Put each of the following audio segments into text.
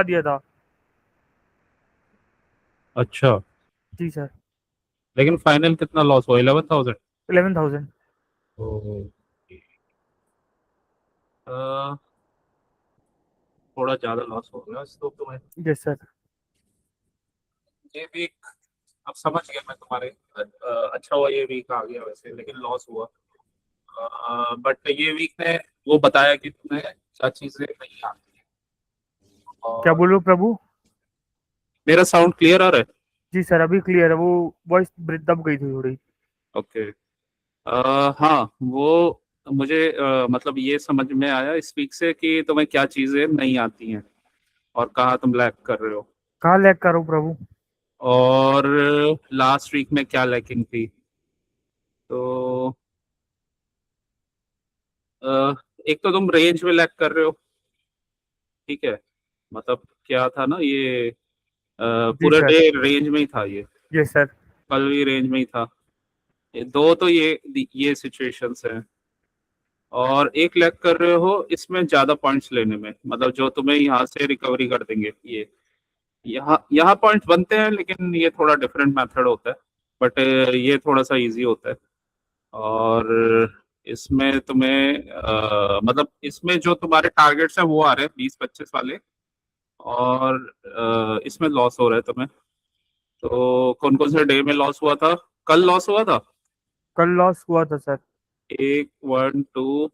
दिया था। अच्छा, जी सर। लेकिन फाइनल कितना लॉस हुआ? 11,000? 11,000। ओके। थोड़ा ज्यादा लॉस हो गया इस तो तुम्हें। Yes sir. ये वीक अब समझ गया मैं तुम्हारे। अच्छा हुआ ये वीक आ गया वैसे, लेकिन लॉस हुआ। बट ये वीक ने वो बताया कि तुम्हें क्या चीजें नहीं आती हैं। क्या और बोलो प्रभु? मेरा साउंड क्लियर आ रहा है? जी सर, अभी क्लियर है। वो वॉइस दब गई थी थोड़ी। ओके। हाँ, वो मुझे मतलब ये समझ में आया इस वीक से कि तुम्हें क्या चीजें नहीं आती हैं और कहाँ तुम लैग कर रहे हो। कहाँ लैग करो प्रभु? और लास्ट वीक में क्या लैकिंग थी। तो अ, एक तो तुम रेंज में लैग कर रहे हो। ठीक है, मतलब क्या था ना ये, जी पूरे सर। डे रेंज में ही था ये। Yes sir. कल भी रेंज में ही था। ये दो तो ये सिचुएशंस हैं। और एक लैग कर रहे हो इसमें ज्यादा पॉइंट्स लेने में, मतलब जो तुम्हें यहाँ से रिकवरी कर देंगे। ये यहाँ यहाँ पॉइंट्स बनते हैं, लेकिन ये थोड़ा डिफरेंट मेथड होता है। बट ये थोड़ा सा इजी होता है। और इसमें तुम्हें मतलब इसमें जो तुम्हारे टारगेट्स हैं वो आ रहे हैं 20-25 वाले। और इसमें लॉस हो रहा है तुम्हें। तो कौन कौन से डे में लॉस हुआ था? कल लॉस हुआ था कल लॉस हुआ था सर। एक, वन, टू।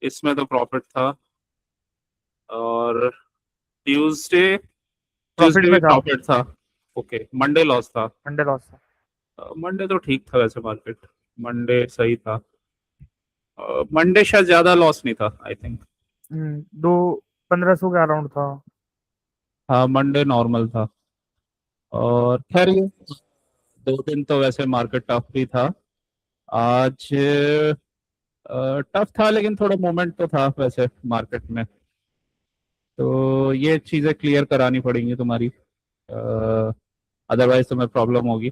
इसमें तो प्रॉफिट था। और ट्यूसडे प्रॉफिट ट्यूसडे भी में था। प्रॉफिट था। ओके, मंडे लॉस था। मंडे लॉस था। मंडे तो ठीक था वैसे मार्केट। मंडे सही था। मंडे शायद ज्यादा लॉस नहीं था आई थिंक। दो 1,500 के अराउंड था। हाँ, मंडे नॉर्मल था। और खैर ये 2 दिन तो वैसे मार्केट टफ भी था। आज टफ था, लेकिन थोड़ा मोमेंट तो था वैसे मार्केट में। तो ये चीजें क्लियर करानी पड़ेंगी तुम्हारी, अदरवाइज तुम्हें प्रॉब्लम होगी।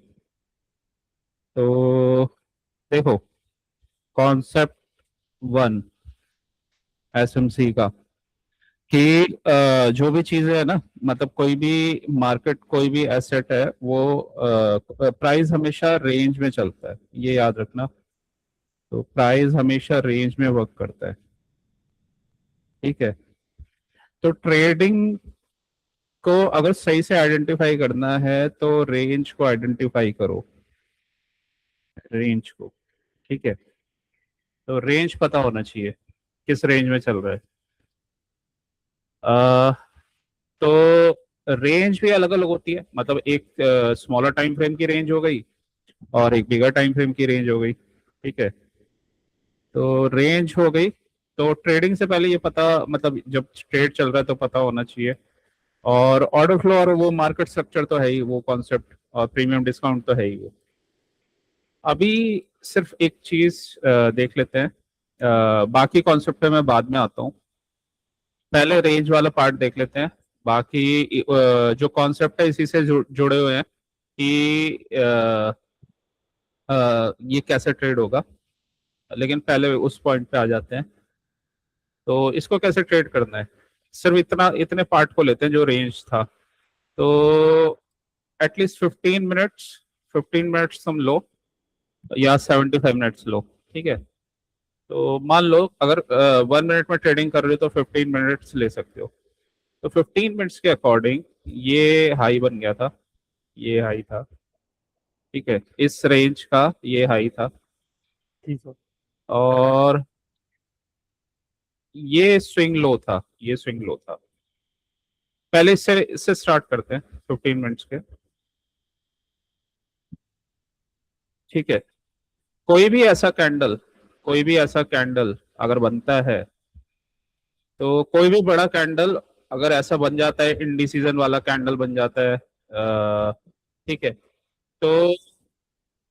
तो देखो, कॉन्सेप्ट वन एसएमसी का, कि जो भी चीजें है ना, मतलब कोई भी मार्केट, कोई भी एसेट है, वो प्राइस हमेशा रेंज में चलता है, ये याद रखना। तो प्राइस हमेशा रेंज में वर्क करता है। ठीक है। तो ट्रेडिंग को अगर सही से आइडेंटिफाई करना है तो रेंज को आइडेंटिफाई करो, रेंज को। ठीक है। तो रेंज पता होना चाहिए किस रेंज में चल रहा है। अ, तो रेंज भी अलग अलग होती है, मतलब एक स्मॉलर टाइम फ्रेम की रेंज हो गई और एक बिगर टाइम फ्रेम की रेंज हो गई। ठीक है। तो रेंज हो गई। तो ट्रेडिंग से पहले ये पता, मतलब जब ट्रेड चल रहा है तो पता होना चाहिए। और ऑर्डर फ्लो और वो मार्केट स्ट्रक्चर तो है ही, वो कॉन्सेप्ट और प्रीमियम डिस्काउंट तो है ही वो। अभी सिर्फ एक चीज देख लेते हैं। बाकी कॉन्सेप्ट पे मैं बाद में आता हूँ। पहले रेंज वाला पार्ट देख लेते हैं। बाकी जो कॉन्सेप्ट है इसी से जुड़े हुए हैं कि ये कैसे ट्रेड होगा। लेकिन पहले उस पॉइंट पे आ जाते हैं। तो इसको कैसे ट्रेड करना है, सिर्फ इतना इतने पार्ट को लेते हैं जो रेंज था। तो एटलीस्ट 15 मिनट्स, 15 मिनट्स तुम लो या 75 मिनट्स लो। ठीक है। तो मान लो अगर 1 मिनट में ट्रेडिंग कर रहे हो तो 15 मिनट्स ले सकते हो। तो 15 मिनट्स के अकॉर्डिंग ये हाई बन गया था, ये हाई था। ठीक है, इस रेंज का ये हाई था। ठीक है। और ये स्विंग लो था, ये स्विंग लो था। पहले इससे स्टार्ट करते हैं 15 मिनट्स के। ठीक है। कोई भी ऐसा कैंडल, कोई भी ऐसा कैंडल अगर बनता है, तो कोई भी बड़ा कैंडल अगर ऐसा बन जाता है, इंडिसीजन वाला कैंडल बन जाता है, ठीक है, तो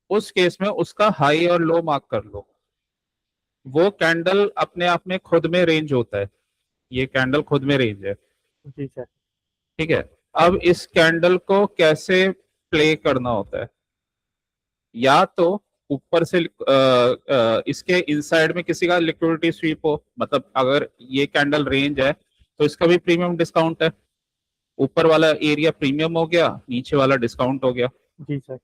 उस केस में उसका हाई और लो मार्क कर लो। वो कैंडल अपने आप में खुद में रेंज होता है, ये कैंडल खुद में रेंज है। जी सर। ठीक है। अब इस कैंडल को कैसे प्ले करना होता है, या तो ऊपर से इसके इनसाइड में किसी का लिक्विडिटी स्वीप हो, मतलब अगर ये कैंडल रेंज है तो इसका भी प्रीमियम डिस्काउंट है। ऊपर वाला एरिया प्रीमियम हो गया, नीचे वाला डिस्काउंट हो गया। जी सर।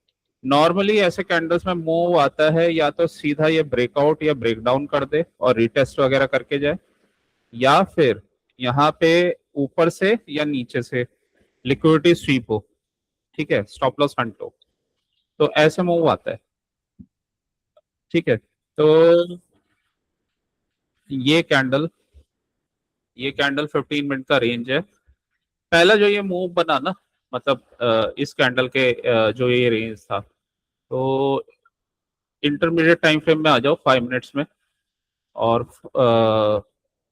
नॉर्मली ऐसे कैंडल्स में मूव आता है या तो सीधा ये ब्रेकआउट या ब्रेकडाउन कर दे और रिटेस्ट वगैरह करके जाए, या फिर यहाँ पे ऊपर से या नीचे से लिक्विडिटी स्वीप हो, ठीक है, स्टॉप लॉस हंट हो, तो ऐसे मूव आता है। ठीक है, तो ये कैंडल ये कैंडल 15 मिनट का रेंज है। पहला जो ये मूव बना ना, मतलब इस कैंडल के जो ये रेंज था, तो इंटरमीडिएट टाइम फ्रेम में आ जाओ 5 मिनट्स में, और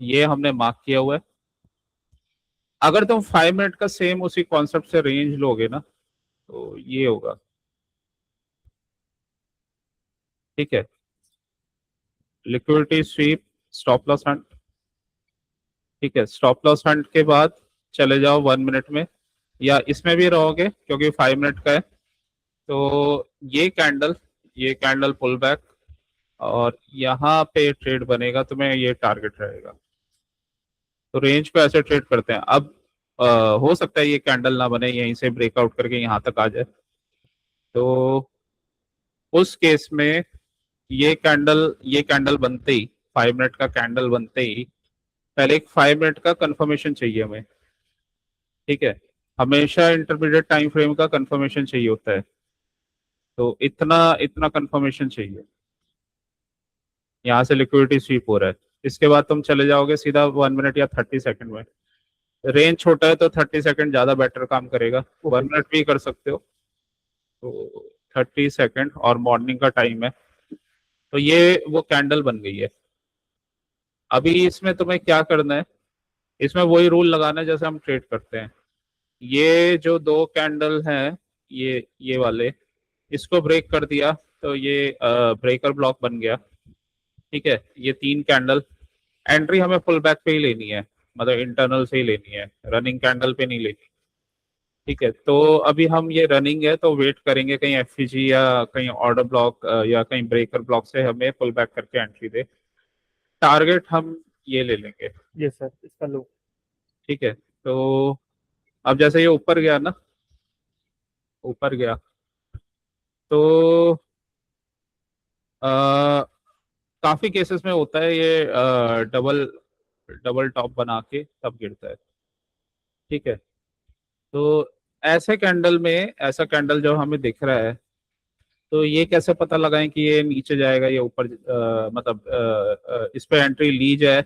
ये हमने मार्क किया हुआ है। अगर तुम 5 मिनट का सेम उसी कॉन्सेप्ट से रेंज लोगे ना, तो ये होगा। ठीक है, liquidity SVEEP, stop loss Hunt. ठीक है, स्टॉप लॉस हंट के बाद चले जाओ 1 मिनट में, या इसमें भी रहोगे क्योंकि 5 मिनट का है। तो ये कैंडल पुल बैक, और यहाँ पे ट्रेड बनेगा, तुम्हें ये टारगेट रहेगा। तो रेंज पे ऐसे ट्रेड करते हैं। अब हो सकता है ये कैंडल ना बने, यहीं से ब्रेकआउट करके यहाँ तक आ जाए, तो उस केस में ये कैंडल बनते ही, 5 मिनट का कैंडल बनते ही पहले एक 5 मिनट का कंफर्मेशन चाहिए हमें। ठीक है, हमेशा इंटरमीडिएट टाइम फ्रेम का कंफर्मेशन चाहिए होता है, तो इतना इतना कंफर्मेशन चाहिए। यहाँ से लिक्विडिटी स्वीप हो रहा है, इसके बाद तुम चले जाओगे सीधा 1 मिनट या 30 सेकंड में। रेंज छोटा है तो 30 सेकंड ज्यादा बेटर काम करेगा, 1 मिनट भी कर सकते हो। तो 30 सेकंड और मॉर्निंग का टाइम है, तो ये वो कैंडल बन गई है। अभी इसमें तुम्हें क्या करना है, इसमें वही रूल लगाना है जैसे हम ट्रेड करते हैं। ये जो दो कैंडल हैं, ये वाले, इसको ब्रेक कर दिया तो ये ब्रेकर ब्लॉक बन गया। ठीक है, ये 3 कैंडल, एंट्री हमें पुल बैक पे ही लेनी है, मतलब इंटरनल से ही लेनी है, रनिंग कैंडल पे नहीं लेनी। ठीक है, तो अभी हम ये रनिंग है तो वेट करेंगे कहीं एफसीजी या कहीं ऑर्डर ब्लॉक या कहीं ब्रेकर ब्लॉक से हमें पुल बैक करके एंट्री दे। टारगेट हम ये ले लेंगे। ये सर इसका लो। ठीक है, तो अब जैसे ये ऊपर गया ना, ऊपर गया, तो आ, काफी केसेस में होता है ये डबल डबल टॉप बना के तब गिरता है। ठीक है, तो ऐसा कैंडल जो हमें दिख रहा है, तो ये कैसे पता लगाएं कि ये नीचे जाएगा या ऊपर, मतलब इस पे एंट्री ली जाए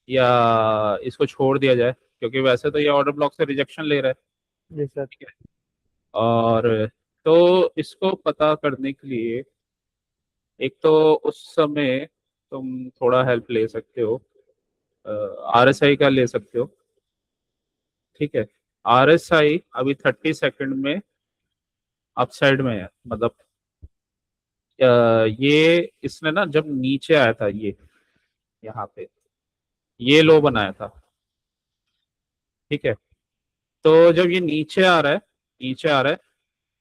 या इसको छोड़ दिया जाए, क्योंकि वैसे तो ये ऑर्डर ब्लॉक से रिजेक्शन ले रहा है। ये सर। ठीक है, और तो इसको पता करने के लिए एक तो उस समय तुम थोड़ा हेल्प ले सकते हो, आरएसआई का ले सकते हो। ठीक है, आरएसआई अभी 30 सेकंड में अपसाइड में है, मतलब ये इसने ना जब नीचे आया था, ये यहाँ पे ये लो बनाया था। ठीक है, तो जब ये नीचे आ रहा है,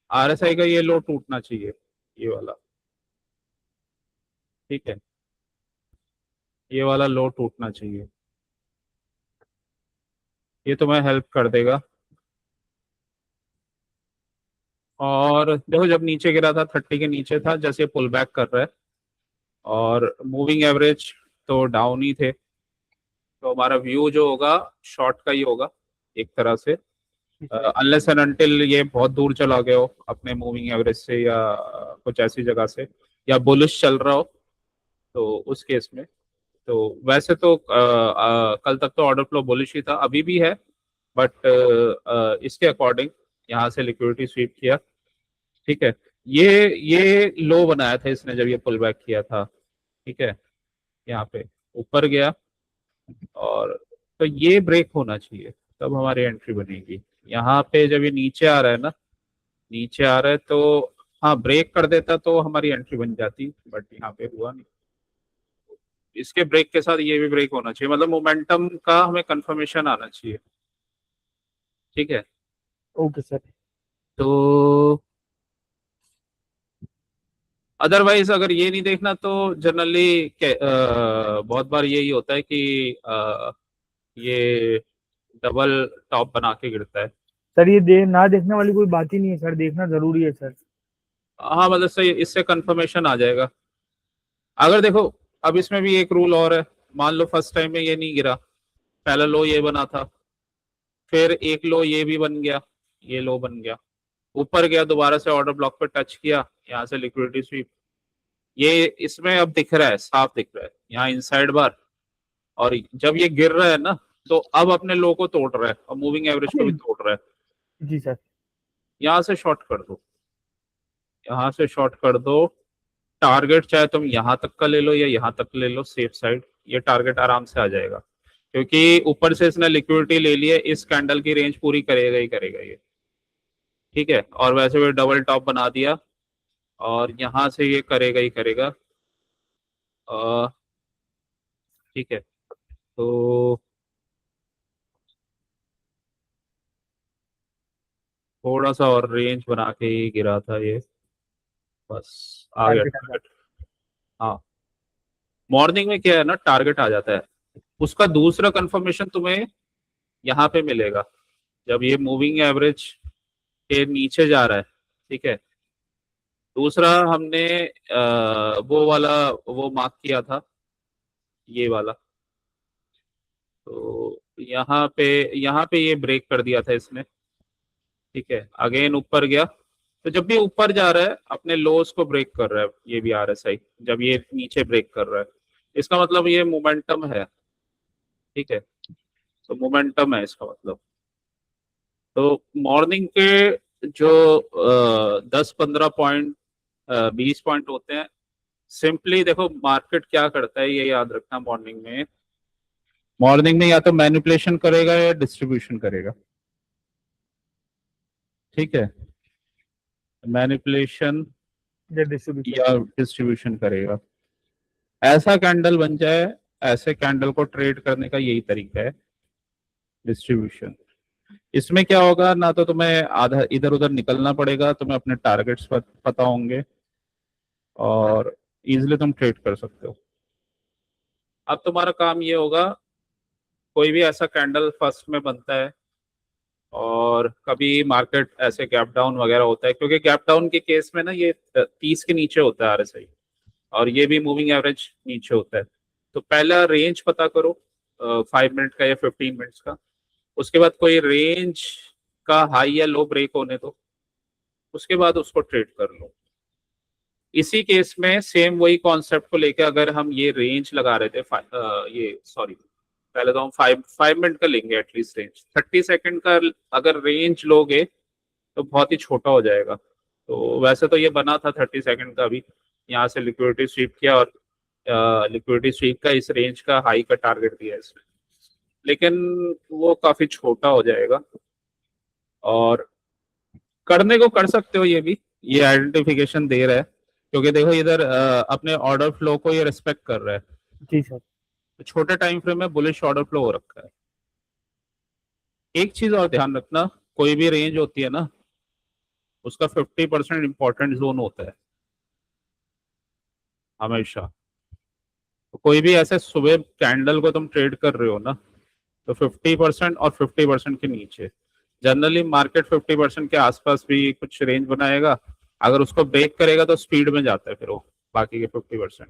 आरएसआई का ये लो टूटना चाहिए, ये वाला। ठीक है, ये वाला लो टूटना चाहिए, ये तुम्हें हेल्प कर देगा। और देखो जब नीचे गिरा था 30 के नीचे था, जैसे पुल बैक कर रहा है, और मूविंग एवरेज तो डाउन ही थे, तो हमारा व्यू जो होगा शॉर्ट का ही होगा एक तरह से, अनलेस एंड अनटिल ये बहुत दूर चला गया हो अपने मूविंग एवरेज से, या कुछ ऐसी जगह से, या बुलिश चल रहा हो, तो उस केस में। तो वैसे तो कल तक तो ऑर्डर फ्लो बुलिश ही था, अभी भी है, बट इसके अकॉर्डिंग यहाँ से लिक्विडिटी स्वीप किया। ठीक है, ये लो बनाया था इसने जब ये पुल बैक किया था। ठीक है, यहाँ पे ऊपर गया, और तो ये ब्रेक होना चाहिए, तब हमारी एंट्री बनेगी। यहाँ पे जब ये नीचे आ रहा है ना, नीचे आ रहा है तो हाँ, ब्रेक कर देता तो हमारी एंट्री बन जाती, बट यहाँ पे हुआ नहीं। इसके ब्रेक के साथ ये भी ब्रेक होना चाहिए, मतलब मोमेंटम का हमें कंफर्मेशन आना चाहिए। ठीक है, ओके सर। तो अदरवाइज अगर ये नहीं देखना तो जनरली बहुत बार यही होता है कि ये डबल टॉप बना के गिरता है। सर ये ना देखने वाली कोई बात ही नहीं है सर, देखना जरूरी है सर। हाँ मतलब सही, इससे कंफर्मेशन आ जाएगा। अगर देखो, अब इसमें भी एक रूल और है। मान लो फर्स्ट टाइम में ये नहीं गिरा, पहला लो ये बना था, फिर एक लो ये भी बन गया, ये लो बन गया, ऊपर गया, दोबारा से ऑर्डर ब्लॉक पे टच किया, यहाँ से लिक्विडिटी स्वीप, ये इसमें अब दिख रहा है, साफ दिख रहा है यहाँ इनसाइड बार। और जब ये गिर रहा है ना, तो अब अपने लो को तोड़ रहा है और मूविंग एवरेज को भी तोड़ रहा है। जी सर। यहाँ से शॉर्ट कर दो, यहाँ से शॉर्ट कर दो। टारगेट चाहे तुम यहाँ तक का ले लो या यहाँ तक ले लो, सेफ साइड, ये टारगेट आराम से आ जाएगा, क्योंकि ऊपर से इसने लिक्विडिटी ले ली है, इस कैंडल की रेंज पूरी करेगा ही करेगा ये। ठीक है, और वैसे भी डबल टॉप बना दिया, और यहाँ से ये करेगा ही करेगा। ठीक है, तो थोड़ा सा और रेंज बना के ही गिरा था ये, बस आ गया टारगेट आ टारगेट। हाँ, मॉर्निंग में क्या है ना, टारगेट आ जाता है। उसका दूसरा कंफर्मेशन तुम्हें यहाँ पे मिलेगा, जब ये मूविंग एवरेज के नीचे जा रहा है। ठीक है, दूसरा हमने वो वाला वो मार्क किया था, ये वाला। तो यहाँ पे ये ब्रेक कर दिया था इसने। ठीक है, अगेन ऊपर गया, तो जब भी ऊपर जा रहा है अपने लोस को ब्रेक कर रहा है, ये भी RSI जब ये नीचे ब्रेक कर रहा है, इसका मतलब ये मोमेंटम है। ठीक है, तो मोमेंटम है इसका मतलब। तो मॉर्निंग के जो 10-15 पॉइंट 20 पॉइंट होते हैं, सिंपली देखो मार्केट क्या करता है ये याद रखना। मॉर्निंग में या तो मैनिपुलेशन करेगा या डिस्ट्रीब्यूशन करेगा। ठीक है, मैनिपुलेशन डिस्ट्रीब्यूशन। या डिस्ट्रीब्यूशन करेगा। ऐसा कैंडल बन जाए, ऐसे कैंडल को ट्रेड करने का यही तरीका है, डिस्ट्रीब्यूशन। इसमें क्या होगा ना, तो तुम्हें आधा इधर उधर निकलना पड़ेगा, तुम्हें अपने टारगेट्स पता होंगे और इजीली तुम ट्रेड कर सकते हो। अब तुम्हारा काम ये होगा, कोई भी ऐसा कैंडल फर्स्ट में बनता है और कभी मार्केट ऐसे गैप डाउन वगैरह होता है, क्योंकि गैप डाउन के केस में ना ये 30 के नीचे होता है RSI, और ये भी मूविंग एवरेज नीचे होता है। तो पहला रेंज पता करो 5 मिनट का या 15 मिनट्स का, उसके बाद कोई रेंज का हाई या लो ब्रेक होने दो, उसके बाद उसको ट्रेड कर लो। इसी केस में सेम वही कॉन्सेप्ट को लेकर अगर हम ये रेंज लगा रहे थे, ये सॉरी, पहले तो हम 5 मिनट का लेंगे एटलीस्ट रेंज। 30 सेकंड का अगर रेंज लोगे तो बहुत ही छोटा हो जाएगा। तो वैसे तो ये बना था 30 सेकंड का भी, यहाँ से लिक्विडिटी स्वीप किया और लिक्विडिटी स्वीप का इस रेंज का हाई का टारगेट दिया इसने, लेकिन वो काफी छोटा हो जाएगा। और करने को कर सकते हो, ये भी ये आइडेंटिफिकेशन दे रहा है, क्योंकि देखो इधर अपने ऑर्डर फ्लो को ये रिस्पेक्ट कर रहा है। जी सर। तो छोटे टाइम फ्रेम में बुलिश ऑर्डर फ्लो हो रखा है। एक चीज और ध्यान रखना, कोई भी रेंज होती है ना, उसका 50% इंपॉर्टेंट जोन होता है हमेशा। तो कोई भी ऐसे सुबह कैंडल को तुम ट्रेड कर रहे हो ना, तो 50% और 50% के नीचे, जनरली मार्केट 50% के आसपास भी कुछ रेंज बनाएगा। अगर उसको ब्रेक करेगा तो स्पीड में जाता है फिर वो बाकी के 50%,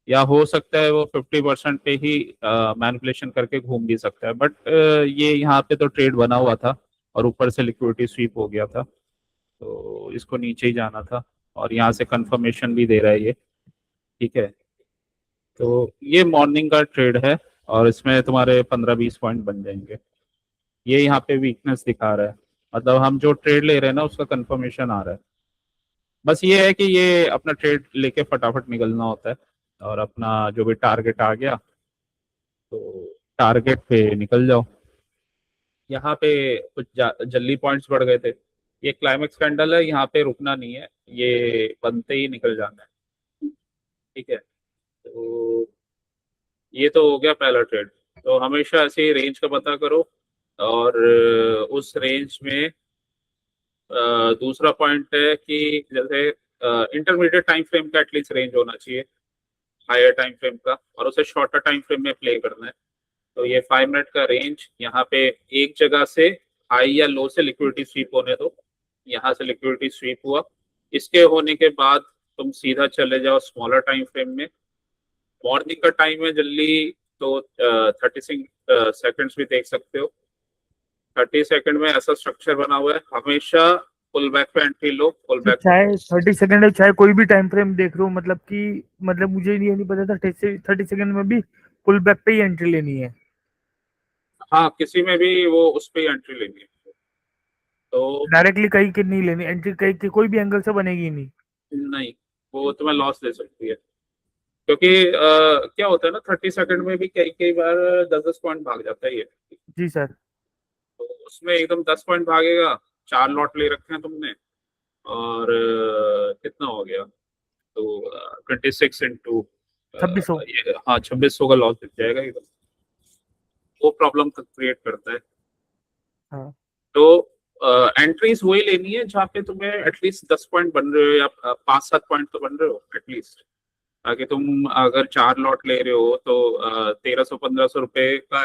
या हो सकता है वो 50% पे ही मैनिपुलेशन करके घूम भी सकता है। बट ये यहाँ पे तो ट्रेड बना हुआ था और ऊपर से लिक्विडिटी स्वीप हो गया था, तो इसको नीचे ही जाना था, और यहाँ से कंफर्मेशन भी दे रहा है ये। ठीक है, तो ये मॉर्निंग का ट्रेड है, और इसमें तुम्हारे 15-20 पॉइंट बन जाएंगे। ये यहाँ पे वीकनेस दिखा रहा है, मतलब हम जो ट्रेड ले रहे हैं ना उसका कंफर्मेशन आ रहा है। बस ये है कि ये अपना ट्रेड लेके फटाफट निकलना होता है, और अपना जो भी टारगेट आ गया तो टारगेट पे निकल जाओ। यहाँ पे कुछ जल्दी पॉइंट्स बढ़ गए थे। ये क्लाइमेक्स कैंडल है, यहाँ पे रुकना नहीं है, ये बनते ही निकल जाना है। ठीक है, तो ये तो हो गया पहला ट्रेड। तो हमेशा ऐसे ही रेंज का पता करो, और उस रेंज में दूसरा पॉइंट है कि जैसे इंटरमीडिएट टाइम फ्रेम का एटलीस्ट रेंज होना चाहिए, हायर टाइम फ्रेम का, और उसे शॉर्टर टाइम फ्रेम में प्ले करना है। तो ये 5 मिनट का रेंज यहाँ पे एक जगह से हाई या लो से लिक्विडिटी स्वीप होने दो। यहाँ से लिक्विडिटी स्वीप हुआ, इसके होने के बाद तुम सीधा चले जाओ स्मॉलर टाइम फ्रेम में। मॉर्निंग का टाइम है जल्दी, तो 36 सेकंड्स भी देख सकते हो। 30 सेकंड में ऐसा स्ट्रक्चर बना हुआ है, हमेशा पुल बैक पे एंट्री लो, पुल तो बैक चाहे 30 सेकंड है, चाहे कोई भी टाइम फ्रेम देख रहे हो, मतलब कि मतलब मुझे ये नहीं पता था 30 सेकंड में भी पुल बैक पे ही एंट्री लेनी है। हाँ, किसी में भी वो उस पे एंट्री लेनी है। तो डायरेक्टली कहीं की नहीं लेनी एंट्री, कहीं की कोई भी एंगल से बनेगी ही नहीं। नहीं, वो तुम्हें लॉस दे सकती है, क्योंकि क्या होता है ना, 30 सेकंड में भी कई कई बार 10-10 पॉइंट भाग जाता है ये। जी सर। तो उसमें एकदम 10 पॉइंट भागेगा, 4 लॉट ले रखे हैं तुमने, और कितना हो गया, तो 26 इंटू 2600। ये, हाँ 2600 का लॉस दिख जाएगा एकदम। वो प्रॉब्लम क्रिएट करता है। हाँ तो एंट्रीज वही लेनी है जहाँ पे तुम्हें एटलीस्ट 10 पॉइंट बन रहे हो, या 5-7 पॉइंट तो बन रहे हो एटलीस्ट। ताकि तुम अगर 4 लॉट ले रहे हो तो 1300-1500 रुपए का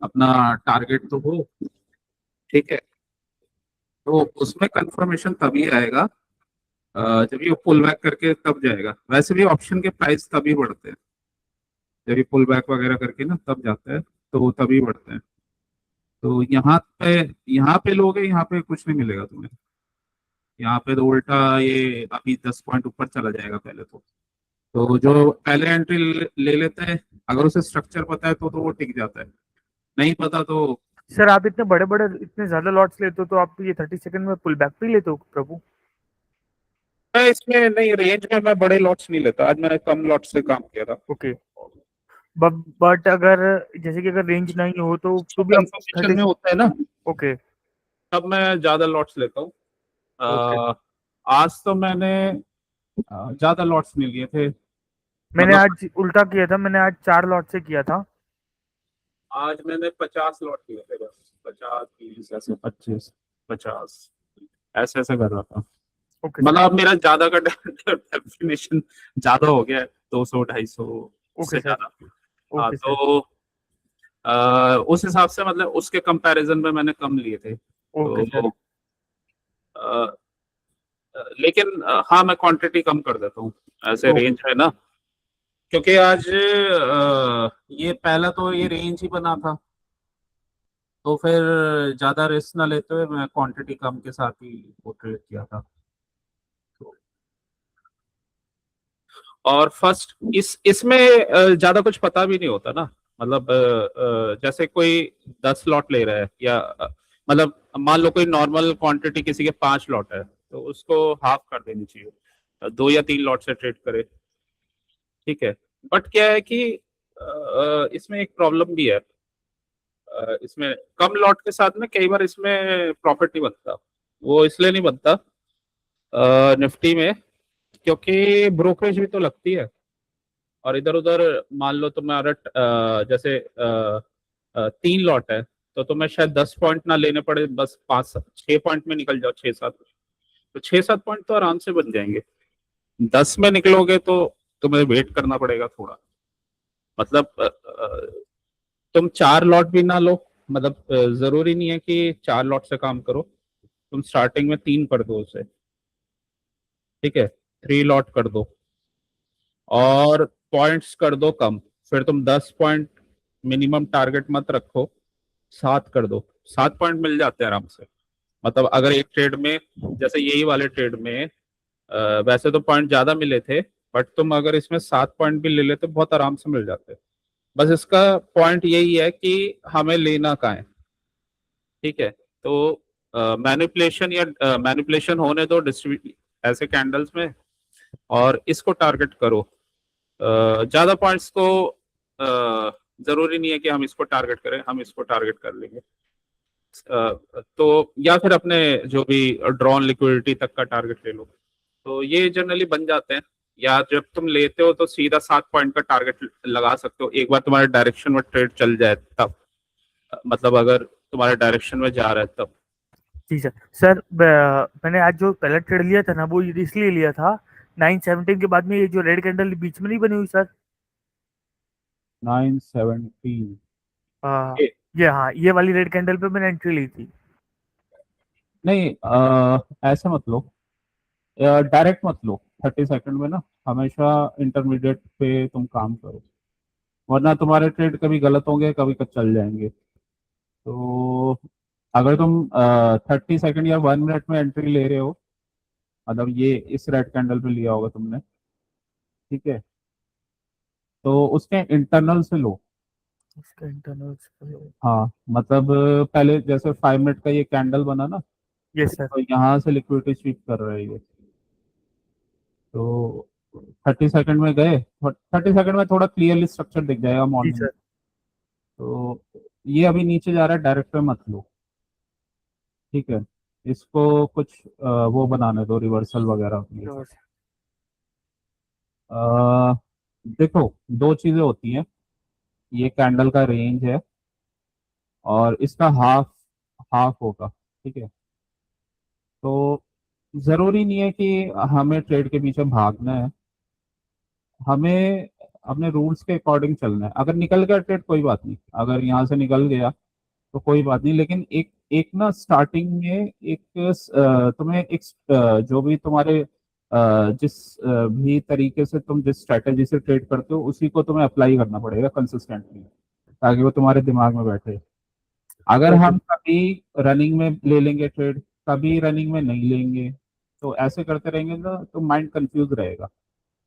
अपना टारगेट तो हो, ठीक है। तो उसमें कंफर्मेशन तभी आएगा जब ये पुल बैक करके तब जाएगा। वैसे भी ऑप्शन के प्राइस तभी बढ़ते हैं जब ये पुल बैक वगैरह करके ना तब जाता है, तो वो तभी बढ़ते हैं। तो यहाँ पे लोगे, यहाँ पे कुछ नहीं मिलेगा तुम्हें। यहाँ पे तो उल्टा ये अभी 10 पॉइंट ऊपर चला जाएगा पहले तो जो पहले एंट्री ले लेता है, अगर उसे स्ट्रक्चर पता है तो वो टिक जाता है, नहीं पता तो। सर, आप इतने बड़े बड़े इतने ज्यादा लॉट्स लेते हो तो आप ये 30 सेकंड में पुल बैक पे ही लेते हो प्रभु? मैं इसमें नहीं, रेंज में मैं बड़े लॉट्स नहीं लेता, आज मैंने कम लॉट से काम किया था। ओके। बट अगर जैसे कि अगर रेंज नहीं हो तो भी आप कंफर्मेशन 30। में होता है ना, ओके। तब मैं ज्यादा लॉट्स लेता हूँ। ओके। आज तो मैंने ज्यादा लॉट्स नहीं लिए थे, मैंने मतलब आज उल्टा किया था, मैंने आज 4 लॉट से किया था। आज मैंने 50 लॉट लिए थे बस, 50, 30, ऐसे 25, 50 ऐसे ऐसे कर रहा था। Okay sir. मतलब अब मेरा ज्यादा का डेफिनेशन ज्यादा हो गया है, 200-250, ओके उससे सर। ज्यादा। हाँ, ओके सर। तो उस हिसाब से मतलब उसके कंपैरिजन में मैंने कम लिए थे ओके सर। तो अ, लेकिन हाँ, मैं क्वांटिटी कम कर देता हूँ, ऐसे ओके। रेंज है ना। क्योंकि आज ये पहला तो ये रेंज ही बना था, तो फिर ज्यादा रिस्क ना लेते हुए मैं क्वांटिटी कम के साथ ही वो ट्रेड किया था। तो और फर्स्ट इसमें ज्यादा कुछ पता भी नहीं होता ना, मतलब जैसे कोई 10 लॉट ले रहा है, या मतलब मान लो कोई नॉर्मल क्वांटिटी किसी के 5 लॉट है, तो उसको हाफ कर देनी चाहिए, 2 या 3 लॉट से ट्रेड करे, ठीक है। बट क्या है कि इसमें एक प्रॉब्लम भी है, इसमें कम लॉट के साथ में कई बार इसमें प्रॉफिट नहीं बनता। वो इसलिए नहीं बनता निफ्टी में, क्योंकि ब्रोकरेज भी तो लगती है, और इधर उधर मान लो तुम्हारा जैसे 3 लॉट है, तो तुम्हें शायद 10 पॉइंट ना लेने पड़े, बस 5-6 पॉइंट में निकल जाओ, 6-7, तो 6-7 पॉइंट तो आराम से बन जाएंगे। 10 में निकलोगे तो तुम्हें वेट करना पड़ेगा थोड़ा, मतलब तुम 4 लॉट भी ना लो, मतलब जरूरी नहीं है कि 4 लॉट से काम करो, तुम स्टार्टिंग में 3 कर दो उसे, ठीक है, 3 लॉट कर दो, और पॉइंट्स कर दो कम। फिर तुम 10 पॉइंट मिनिमम टारगेट मत रखो, 7 कर दो, 7 पॉइंट मिल जाते हैं आराम से। मतलब अगर एक ट्रेड में, जैसे यही वाले ट्रेड में वैसे तो पॉइंट ज्यादा मिले थे, बट तुम अगर इसमें 7 पॉइंट भी ले लेते बहुत आराम से मिल जाते। बस इसका पॉइंट यही है कि हमें लेना कहाँ है, ठीक है। तो मैनिपुलेशन होने दो डिस्ट्रीब्यूट ऐसे कैंडल्स में, और इसको टारगेट करो। ज्यादा पॉइंट्स को जरूरी नहीं है कि हम इसको टारगेट करें, हम इसको टारगेट कर लेंगे। तो या फिर अपने जो भी ड्रॉन लिक्विडिटी तक का टारगेट ले लो, तो ये जनरली बन जाते हैं। या जब तुम लेते हो तो सीधा 7 पॉइंट का टारगेट लगा सकते हो, एक बार तुम्हारे डायरेक्शन में ट्रेड चल जाए तब, मतलब अगर तुम्हारे डायरेक्शन में जा रहा है तब। जी सर। सर, मैंने आज जो पहला ट्रेड लिया था ना, वो इसलिए लिया था 917 के बाद में, ये जो रेड कैंडल बीच में नहीं बनी हुई सर। 917, हाँ, ये, हाँ, ये वाली रेड कैंडल पे मैंने एंट्री ली थी। नहीं ऐसे मत लो, डायरेक्ट मत लो 30 सेकंड में ना, हमेशा इंटरमीडिएट पे तुम काम करो, वरना तुम्हारे ट्रेड कभी गलत होंगे, कभी चल जाएंगे। तो अगर तुम 30 सेकंड या 1 मिनट में एंट्री ले रहे हो, मतलब ये इस रेड कैंडल पे लिया होगा तुमने, ठीक है, तो उसके इंटरनल से लो। इसका इंटरनल। हाँ मतलब पहले जैसे 5 मिनट का ये कैंडल बना ना, यस सर। तो यहाँ से लिक्विडिटी स्वीप कर रहा है ये। तो 30 सेकंड में गए, 30 सेकंड में थोड़ा क्लियरली स्ट्रक्चर दिख जाएगा जी मॉर्निंग में। सर। तो ये अभी नीचे जा रहा है, डायरेक्ट पे मत लो, ठीक है, इसको कुछ वो बनाने दो, रिवर्सल वगैरह के लिए। अ, देखो, दो चीजें होती हैं, ये कैंडल का रेंज है और इसका हाफ हाफ होगा, ठीक है। तो जरूरी नहीं है कि हमें ट्रेड के पीछे भागना है, हमें अपने रूल्स के अकॉर्डिंग चलना है। अगर निकल गया ट्रेड कोई बात नहीं, अगर यहाँ से निकल गया तो कोई बात नहीं, लेकिन एक एक ना स्टार्टिंग में एक तुम्हें एक जो भी तुम्हारे जिस भी तरीके से तुम जिस स्ट्रेटेजी से ट्रेड करते हो उसी को तुम्हें अप्लाई करना पड़ेगा कंसिस्टेंटली, ताकि वो तुम्हारे दिमाग में बैठे। अगर ओके। हम कभी रनिंग में ले लेंगे ट्रेड, कभी रनिंग में नहीं लेंगे, तो ऐसे करते रहेंगे ना तो माइंड कंफ्यूज रहेगा,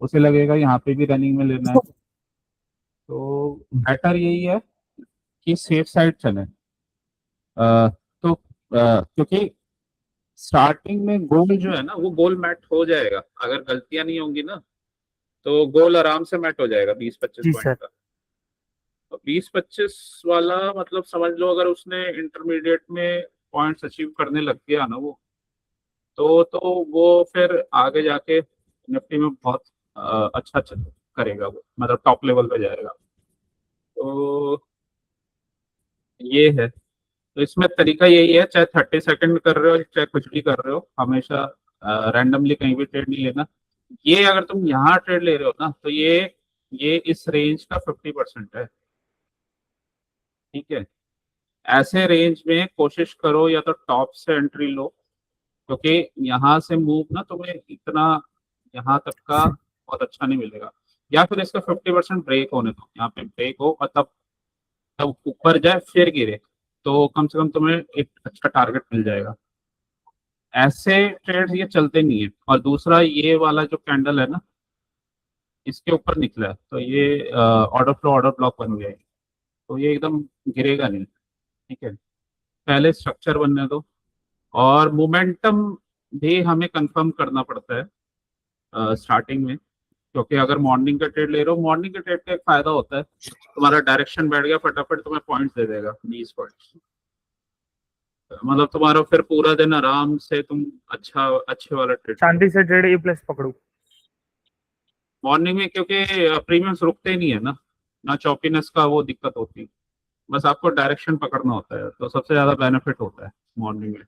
उसे लगेगा यहाँ पे भी रनिंग में लेना है। तो बेटर यही है कि सेफ साइड चलें। तो क्योंकि स्टार्टिंग में गोल जो है ना, वो गोल मैट हो जाएगा, अगर गलतियां नहीं होंगी ना, तो गोल आराम से मैट हो जाएगा 20-25 जी पॉइंट सर। का। तो 20-25 वाला मतलब समझ लो, अगर उसने इंटरमीडिएट में पॉइंट्स अचीव करने लग गया ना वो, तो वो फिर आगे जाके निफ्टी में बहुत अच्छा करेगा वो, मतलब टॉप लेवल पे जाएगा। तो ये है। तो इसमें तरीका यही है, चाहे 30 सेकंड कर रहे हो चाहे कुछ भी कर रहे हो, हमेशा रैंडमली कहीं भी ट्रेड नहीं लेना। ये अगर तुम यहाँ ट्रेड ले रहे हो ना, तो ये इस रेंज का 50% है, ठीक है। ऐसे रेंज में कोशिश करो या तो टॉप से एंट्री लो, क्योंकि यहाँ से मूव ना तुम्हें इतना यहाँ तक का बहुत अच्छा नहीं मिलेगा। या फिर इसका 50% ब्रेक होने दो, यहाँ पे ब्रेक हो और तब तब ऊपर जाए फिर गिरे, तो कम से कम तुम्हें एक अच्छा टारगेट मिल जाएगा। ऐसे ट्रेड्स ये चलते नहीं है। और दूसरा, ये वाला जो कैंडल है ना, इसके ऊपर निकला है, तो ये ऑर्डर फ्लो ऑर्डर ब्लॉक बन गया है, तो ये एकदम गिरेगा नहीं, ठीक है। पहले स्ट्रक्चर बनने दो, और मोमेंटम भी हमें कंफर्म करना पड़ता है स्टार्टिंग में, क्योंकि अगर मॉर्निंग का ट्रेड ले रहे हो, मॉर्निंग के ट्रेड का एक फायदा होता है, तुम्हारा डायरेक्शन बैठ गया, फटाफट तुम्हें पॉइंट्स दे देगा, 20 पॉइंट्स। मतलब तुम्हारा फिर पूरा दिन आराम से तुम अच्छे वाला ट्रेड करो शांति से ट्रेड ए प्लस पकड़ू। मॉर्निंग में, क्योंकि प्रीमियम्स रुकते ही नहीं है ना, ना चौपीनेस का वो दिक्कत होती, बस आपको डायरेक्शन पकड़ना होता है, तो सबसे ज्यादा बेनिफिट होता है मॉर्निंग में।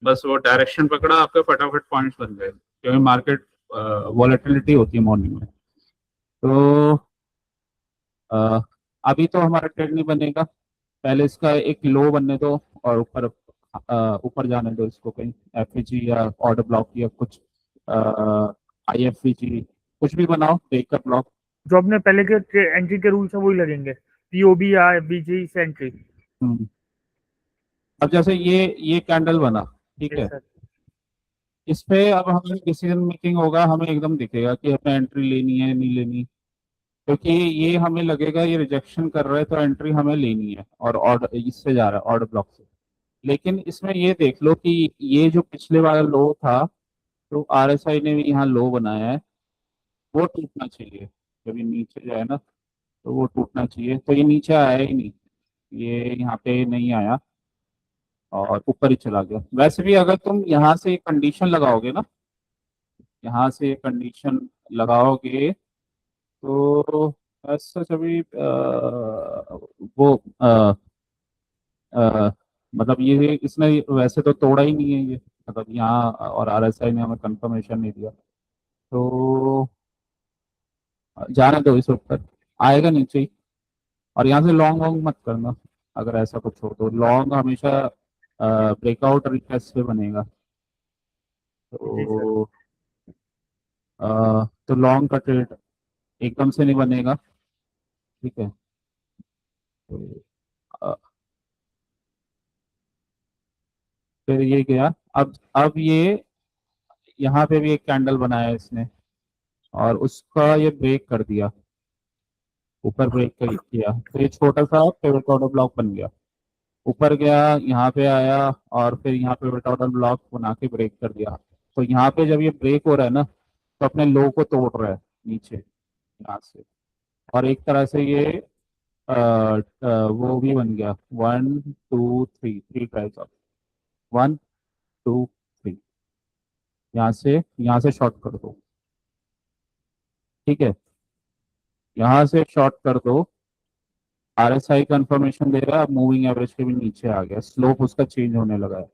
बस वो डायरेक्शन पकड़ा, आपके फटाफट पॉइंट्स बन गए, क्योंकि मार्केट वॉलेटिलिटी होती है मॉर्निंग में। तो अ, अभी तो हमारा ट्रेड नहीं बनेगा, पहले इसका एक लो बनने दो, और ऊपर जाने दो इसको कहीं, एफईजी या ऑर्डर ब्लॉक या कुछ, आईएफईजी कुछ भी बनाओ, ब्रेकर ब्लॉक। जो अपने पहले के एंट्री के रूल्स है वही लगेंगे, पीओबी या बीजी से एंट्री। अब जैसे ये कैंडल बना, ठीक यस है, सर। इस पे अब हमें डिसीजन मेकिंग होगा, हमें एकदम दिखेगा कि हमें एंट्री लेनी है नहीं लेनी, क्योंकि ये हमें लगेगा ये रिजेक्शन कर रहा है, तो एंट्री हमें लेनी है, और ऑर्डर इससे जा रहा है, ऑर्डर ब्लॉक से। लेकिन इसमें ये देख लो कि ये जो पिछले वाला लो था, तो आरएसआई ने भी यहाँ लो बनाया है, वो टूटना चाहिए, जब ये नीचे जाए ना, तो वो टूटना चाहिए, तो ये नीचे आया ही नहीं, ये यहाँ पे नहीं आया और ऊपर ही चला गया। वैसे भी अगर तुम यहाँ से कंडीशन लगाओगे ना, यहाँ से कंडीशन लगाओगे, तो ऐसा सभी वो अ, मतलब ये इसने वैसे तो तोड़ा ही नहीं है ये, मतलब यहाँ और आरएसआई ने हमें कंफर्मेशन नहीं दिया, तो जाने दो इसे ऊपर, आएगा नीचे ही। और यहाँ से लॉन्ग वॉन्ग मत करना, अगर ऐसा कुछ हो तो लॉन्ग हमेशा ब्रेकआउट रिटेस्ट पे बनेगा। जी सर। तो तो लॉन्ग का ट्रेड एकदम से नहीं बनेगा, ठीक है। तो अ, फिर ये गया। अब ये यहाँ पे भी एक कैंडल बनाया इसने और उसका ये ब्रेक कर दिया, ऊपर ब्रेक किया, तो ये छोटा सा पिवट ऑर्डर ब्लॉक बन गया। ऊपर गया, यहाँ पे आया और फिर यहाँ पे पिवट ऑर्डर ब्लॉक बना के ब्रेक कर दिया। तो यहाँ पे जब ये ब्रेक हो रहा है ना, तो अपने लो को तोड़ रहा है नीचे यहाँ से, और एक तरह से ये वो भी बन गया। 1 2 3 3 टाइप्स ऑफ 1 2 3, यहाँ से शॉर्ट कर दो, ठीक है। यहाँ से शॉर्ट कर दो। आरएसआई कंफर्मेशन दे रहा है, अब मूविंग एवरेज के भी नीचे आ गया, स्लोप उसका चेंज होने लगा है,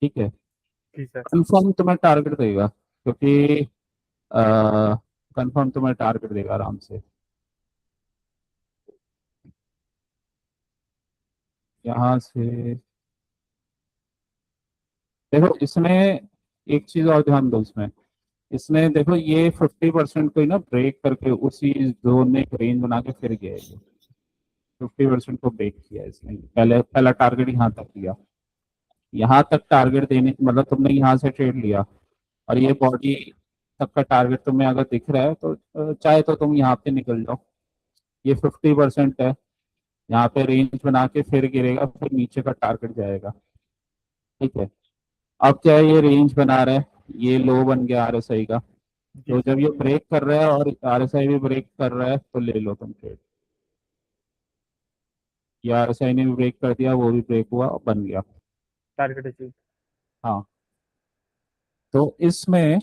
ठीक है। जी सर। कंफर्म तुम्हें टारगेट देगा, क्योंकि कंफर्म तुम्हें टारगेट देगा आराम से। यहाँ से देखो, इसने एक चीज और ध्यान दो इसमें, इसने देखो ये 50% को ही ना ब्रेक करके उसी जोन में एक रेंज बना के फिर गया है। 50% को ब्रेक किया है इसने, पहले पहला टारगेट यहाँ तक लिया, यहाँ तक टारगेट देने मतलब तुमने यहाँ से ट्रेड लिया और ये बॉडी तक का टारगेट तुम्हें अगर दिख रहा है तो चाहे तो तुम यहाँ पे निकल जाओ। ये 50% है, यहाँ पे रेंज बना के फिर गिरेगा, फिर नीचे का टारगेट जाएगा, ठीक है। अब क्या है, ये रेंज बना रहा है, ये लो बन गया आरएसआई का। जी तो सर। जब ये ब्रेक कर रहा है और आरएसआई भी ब्रेक कर रहा है तो ले लो तुम ट्रेड। ये आरएसआई ने भी ब्रेक कर दिया, वो भी ब्रेक हुआ, बन गया। Target achieve. हाँ, तो इसमें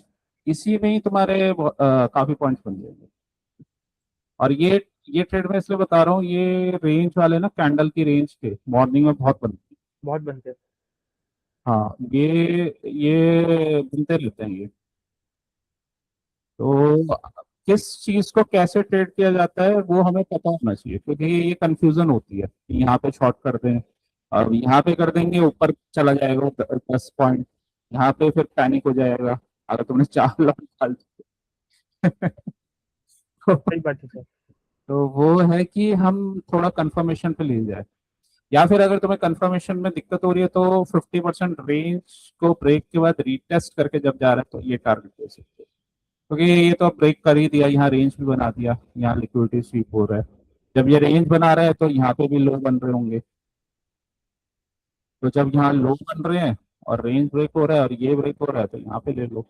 इसी में ही तुम्हारे काफी पॉइंट्स बन जाएंगे। और ये ट्रेड में इसलिए बता रहा हूँ, ये रेंज वाले ना कैंडल की रेंज के मॉर्निंग में बहुत बनती है। बहुत बनते हैं। हाँ, ये बनते रहते हैं ये। तो किस चीज को कैसे ट्रेड किया जाता है वो हमें पता होना चाहिए, क्योंकि ये कंफ्यूजन होती है कि यहाँ पे शॉर्ट कर दें और यहाँ पे कर देंगे, ऊपर चला जाएगा 10 पॉइंट, यहाँ पे फिर पैनिक हो जाएगा अगर तुमने 4 लाख डाल दिए। सही बात है सर। तो वो है कि हम थोड़ा कंफर्मेशन पे ले जाए, या फिर अगर तुम्हें कंफर्मेशन में दिक्कत हो रही है तो 50% रेंज को ब्रेक के बाद रीटेस्ट करके जब जा रहा है तो ये टारगेट दे सकते हैं, क्योंकि ये तो अब ब्रेक कर ही दिया, यहाँ रेंज भी बना दिया, यहाँ लिक्विडिटी स्वीप हो रहा है। जब ये रेंज बना रहा है तो यहाँ पे भी लो बन रहे होंगे, तो जब यहाँ लो बन रहे हैं और रेंज ब्रेक हो रहा है और ये ब्रेक हो रहा है तो यहाँ पे ले लो,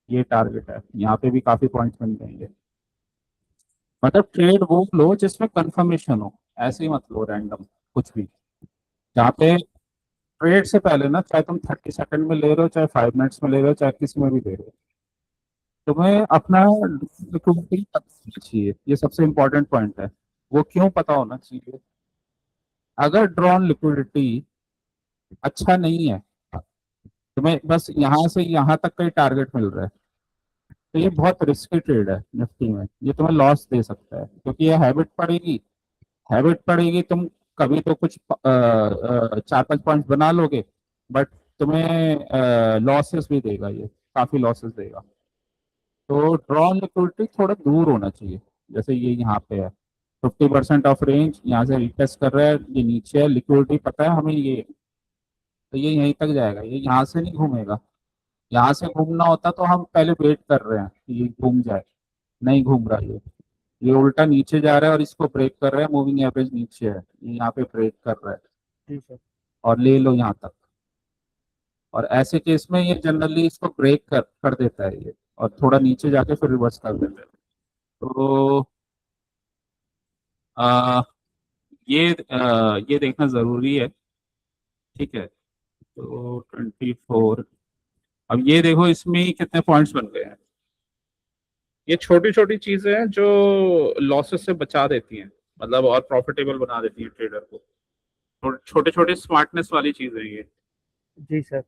ये टारगेट है। यहाँ पे भी काफी पॉइंट्स बन जाएंगे। मतलब ट्रेड वो लो जिसमें कंफर्मेशन हो, ऐसे ही मत लो रैंडम कुछ भी। जहाँ पे ट्रेड से पहले ना, चाहे तुम 30 सेकंड में ले रहे हो, चाहे 5 मिनट्स में ले रहे हो, चाहे किसी में भी ले रहे हो, तुम्हें अपना लिक्विडिटी पता होना चाहिए, ये सबसे इम्पोर्टेंट पॉइंट है। वो क्यों पता होना चाहिए? अगर ड्रॉन लिक्विडिटी अच्छा नहीं है, तुम्हें बस यहाँ से यहाँ तक का ही टारगेट मिल रहा है, तो ये बहुत रिस्की ट्रेड है निफ्टी में, ये तुम्हें लॉस दे सकता है, क्योंकि ये हैबिट पड़ेगी। तुम कभी तो कुछ 4 5 पॉइंट बना लोगे, बट तुम्हें लॉसेस भी देगा, ये काफी लॉसेस देगा। तो ड्रॉ लिक्विडिटी थोड़ा दूर होना चाहिए, जैसे ये यहाँ पे है 50% ऑफ रेंज, यहाँ से रिटेस्ट कर रहा है, ये नीचे है, लिक्विडिटी पता है हमें ये, तो ये यहीं तक जाएगा, ये यहाँ से नहीं घूमेगा। यहाँ से घूमना होता तो हम पहले वेट कर रहे हैं कि ये घूम जाए, नहीं घूम रहा ये उल्टा नीचे जा रहा है और इसको ब्रेक कर रहा है, मूविंग एवरेज नीचे है, ये यहाँ पे ब्रेक कर रहा है जी सर। और ले लो यहाँ तक। और ऐसे केस में ये जनरली इसको ब्रेक कर देता है ये, और थोड़ा नीचे जाके फिर रिवर्स कर देता है। तो आ, ये देखना जरूरी है, ठीक है। तो 24, अब ये देखो इसमें ही कितने पॉइंट्स बन गए हैं। ये छोटी छोटी चीजें हैं जो लॉसेस से बचा देती हैं, मतलब और प्रॉफिटेबल बना देती हैं ट्रेडर को। छोटे छोटे स्मार्टनेस वाली चीजें हैं ये। जी सर।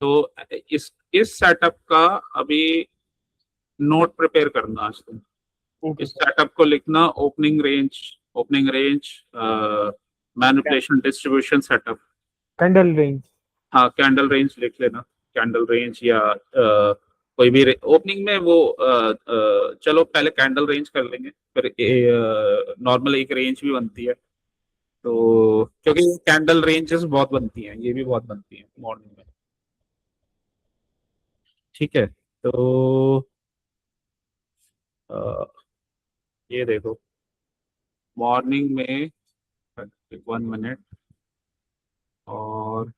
तो इस सेटअप का अभी नोट प्रिपेयर करना आज तुम। ओके इस सर। सेटअप को लिखना, opening range, opening range manipulation distribution setup, candle range. हाँ कैंडल रेंज लिख लेना, कैंडल रेंज या कोई भी ओपनिंग में वो चलो पहले कैंडल रेंज कर लेंगे, फिर नॉर्मल एक रेंज भी बनती है, तो क्योंकि कैंडल रेंजेस बहुत बनती हैं, ये भी बहुत बनती हैं मॉर्निंग में। ठीक है, तो अ, ये देखो मॉर्निंग में 1 मिनट और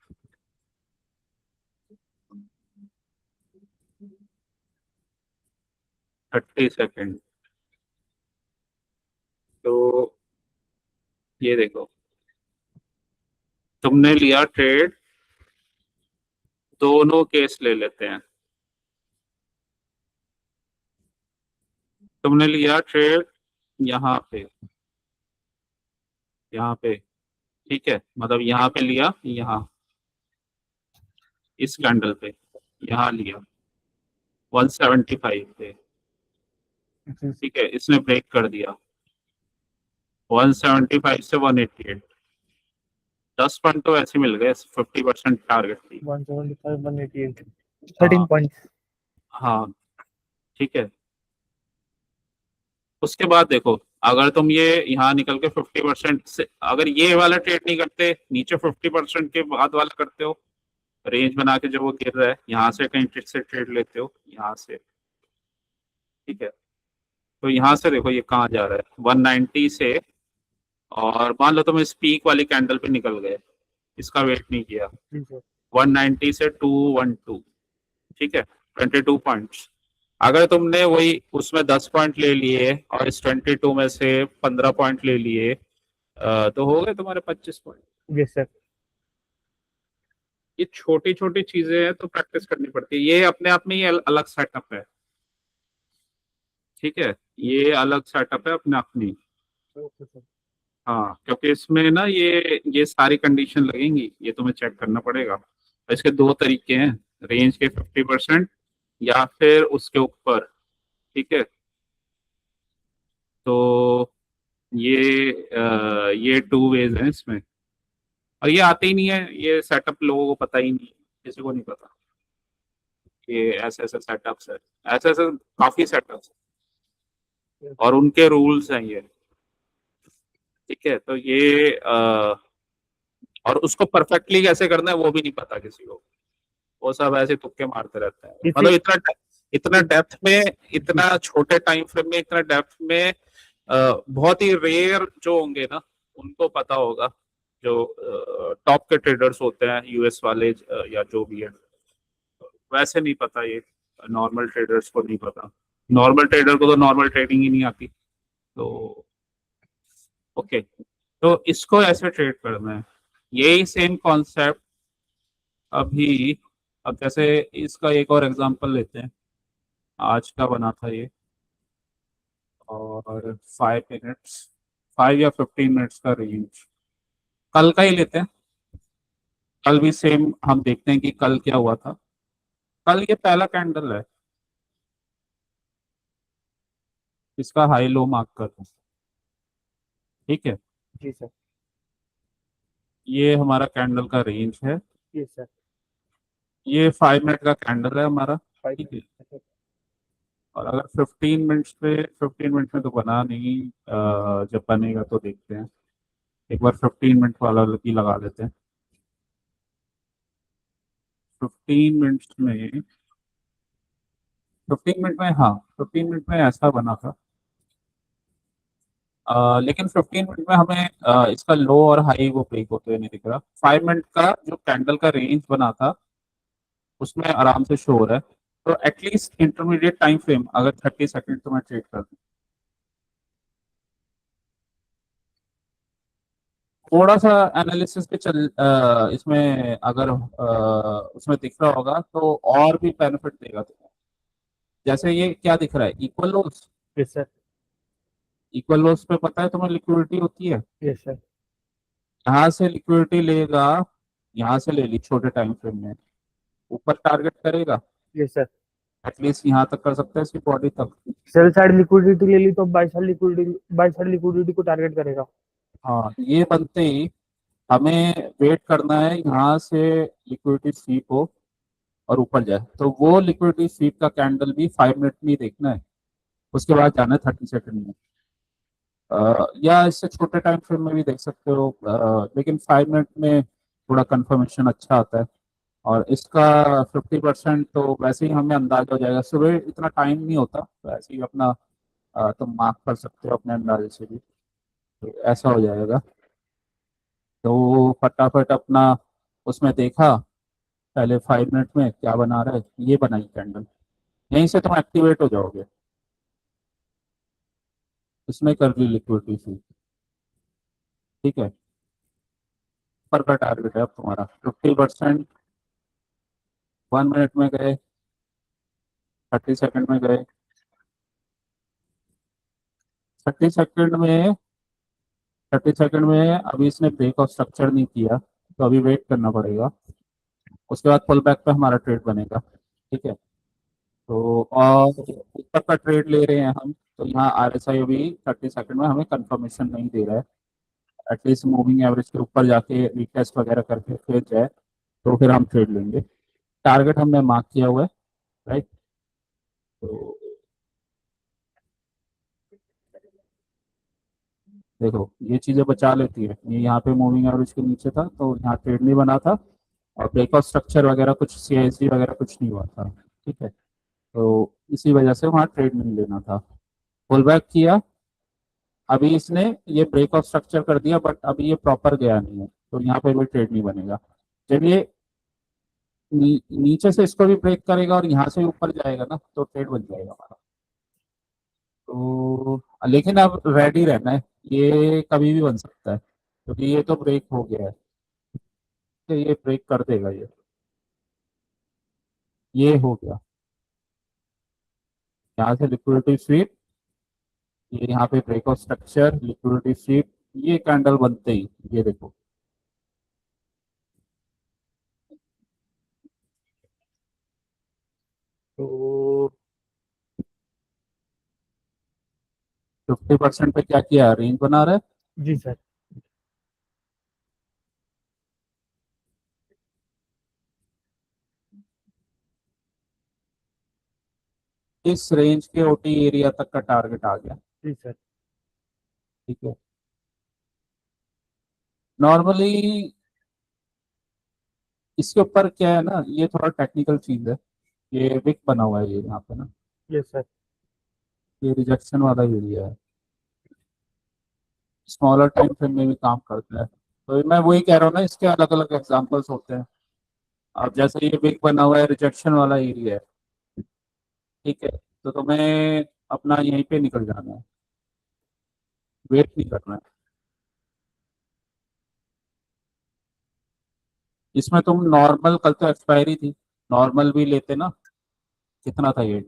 30 सेकेंड, तो ये देखो तुमने लिया ट्रेड, दोनों केस ले लेते हैं, तुमने लिया ट्रेड यहाँ पे, यहाँ पे, ठीक है, मतलब यहाँ पे लिया, यहाँ इस कैंडल पे यहाँ लिया 175 पे, ठीक है, इसने ब्रेक कर दिया 175 से 188, 10 पॉइंट तो ऐसे मिल गए, 50% टारगेट थी 175 188 13 पॉइंट्स। हाँ ठीक है, उसके बाद देखो अगर तुम ये यहाँ निकल के 50% से अगर ये वाला ट्रेड नहीं करते, नीचे 50% के बाद वाला करते हो, रेंज बना के जो वो गिर रहा है यहाँ से कहीं ट्रिक से ट्रेड लेते हो यहाँ से, ठीक है, तो यहाँ से देखो ये कहाँ जा रहा है 190 से, और मान लो तुम इस पीक वाली कैंडल पे निकल गए, इसका वेट नहीं किया, 190 से 212, ठीक है, 22 पॉइंट्स, अगर तुमने वही उसमें 10 पॉइंट ले लिए और इस 22 में से 15 पॉइंट ले लिए, तो हो गए तुम्हारे 25 पॉइंट। Yes sir. ये छोटी छोटी चीजें हैं तो प्रैक्टिस करनी पड़ती है, ये अपने आप में ही अलग सेटअप है, ठीक है, ये अलग सेटअप है अपने आप में ही। हाँ क्योंकि इसमें ना ये सारी कंडीशन लगेंगी, ये तुम्हें चेक करना पड़ेगा, इसके दो तरीके हैं, रेंज के 50% या फिर उसके ऊपर, ठीक है, तो ये 2 वेज हैं इसमें, और ये आते ही नहीं है, ये सेटअप लोगों को पता ही नहीं है, किसी को नहीं पता, ये ऐसे ऐसे सेटअप्स है, ऐसे ऐसे काफी सेटअप्स और उनके रूल्स हैं ये, ठीक है, तो ये और उसको परफेक्टली कैसे करना है वो भी नहीं पता किसी को, वो सब ऐसे तुक्के मारते रहते हैं, मतलब इतना इतना डेप्थ में, इतना छोटे टाइम फ्रेम में, इतना डेप्थ में बहुत ही रेयर जो होंगे ना उनको पता होगा, जो टॉप के ट्रेडर्स होते हैं यूएस वाले या जो भी है, वैसे नहीं पता, ये नॉर्मल ट्रेडर्स को नहीं पता, नॉर्मल ट्रेडर को तो नॉर्मल ट्रेडिंग ही नहीं आती, तो ओके, तो इसको ऐसे ट्रेड करना है, यही सेम कॉन्सेप्ट अभी, अब जैसे इसका एक और एग्जांपल लेते हैं, आज का बना था ये, और 5 मिनट्स, 5 या 15 मिनट्स का रेंज, कल का ही लेते हैं, कल भी सेम हम देखते हैं कि कल क्या हुआ था, कल ये पहला कैंडल है, इसका हाई लो मार्क कर दूं, ठीक है, जी सर। ये हमारा कैंडल का रेंज है, यस सर। ये 5 मिनट का कैंडल है हमारा, 5 ठीक है, और अगर 15 मिनट में तो बना नहीं, जब बनेगा तो देखते हैं, एक बार 15 मिनट वाला ही लगा लेते हैं, 15 मिनट में, 15 मिनट में, हाँ 15 मिनट में ऐसा बना था, लेकिन 15 मिनट में हमें इसका लो और हाई वो ब्रेक होते हुए नहीं दिख रहा, 5 मिनट का जो कैंडल का रेंज बना था उसमें आराम से शो हो रहा है, तो एटलीस्ट इंटरमीडिएट टाइम फ्रेम अगर 30 सेकेंड तो मैं ट्रेड कर दूं, थोड़ा सा एनालिसिस के इसमें अगर उसमें दिख रहा होगा तो और भी बेनिफिट देगा तुम्हें, जैसे ये क्या दिख रहा है, equal loss, yes sir. Equal loss पे पता है तुम्हें लिक्विडिटी होती है, यस सर। यहाँ से लिक्विडिटी लेगा, यहाँ से ले ली छोटे टाइम फ्रेम में, ऊपर टारगेट करेगा, यस सर। एटलीस्ट यहाँ तक कर सकता है इसकी बॉडी तक, सेल साइड लिक्विडिटी ले ली तो बाय साइड लिक्विडिटी को टारगेट करेगा। हाँ ये बनते ही हमें वेट करना है यहाँ से लिक्विडिटी स्वीप हो और ऊपर जाए, तो वो लिक्विडिटी स्वीप का कैंडल भी 5 मिनट में ही देखना है, उसके बाद जाना है 30 सेकंड में। या इससे छोटे टाइम फ्रेम में भी देख सकते हो, लेकिन 5 मिनट में थोड़ा कंफर्मेशन अच्छा आता है। और इसका 50% तो वैसे ही हमें अंदाजा हो जाएगा, सुबह इतना टाइम नहीं होता, तो ऐसे ही अपना तुम मार्क कर सकते हो अपने अंदाजे से भी, तो ऐसा हो जाएगा। तो फटाफट अपना उसमें देखा, पहले 5 मिनट में क्या बना रहा है, ये बनाई कैंडल, यहीं से तुम एक्टिवेट हो जाओगे, इसमें कर ली लिक्विडिटी फी। ठीक है, पर का टारगेट है अब तुम्हारा 50%। 1 मिनट में गए, 30 सेकंड में गए, 30 सेकंड में, 30 सेकंड में अभी इसने ब्रेक ऑफ स्ट्रक्चर नहीं किया, तो अभी वेट करना पड़ेगा, उसके बाद पुल बैक पे हमारा ट्रेड बनेगा। ठीक है, तो और ऊपर का ट्रेड ले रहे हैं हम, तो यहाँ RSI अभी 30 सेकंड में हमें कंफर्मेशन नहीं दे रहा है, एटलीस्ट मूविंग एवरेज के ऊपर जाके रिटेस्ट वगैरह करके फिर जाए, तो फिर हम ट्रेड लेंगे। टारगेट हमने मार्क किया हुआ है, राइट। तो देखो ये चीजें बचा लेती है, ये यहाँ पे मूविंग एवरेज के नीचे था तो यहाँ ट्रेड नहीं बना था, और ब्रेकआउट स्ट्रक्चर वगैरह कुछ CIC वगैरह कुछ नहीं हुआ था। ठीक है, तो इसी वजह से वहाँ ट्रेड नहीं लेना था। पुल बैक किया, अभी इसने ये ब्रेकआउट स्ट्रक्चर कर दिया, बट अभी ये प्रॉपर गया नहीं है, तो यहाँ पे भी ट्रेड नहीं बनेगा। जब ये नीचे से इसको भी ब्रेक करेगा और यहाँ से ऊपर जाएगा ना, तो ट्रेड बन जाएगा हमारा। तो लेकिन अब रेडी रहना है, ये कभी भी बन सकता है, क्योंकि ये तो ब्रेक हो गया है, तो ये ब्रेक कर देगा ये हो गया। यहाँ से लिक्विडिटी स्वीप, ये यहाँ पे ब्रेकआउट स्ट्रक्चर, लिक्विडिटी स्वीप, ये कैंडल बनते ही ये देखो, तो 50% पे क्या किया, रेंज बना रहा है। जी सर। इस रेंज के OT एरिया तक का टारगेट आ गया। जी सर। ठीक है, नॉर्मली इसके ऊपर क्या है ना, ये थोड़ा टेक्निकल चीज है, ये विक बना हुआ है ये यहाँ पे ना, यस सर। ये रिजेक्शन वाला एरिया है, स्मॉलर टाइम फ्रेम में भी काम करता है। तो मैं वही कह रहा हूँ ना, इसके अलग अलग एग्जांपल्स होते हैं। अब जैसे ये विक बना हुआ है, रिजेक्शन वाला एरिया है, ठीक है, तो तुम्हें अपना यहीं पे निकल जाना है, वेट नहीं करना है। इसमें तुम नॉर्मल, कल तो एक्सपायरी थी, नॉर्मल भी लेते ना, कितना था ये,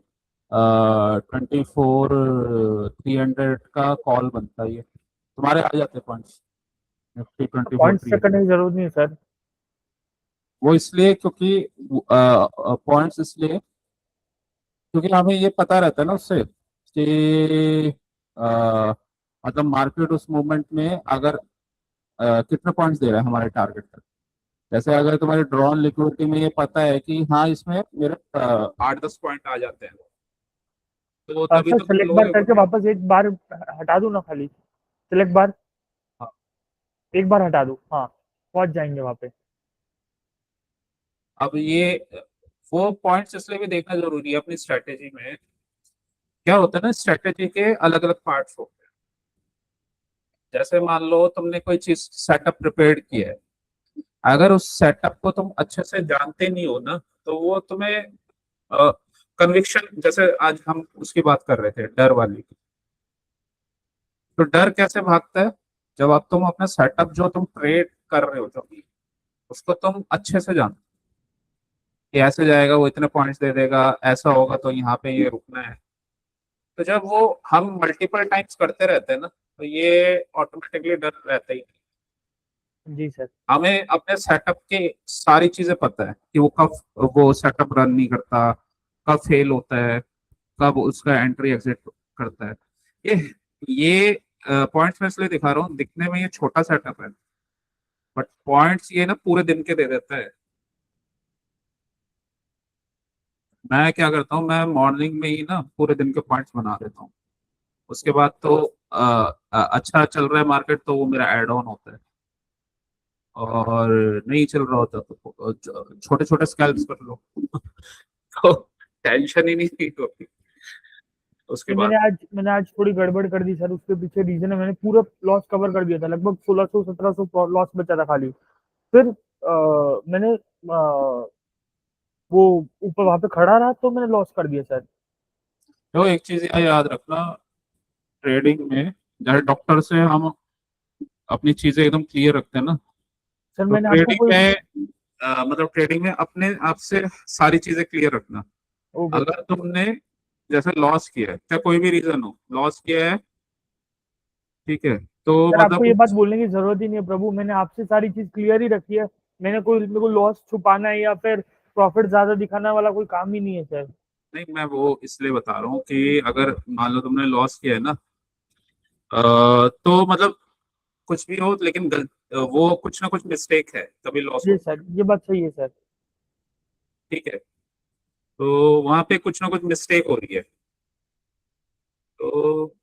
24,300 का कॉल बनता है, ये तुम्हारे आ जाते points, Nifty 24 points three check करने हंड्रेड की जरूरत नहीं है सर। वो इसलिए क्योंकि पॉइंट्स इसलिए क्योंकि हमें ये पता रहता है ना उससे कि मतलब मार्केट उस मूवमेंट में अगर कितने पॉइंट्स दे रहा है हमारे टारगेट तक। जैसे अगर तुम्हारे ड्रॉन लिक्विडिटी में ये पता है कि हाँ इसमें मेरे 8-10 पॉइंट आ जाते हैं, तो तभी सर तो तुम सेलेक्ट बार लोगे वो करके ट्रेड। वापस एक बार हटा दूं ना खाली, सेलेक्ट बार हाँ, एक बार हटा दूं, हाँ पहुंच जाएंगे वहां पे। अब ये वो पॉइंट्स इसलिए भी देखना जरूरी है अपनी स्ट्रेटेजी में। क्या होता है ना, स्ट्रेटेजी के अलग अलग पार्ट्स होते हैं। जैसे मान लो तुमने कोई चीज सेटअप प्रिपेयर किया है, अगर उस सेटअप को तुम अच्छे से जानते नहीं हो ना, तो वो तुम्हें कन्विक्शन, जैसे आज हम उसकी बात कर रहे थे डर वाली, तो डर कैसे भागता है, जब आप तुम अपना सेटअप जो तुम ट्रेड कर रहे हो जो उसको तुम अच्छे से जानते हो कि ऐसे जाएगा, वो इतने पॉइंट्स दे देगा, ऐसा होगा तो यहाँ पे ये रुकना है। तो जब वो हम मल्टीपल टाइम्स करते रहते हैं ना, तो ये ऑटोमेटिकली डर रहता ही नहीं। जी सर। हमें अपने सेटअप के सारी चीजें पता है कि वो कब वो सेटअप रन नहीं करता, कब फेल होता है, कब उसका एंट्री एग्जिट करता है। ये ये पॉइंट्स में इसलिए दिखा रहा हूँ, दिखने में ये छोटा सेटअप है, बट पॉइंट्स ये ना पूरे दिन के दे देता है। मैं क्या करता हूँ, मैं मॉर्निंग में ही ना पूरे दिन के पॉइंट्स बना देता हूँ। उसके बाद तो अच्छा चल रहा है मार्केट तो वो मेरा एड ऑन होता है, और नहीं चल रहा होता तो छोटे छोटे स्कैल्प्स कर लो तो टेंशन ही नहीं होती उसके नहीं, बाद। मैंने आज थोड़ी गड़बड़ कर दी सर। उसके पीछे रीजन है, मैंने पूरा लॉस कवर कर दिया था, लगभग 1600 1700 लॉस बचा था खाली। फिर मैंने वो ऊपर वहां पे खड़ा रहा तो मैंने लॉस कर दिया सर। तो एक चीज याद रखना, ट्रेडिंग में जैसे डॉक्टर से हम अपनी चीजें एकदम क्लियर रखते हैं ना, सर तो मैंने आपको ट्रेडिंग कोई में मतलब ट्रेडिंग में अपने आप से सारी चीजें क्लियर रखना। ओके अगर तुमने जैसे लॉस किया है, चाहे कोई भी रीजन हो, लॉस किया है, ठीक है, तो सर, आपको मतलब ये बात बोलने की जरूरत ही नहीं है प्रभु, मैंने आपसे सारी चीज क्लियर ही रखी है। मेरे को लॉस छुपाना है या फिर प्रॉफिट ज्यादा दिखाने वाला कोई काम ही नहीं है सर। नहीं, मैं वो इसलिए बता रहा हूँ कि अगर मान लो तुमने लॉस किया है ना, तो मतलब कुछ भी हो लेकिन वो कुछ ना कुछ मिस्टेक है तभी लॉस ये होता है। सर, ये बात सही है सर। ठीक है, तो वहां पे कुछ ना कुछ मिस्टेक हो रही है, तो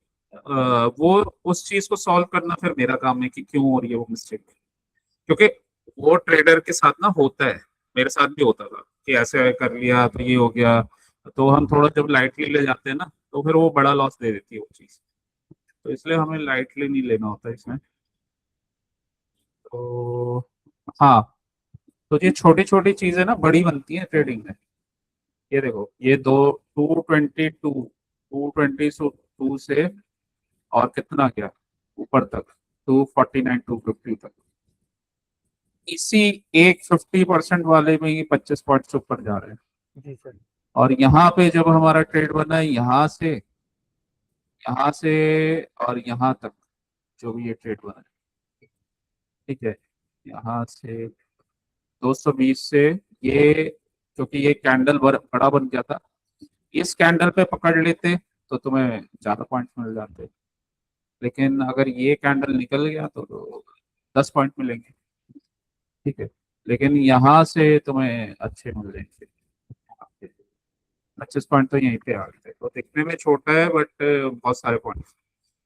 वो उस चीज को सॉल्व करना फिर मेरा काम है कि क्यों हो रही है वो मिस्टेक। क्योंकि वो ट्रेडर के साथ ना होता है, मेरे साथ भी होता था कि ऐसे कर लिया तो ये हो गया, तो हम थोड़ा जब लाइटली ले जाते हैं ना तो फिर वो बड़ा लॉस दे देती है वो चीज। तो इसलिए हमें लाइटली नहीं लेना होता इसमें। तो हाँ, तो ये छोटी छोटी चीजें ना बड़ी बनती हैं ट्रेडिंग में। ये देखो, ये दो 222, 222 से और कितना गया ऊपर तक, 249, 250 तक, इसी एक 50% वाले में ही 25 पॉइंट्स ऊपर जा रहे हैं। जी सर। और यहाँ पे जब हमारा ट्रेड बना है, यहाँ से और यहाँ तक जो भी ये ट्रेड बना है, ठीक है, यहाँ से 220 से ये, क्योंकि ये कैंडल बड़ा बन गया था, इस कैंडल पे पकड़ लेते तो तुम्हें ज्यादा पॉइंट्स मिल जाते। लेकिन अगर ये कैंडल निकल गया तो 10 पॉइंट मिलेंगे, ठीक है, लेकिन यहाँ से तुम्हें अच्छे मिल जाएंगे। 25 पॉइंट तो यहीं पे आ गए थे, तो दिखने में छोटा है बट बहुत सारे पॉइंट।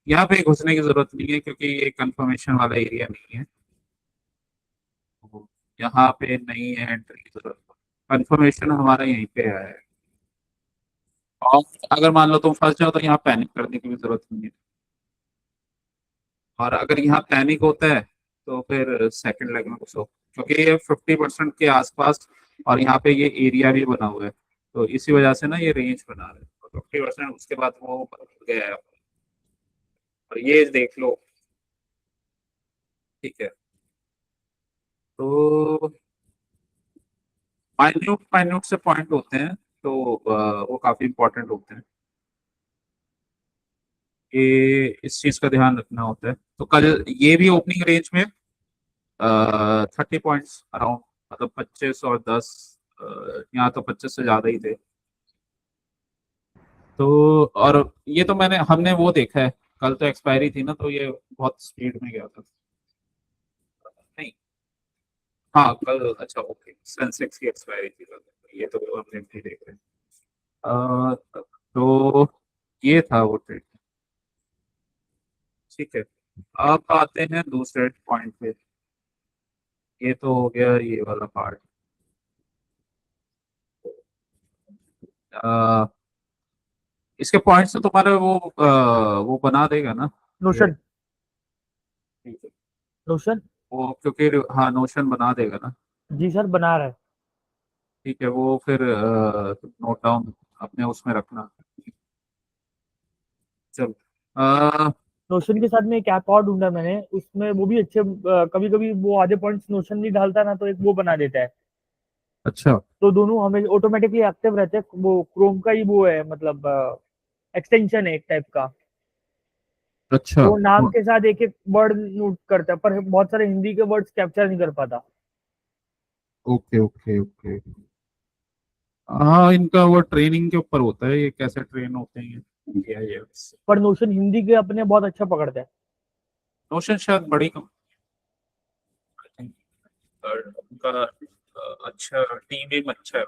यहाँ पे घुसने की जरूरत नहीं है क्योंकि ये कंफर्मेशन वाला एरिया नहीं है, तो यहाँ पे नहीं है एंट्री की जरूरत। कंफर्मेशन हमारा यहीं पे है, और अगर मान लो तुम फंस जाओ तो यहाँ पैनिक करने की भी जरूरत नहीं है। और अगर यहाँ पैनिक होता है तो फिर सेकंड लेग में घुसो, क्योंकि ये 50% के आसपास, और यहाँ पे ये एरिया भी बना हुआ है, तो इसी वजह से ना ये रेंज बना रहे हैं। 50% उसके बाद वो बदल गया है, और ये देख लो, ठीक है। तो माइन्यूट माइन्यूट से पॉइंट होते हैं, तो वो काफी इंपॉर्टेंट होते हैं, ये इस चीज का ध्यान रखना होता है। तो कल ये भी ओपनिंग रेंज में 30 पॉइंट्स अराउंड, मतलब 25 और 10, यहाँ तो 25 से ज्यादा ही थे। तो और ये तो हमने वो देखा है, कल तो एक्सपायरी थी ना, तो ये बहुत स्पीड में गया था। नहीं, हाँ कल, अच्छा ओके, सेंसेक्स की एक्सपायरी थी कल, ये तो हम नहीं देख रहे हैं। तो ये था वो ट्रेड, ठीक है। अब आते हैं दूसरे पॉइंट पे, ये तो हो गया ये वाला पार्ट। इसके पॉइंट्स तो तुम्हारे वो बना देगा ना ये, नोशन। ठीक है, नोशन। वो क्योंकि हाँ नोशन बना देगा ना, जी सर, बना रहा है। ठीक है, वो फिर नोट डाउन अपने उसमें रखना। चलो, नोशन के साथ में एक ऐप और ढूंढा मैंने, उसमें वो भी अच्छे, कभी कभी वो आधे पॉइंट्स नोशन नहीं डालता ना, तो एक वो बना देता है। अच्छा तो दोनों हमें ऑटोमेटिकली एक्टिव रहते हैं। वो क्रोम का ही वो है, मतलब एक्सटेंशन है एक टाइप का। अच्छा, तो नाम के साथ एक एक वर्ड नोट करता है, पर बहुत सारे हिंदी के वर्ड्स कैप्चर नहीं कर पाता। ओके ओके ओके, हाँ इनका वो ट्रेनिंग के ऊपर होता है, ये कैसे ट्रेन होते हैं ये पर नोशन हिंदी के अपने बहुत अच्छा पकड़ता है। नोशन शायद बड़ी उनका अच्छा टीम भी अच्छा है।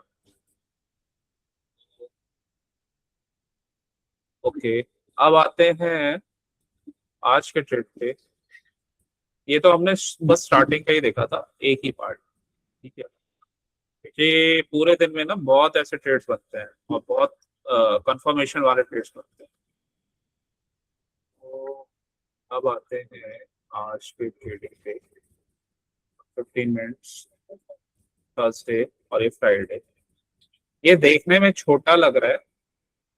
ओके, अब आते हैं आज के ट्रेड पे। ये तो हमने बस स्टार्टिंग का ही देखा था, एक ही पार्ट। ठीक है, क्योंकि पूरे दिन में ना बहुत ऐसे ट्रेड्स बनते हैं और बहुत कंफर्मेशन वाले ट्रेड्स बनते हैं। तो अब आते हैं आज के ट्रेडिंग पे। 15 मिनट्स, थर्सडे और ये फ्राइडे। ये देखने में छोटा लग रहा है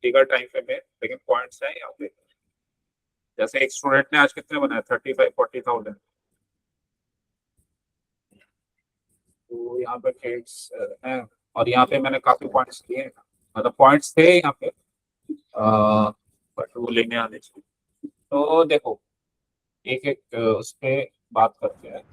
बिगर टाइम फ्रेम में, लेकिन पॉइंट्स हैं यहाँ पे। जैसे एक स्टूडेंट ने आज कितने बनाए, 35-40 थाउजेंड। तो यहाँ पे ट्रेड्स हैं, और यहाँ पे मैंने काफी पॉइंट्स लिए हैं। मतलब पॉइंट्स थे यहाँ पे, बट वो लेने आने चाहिए। तो देखो, एक एक उस पे बात करते हैं।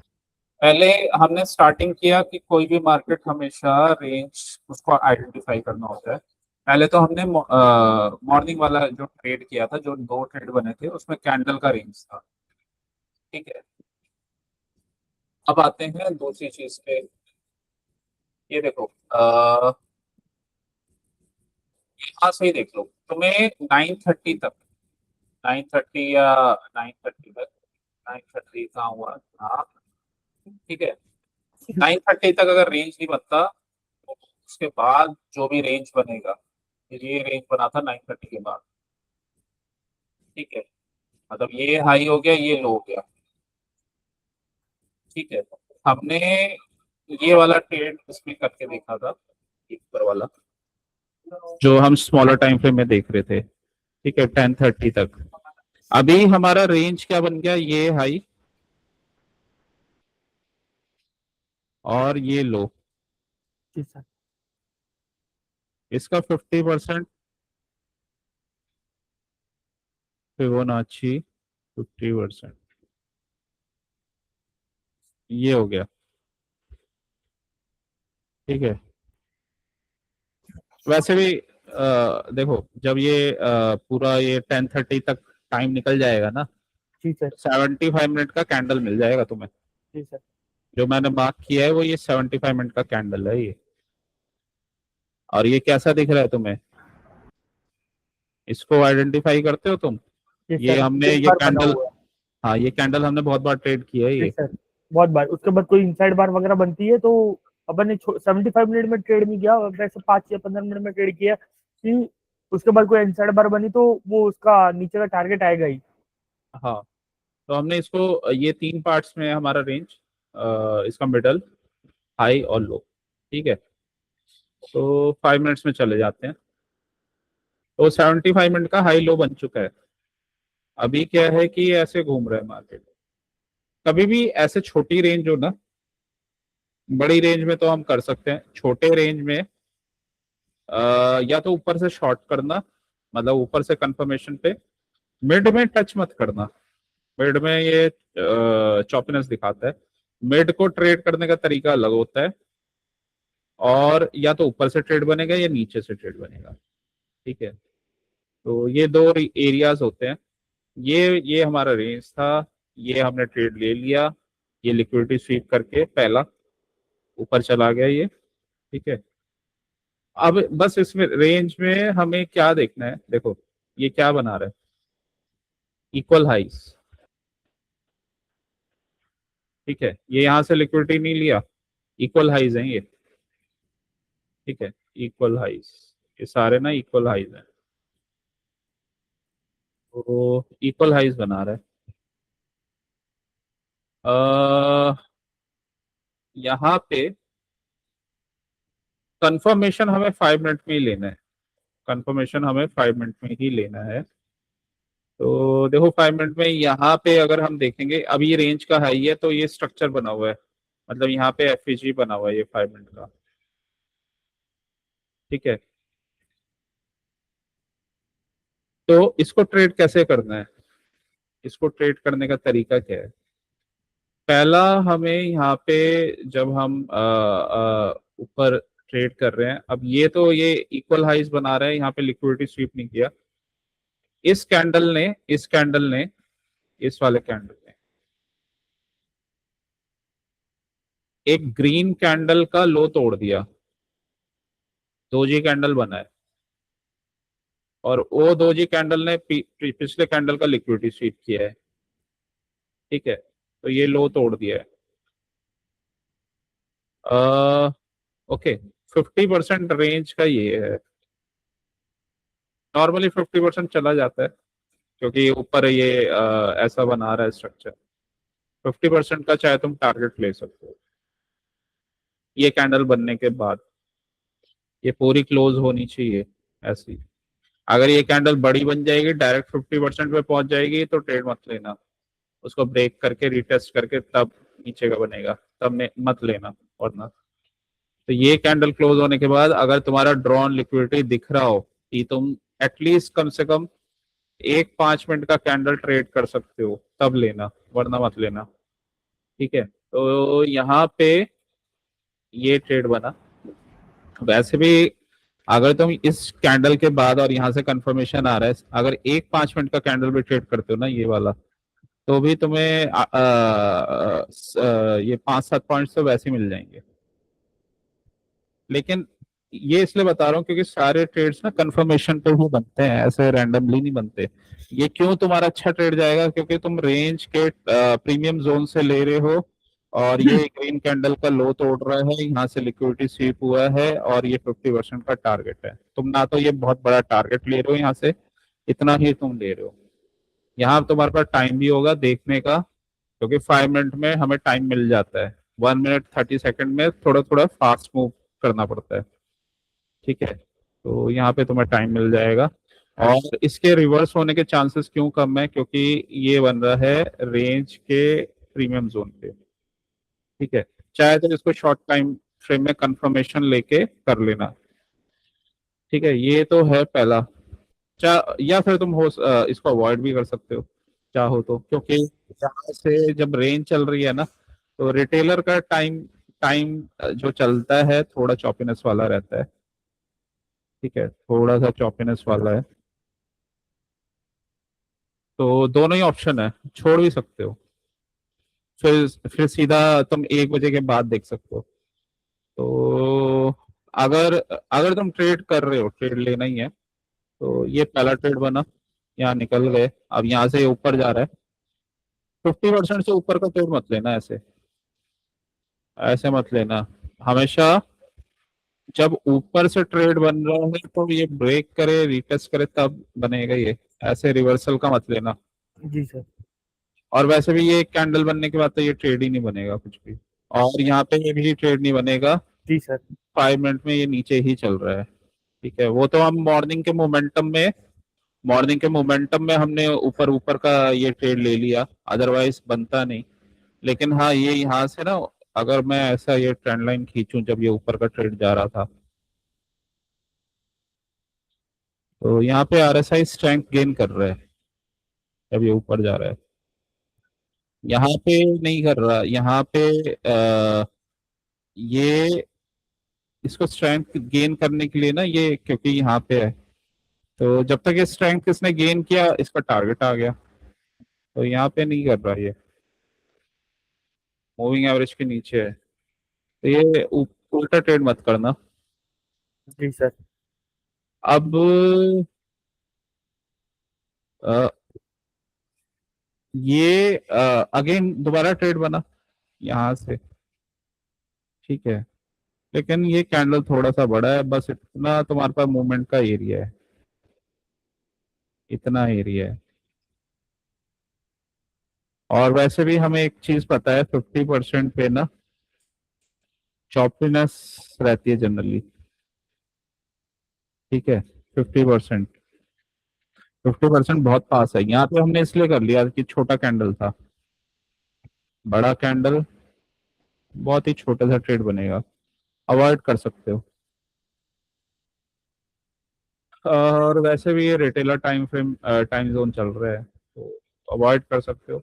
पहले हमने स्टार्टिंग किया कि कोई भी मार्केट हमेशा रेंज उसको आइडेंटिफाई करना होता है। पहले तो हमने मॉर्निंग वाला जो ट्रेड किया था, जो दो ट्रेड बने थे, उसमें कैंडल का रेंज था। ठीक है, अब आते हैं दूसरी चीज पे। ये देखो, यहाँ से ही देख लो, तुम्हें 9:30 तक, 9:30 या 9:30 तक, 9:30 कहाँ हुआ, हाँ ठीक है, 9:30 तक अगर रेंज नहीं बनता तो उसके बाद जो भी रेंज बनेगा, ये रेंज बना था 9:30 के बाद। ठीक है, मतलब ये हाई हो गया, ये लो हो गया। ठीक है, हमने ये वाला ट्रेड इसमें करके देखा था, ऊपर वाला जो हम स्मॉलर टाइम फ्रेम में देख रहे थे। ठीक है, 10:30 तक। अभी हमारा रेंज क्या बन गया, ये हाई और ये लो। जी सर। इसका 50% फिबोनाची 50%, ये हो गया। ठीक है, वैसे भी देखो, जब ये पूरा ये 10:30 तक टाइम निकल जाएगा ना, जी सर। 75 मिनट का कैंडल मिल जाएगा तुम्हें। जी सर। जो मैंने मार्क किया है वो ये 75 मिनट का कैंडल है ये। और ये कैसा दिख रहा है तुम्हें, इसको आइडेंटिफाई करते हो तुम? जी ये सर, हमने एक ये बार बना कैंडल, हुआ है। हाँ ये कैंडल हमने बहुत बार ट्रेड किया है जी ये। सर, बहुत बार। उसके बाद कोई इनसाइड बार वगैरह बनती है तो अपन ने 75 मिनट में ट्रेड नहीं किया, वैसे 5 या 15 मिनट में ट्रेड किया कि उसके बाद कोई इनसाइड बार बनी तो वो उसका नीचे का टारगेट आएगा ही। हाँ, तो हमने इसको ये तीन पार्ट्स में हमारा रेंज, इसका मिडल, हाई और लो। ठीक है, तो 5 मिनट्स में चले जाते हैं। तो 75 मिनट का हाई लो बन चुका है। अभी क्या है कि ये ऐसे घूम रहा है मार्केट। कभी भी ऐसे छोटी रेंज हो ना, बड़ी रेंज में तो हम कर सकते हैं, छोटे रेंज में या तो ऊपर से शॉर्ट करना, मतलब ऊपर से कंफर्मेशन पे, मिड में टच मत करना। मिड में ये चॉपीनेस दिखाता है। मिड को ट्रेड करने का तरीका अलग होता है, और या तो ऊपर से ट्रेड बनेगा या नीचे से ट्रेड बनेगा। ठीक है, तो ये दो एरियाज होते हैं। ये हमारा रेंज था, ये हमने ट्रेड ले लिया, ये लिक्विडिटी स्वीप करके पहला ऊपर चला गया ये। ठीक है, अब बस इसमें रेंज में हमें क्या देखना है, देखो ये क्या बना रहा है, इक्वल हाइस। ठीक है, ये यहाँ से लिक्विडिटी नहीं लिया, इक्वल हाइज हैं ये। ठीक है, इक्वल हाइज, ये सारे ना इक्वल हाइज हैं, तो इक्वल हाइज बना रहा है। यहाँ पे कंफर्मेशन हमें 5 मिनट में ही लेना है, कंफर्मेशन हमें 5 मिनट में ही लेना है। तो देखो 5 मिनट में यहाँ पे अगर हम देखेंगे, अभी ये रेंज का हाई है तो ये स्ट्रक्चर बना हुआ है, मतलब यहाँ पे एफईजी बना हुआ है ये 5 मिनट का। ठीक है, तो इसको ट्रेड कैसे करना है, इसको ट्रेड करने का तरीका क्या है? पहला, हमें यहाँ पे जब हम ऊपर ट्रेड कर रहे हैं, अब ये तो ये इक्वल हाइज बना रहे हैं, यहाँ पे लिक्विडिटी स्वीप नहीं किया। इस कैंडल ने इस वाले कैंडल ने एक ग्रीन कैंडल का लो तोड़ दिया, दोजी कैंडल बना है, और वो दोजी कैंडल ने पिछले कैंडल का लिक्विडिटी स्वीप किया है, ठीक है, तो ये लो तोड़ दिया है। ओके, 50% रेंज का ये है। नॉर्मली 50% चला जाता है, क्योंकि ऊपर ये ऐसा बना रहा है स्ट्रक्चर। 50% का चाहे तुम टारगेट ले सकते हो ये कैंडल बनने के बाद। ये पूरी क्लोज होनी चाहिए ऐसी। अगर ये कैंडल बड़ी बन जाएगी, डायरेक्ट 50% पे पहुंच जाएगी, तो ट्रेड मत लेना। उसको ब्रेक करके रीटेस्ट करके तब नीचे का बनेगा, तब मत लेना, वरना। तो ये कैंडल क्लोज होने के बाद अगर तुम्हारा ड्रॉन लिक्विडिटी दिख रहा हो कि तुम एटलीस्ट कम से कम एक 5 मिनट का कैंडल ट्रेड कर सकते हो, तब लेना, वरना मत लेना, ठीक है। तो यहाँ पे ये ट्रेड बना। वैसे भी अगर तुम इस कैंडल के बाद और यहाँ से कंफर्मेशन आ रहा है, अगर एक 5 मिनट का कैंडल भी ट्रेड करते हो ना ये वाला, तो भी तुम्हें ये 5-7 पॉइंट्स तो वैसे ही मिल जाएंगे। लेकिन ये इसलिए बता रहा हूँ क्योंकि सारे ट्रेड्स ना कंफर्मेशन पे ही बनते हैं, ऐसे रैंडमली नहीं बनते। ये क्यों तुम्हारा अच्छा ट्रेड जाएगा, क्योंकि तुम रेंज के प्रीमियम जोन से ले रहे हो, और ये ग्रीन कैंडल का लो तोड़ रहा है, यहाँ से लिक्विडिटी स्वीप हुआ है, और ये 50% का टारगेट है। तुम ना तो ये बहुत बड़ा टारगेट ले रहे हो यहाँ से, इतना ही तुम ले रहे हो। यहाँ तुम्हारे पास टाइम भी होगा देखने का, क्योंकि 5 मिनट में हमें टाइम मिल जाता है, 1 मिनट 30 सेकंड में थोड़ा थोड़ा फास्ट मूव करना पड़ता है, ठीक है। तो यहाँ पे तुम्हें टाइम मिल जाएगा। और इसके रिवर्स होने के चांसेस क्यों कम है, क्योंकि ये बन रहा है रेंज के प्रीमियम जोन पे, ठीक है। चाहे तो इसको शॉर्ट टाइम फ्रेम में कंफर्मेशन लेके कर लेना, ठीक है। ये तो है पहला। या फिर तुम इसको अवॉइड भी कर सकते हो चाहो तो, क्योंकि यहाँ से जब रेंज चल रही है ना, तो रिटेलर का टाइम टाइम जो चलता है थोड़ा चॉपीनेस वाला रहता है, ठीक है, थोड़ा सा चॉपीनेस वाला है। तो दोनों ही ऑप्शन है, छोड़ भी सकते हो, फिर सीधा तुम 1 बजे के बाद देख सकते हो। तो अगर अगर तुम ट्रेड कर रहे हो, ट्रेड लेना ही है, तो ये पहला ट्रेड बना, यहाँ निकल गए, अब यहाँ से ऊपर जा रहा है। 50% से ऊपर का ट्रेड मत लेना, ऐसे ऐसे मत लेना। हमेशा जब ऊपर से ट्रेड बन रहा है तो ये ब्रेक करे रीटेस्ट करे तब बनेगा ये, ऐसे रिवर्सल का मत लेना। जी सर। और वैसे भी ये कैंडल बनने के बाद तो ये ट्रेड ही नहीं बनेगा कुछ भी, और यहाँ पे ये भी ट्रेड नहीं बनेगा। जी सर। 5 मिनट में ये नीचे ही चल रहा है, ठीक है। वो तो हम मॉर्निंग के मोमेंटम में हमने ऊपर ऊपर का ये ट्रेड ले लिया, अदरवाइज बनता नहीं। लेकिन हाँ, ये यहाँ से ना, अगर मैं ऐसा ये ट्रेंड लाइन खींचूं जब ये ऊपर का ट्रेड जा रहा था, तो यहाँ पे आरएसआई स्ट्रेंथ गेन कर रहा है जब ये ऊपर जा रहा है। यहाँ पे नहीं कर रहा, यहाँ पे ये इसको स्ट्रेंथ गेन करने के लिए ना, ये क्योंकि यहाँ पे है, तो जब तक ये स्ट्रेंथ इसने गेन किया, इसका टारगेट आ गया, तो यहाँ पे नहीं कर रहा ये, मूविंग एवरेज के नीचे है, तो ये उल्टा ट्रेड मत करना। जी सर। अब अ, ये अगेन दोबारा ट्रेड बना यहाँ से, ठीक है। लेकिन ये कैंडल थोड़ा सा बड़ा है, बस इतना तुम्हारे पास मूवमेंट का एरिया है, इतना एरिया है। और वैसे भी हमें एक चीज पता है, 50% पे ना चॉपीनेस रहती है जनरली, ठीक है। 50%, 50% बहुत पास है। यहाँ पे हमने इसलिए कर लिया कि छोटा कैंडल था, बड़ा कैंडल बहुत ही छोटा सा ट्रेड बनेगा, अवॉइड कर सकते हो। और वैसे भी ये रिटेलर टाइम जोन चल रहा है, तो अवॉइड कर सकते हो,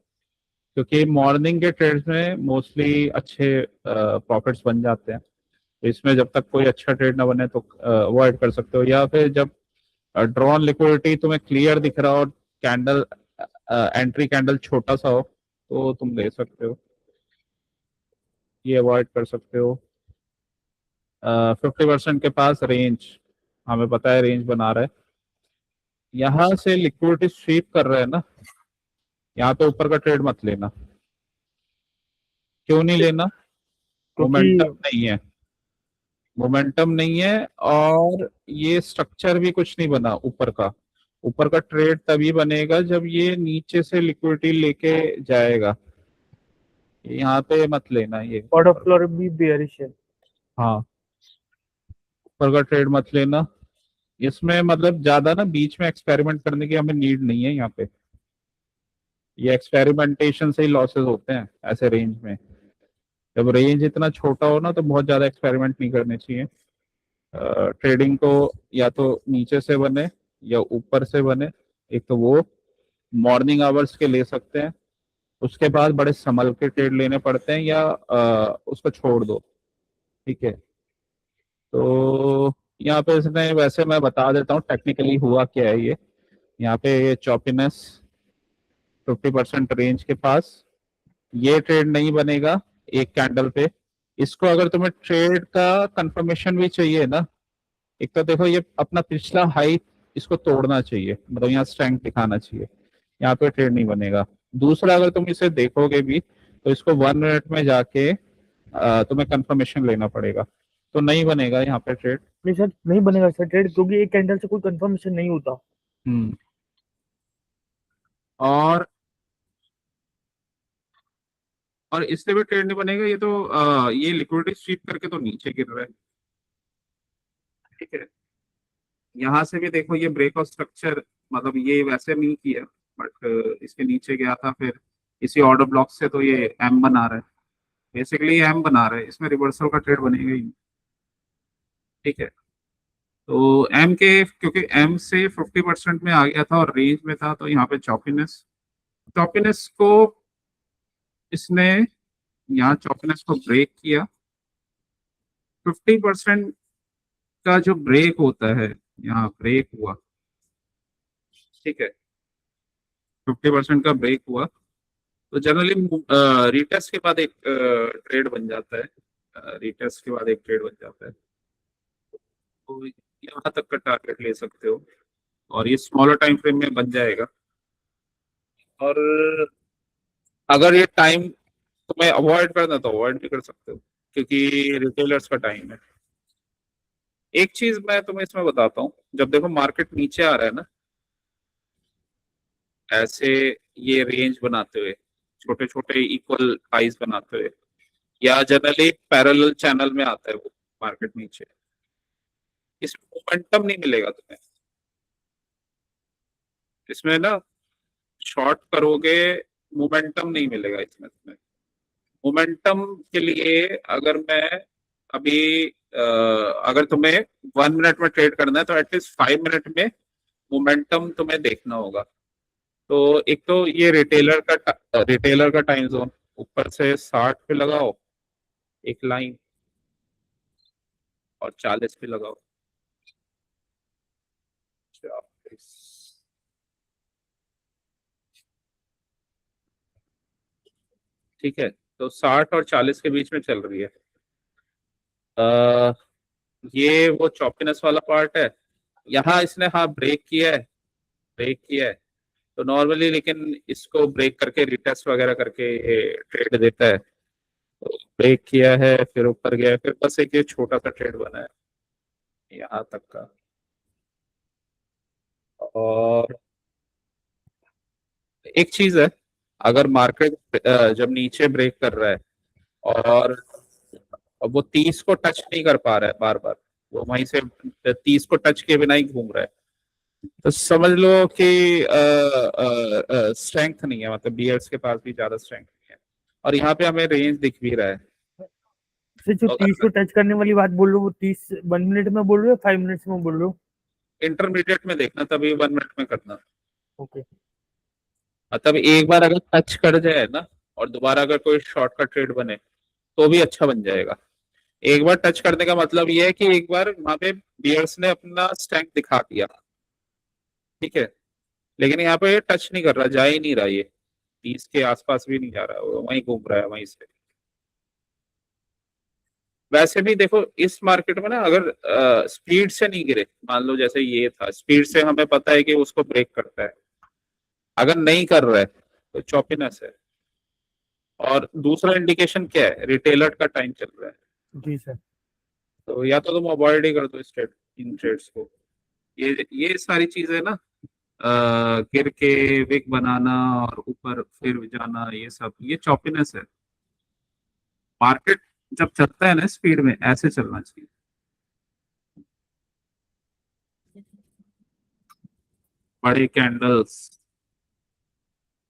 क्योंकि मॉर्निंग के ट्रेड्स में मोस्टली अच्छे प्रॉफिट्स बन जाते हैं। तो इसमें जब तक कोई अच्छा ट्रेड ना बने तो अवॉइड कर सकते हो, या फिर जब ड्रॉन लिक्विडिटी तुम्हें क्लियर दिख रहा हो और कैंडल एंट्री कैंडल छोटा सा हो, तो तुम ले सकते हो। ये अवॉइड कर सकते हो। 50% के पास रेंज, हमें पता है रेंज बना रहा है, यहाँ से लिक्विडिटी स्वीप कर रहा है ना, यहाँ पे ऊपर का ट्रेड मत लेना। क्यों नहीं लेना? क्योंकि मोमेंटम नहीं है, मोमेंटम नहीं है, और ये स्ट्रक्चर भी कुछ नहीं बना ऊपर का। ऊपर का ट्रेड तभी बनेगा जब ये नीचे से लिक्विडिटी लेके जाएगा। यहाँ पे मत लेना ये ऑर्डर ऊपर। फ्लोर भी बेयरिश है। हाँ, ऊपर का ट्रेड मत लेना। इसमें मतलब ज्यादा ना बीच में एक्सपेरिमेंट करने की हमें नीड नहीं है यहाँ पे। ये एक्सपेरिमेंटेशन से ही लॉसेस होते हैं ऐसे रेंज में। जब रेंज इतना छोटा हो ना तो बहुत ज्यादा एक्सपेरिमेंट नहीं करने चाहिए। ट्रेडिंग को या तो नीचे से बने या ऊपर से बने। एक तो वो मॉर्निंग आवर्स के ले सकते हैं, उसके बाद बड़े संभल के ट्रेड लेने पड़ते हैं, या उसको छोड़ दो। ठीक है, तो यहाँ पे इसने, वैसे मैं बता देता हूँ टेक्निकली हुआ क्या है ये। यहाँ पे ये चॉपिनेस 50% रेंज के पास, ये ट्रेड नहीं बनेगा एक कैंडल पे। इसको अगर तुम्हें ट्रेड का कंफर्मेशन भी चाहिए ना, एक तो देखो ये अपना पिछला हाई इसको तोड़ना चाहिए, मतलब यहाँ स्ट्रेंथ दिखाना चाहिए, यहाँ पे ट्रेड नहीं बनेगा। दूसरा, अगर तुम इसे देखोगे भी तो इसको 1 मिनट में जाके तुम्हें कंफर्मेशन लेना पड़ेगा, तो नहीं बनेगा यहाँ पे ट्रेड। नहीं सर, नहीं बनेगा सर ट्रेड, क्योंकि एक कैंडल से कोई कंफर्मेशन नहीं होता। हम्म। और इससे भी ट्रेड नहीं बनेगा, ये तो ये लिक्विडिटी स्वीप करके तो नीचे गिर रहा है। ठीक है, यहाँ से भी देखो ये ब्रेक ऑफ स्ट्रक्चर, मतलब ये वैसे नहीं किया, बट इसके नीचे गया था, फिर इसी ऑर्डर ब्लॉक से तो ये एम बना रहा है। बेसिकली ये एम बना रहा है, इसमें रिवर्सल का ट्रेड बनेगा ही नहीं। ठीक है, तो एम के, क्योंकि एम से 50% में आ गया था और रेंज में था, तो यहाँ पे चॉपीनेस, चॉपीनेस को इसने, यहाँ चॉपीनेस को ब्रेक किया। 50% का जो ब्रेक होता है, यहाँ ब्रेक हुआ। ठीक है, 50% का ब्रेक हुआ तो जनरली रिटेस्ट के बाद एक ट्रेड बन जाता है, रिटेस्ट के बाद एक ट्रेड बन जाता है। तो यहाँ तक का टारगेट ले सकते हो, और ये स्मॉलर टाइम फ्रेम में बन जाएगा। और अगर ये टाइम तुम्हें अवॉइड करना तो अवॉइड भी कर सकते हो, क्योंकि रिटेलर्स का टाइम है। एक चीज मैं तुम्हें इसमें बताता हूँ, जब देखो मार्केट नीचे आ रहा है ना, ऐसे ये रेंज बनाते हुए, छोटे छोटे इक्वल हाइज बनाते हुए, या जनरली पैरेलल चैनल में आता है वो मार्केट नीचे, इसमें मोमेंटम नहीं मिलेगा तुम्हें। इसमें ना शॉर्ट करोगे, मोमेंटम नहीं मिलेगा इसमें तुम्हें। मोमेंटम के लिए अगर मैं अभी अगर तुम्हें 1 मिनट में ट्रेड करना है तो एटलीस्ट 5 मिनट में मोमेंटम तुम्हें देखना होगा। तो एक तो ये रिटेलर का टाइम जोन, ऊपर से 60 पे लगाओ एक लाइन, और 40 पे लगाओ। 40, ठीक है, तो 60 और 40 के बीच में चल रही है। आ, ये वो चौपीनेस वाला पार्ट है। यहाँ इसने हाँ ब्रेक किया है, ब्रेक किया है, तो नॉर्मली लेकिन इसको ब्रेक करके रिटेस्ट वगैरह करके ट्रेड देता है। तो ब्रेक किया है, फिर ऊपर गया है, फिर बस एक ये छोटा सा ट्रेड बना है यहाँ तक का। और एक चीज है, अगर मार्केट जब नीचे ब्रेक कर रहा है और वो 30 को टच नहीं कर पा रहा है बार बार, वो वहीं से 30 को टच किए बिना ही घूम रहा है, तो समझ लो कि स्ट्रेंथ नहीं है, मतलब बियर्स के पास भी ज्यादा स्ट्रेंथ नहीं है। और यहाँ पे हमें रेंज दिख भी रहा है। सर जो तो 30 को टच करने वाली बात बोल रहे हो, वो 30 1 मिनट में बोल रहे हो, 5 मिनट्स में बोल रहे हो? इंटरमीडिएट में देखना, तभी 1 मिनट में करना। ओके। मतलब एक बार अगर टच कर जाए ना, और दोबारा अगर कोई शॉर्ट का ट्रेड बने तो भी अच्छा बन जाएगा। एक बार टच करने का मतलब ये है कि एक बार वहां पे बियर्स ने अपना स्ट्रेंथ दिखा दिया। ठीक है, लेकिन यहाँ पे टच नहीं कर रहा, जा ही नहीं रहा, ये 30 के आसपास भी नहीं जा रहा, वो वहीं घूम रहा है वहीं से। वैसे भी देखो इस मार्केट में ना, अगर स्पीड से नहीं गिरे, मान लो जैसे ये था, स्पीड से हमें पता है कि उसको ब्रेक करता है, अगर नहीं कर रहा है तो चौपीनेस है। और दूसरा इंडिकेशन क्या है, रिटेलर का टाइम चल रहा है। जी सर। तो या तो तुम अवॉइड ही कर दो इस ट्रेड, इन ट्रेड्स को। ये सारी चीजें ना, गिर के विक बनाना और ऊपर फिर जाना, ये सब ये चॉपीनेस है। मार्केट जब चलता है ना स्पीड में, ऐसे चलना चाहिए। बड़े कैंडल्स,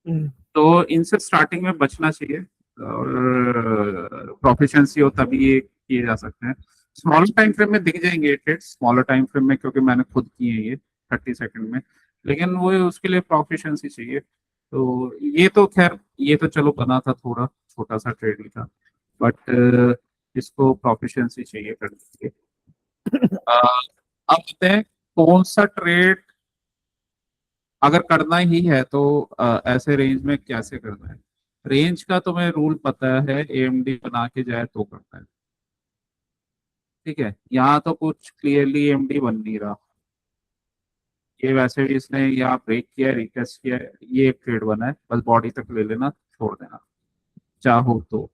हम्म, तो इनसे स्टार्टिंग में बचना चाहिए। और प्रोफिशिएंसी हो तभी ये किए जा सकते हैं। स्मॉलर टाइम फ्रेम में दिख जाएंगे ये ट्रेड्स, स्मॉलर टाइम फ्रेम में, क्योंकि मैंने खुद किए हैं ये 30 सेकंड में। लेकिन वो उसके लिए प्रोफिशिएंसी चाहिए। तो ये तो खैर, ये तो चलो बना था, थोड़ा छोटा सा ट्रेड ही था, बट इसको प्रोफिशिएंसी चाहिए करने के लिए। अ, अब आते हैं कौन सा ट्रेड अगर करना ही है तो ऐसे रेंज में कैसे करना है। रेंज का तुम्हें रूल पता है, एएमडी बना के जाए तो करना है। ठीक है, यहाँ तो कुछ क्लियरली एएमडी बन नहीं रहा। ये वैसे भी इसने यहाँ ब्रेक किया, रिटेस्ट किया, ये एक ट्रेड बना है, बस बॉडी तक ले लेना, छोड़ देना चाहो तो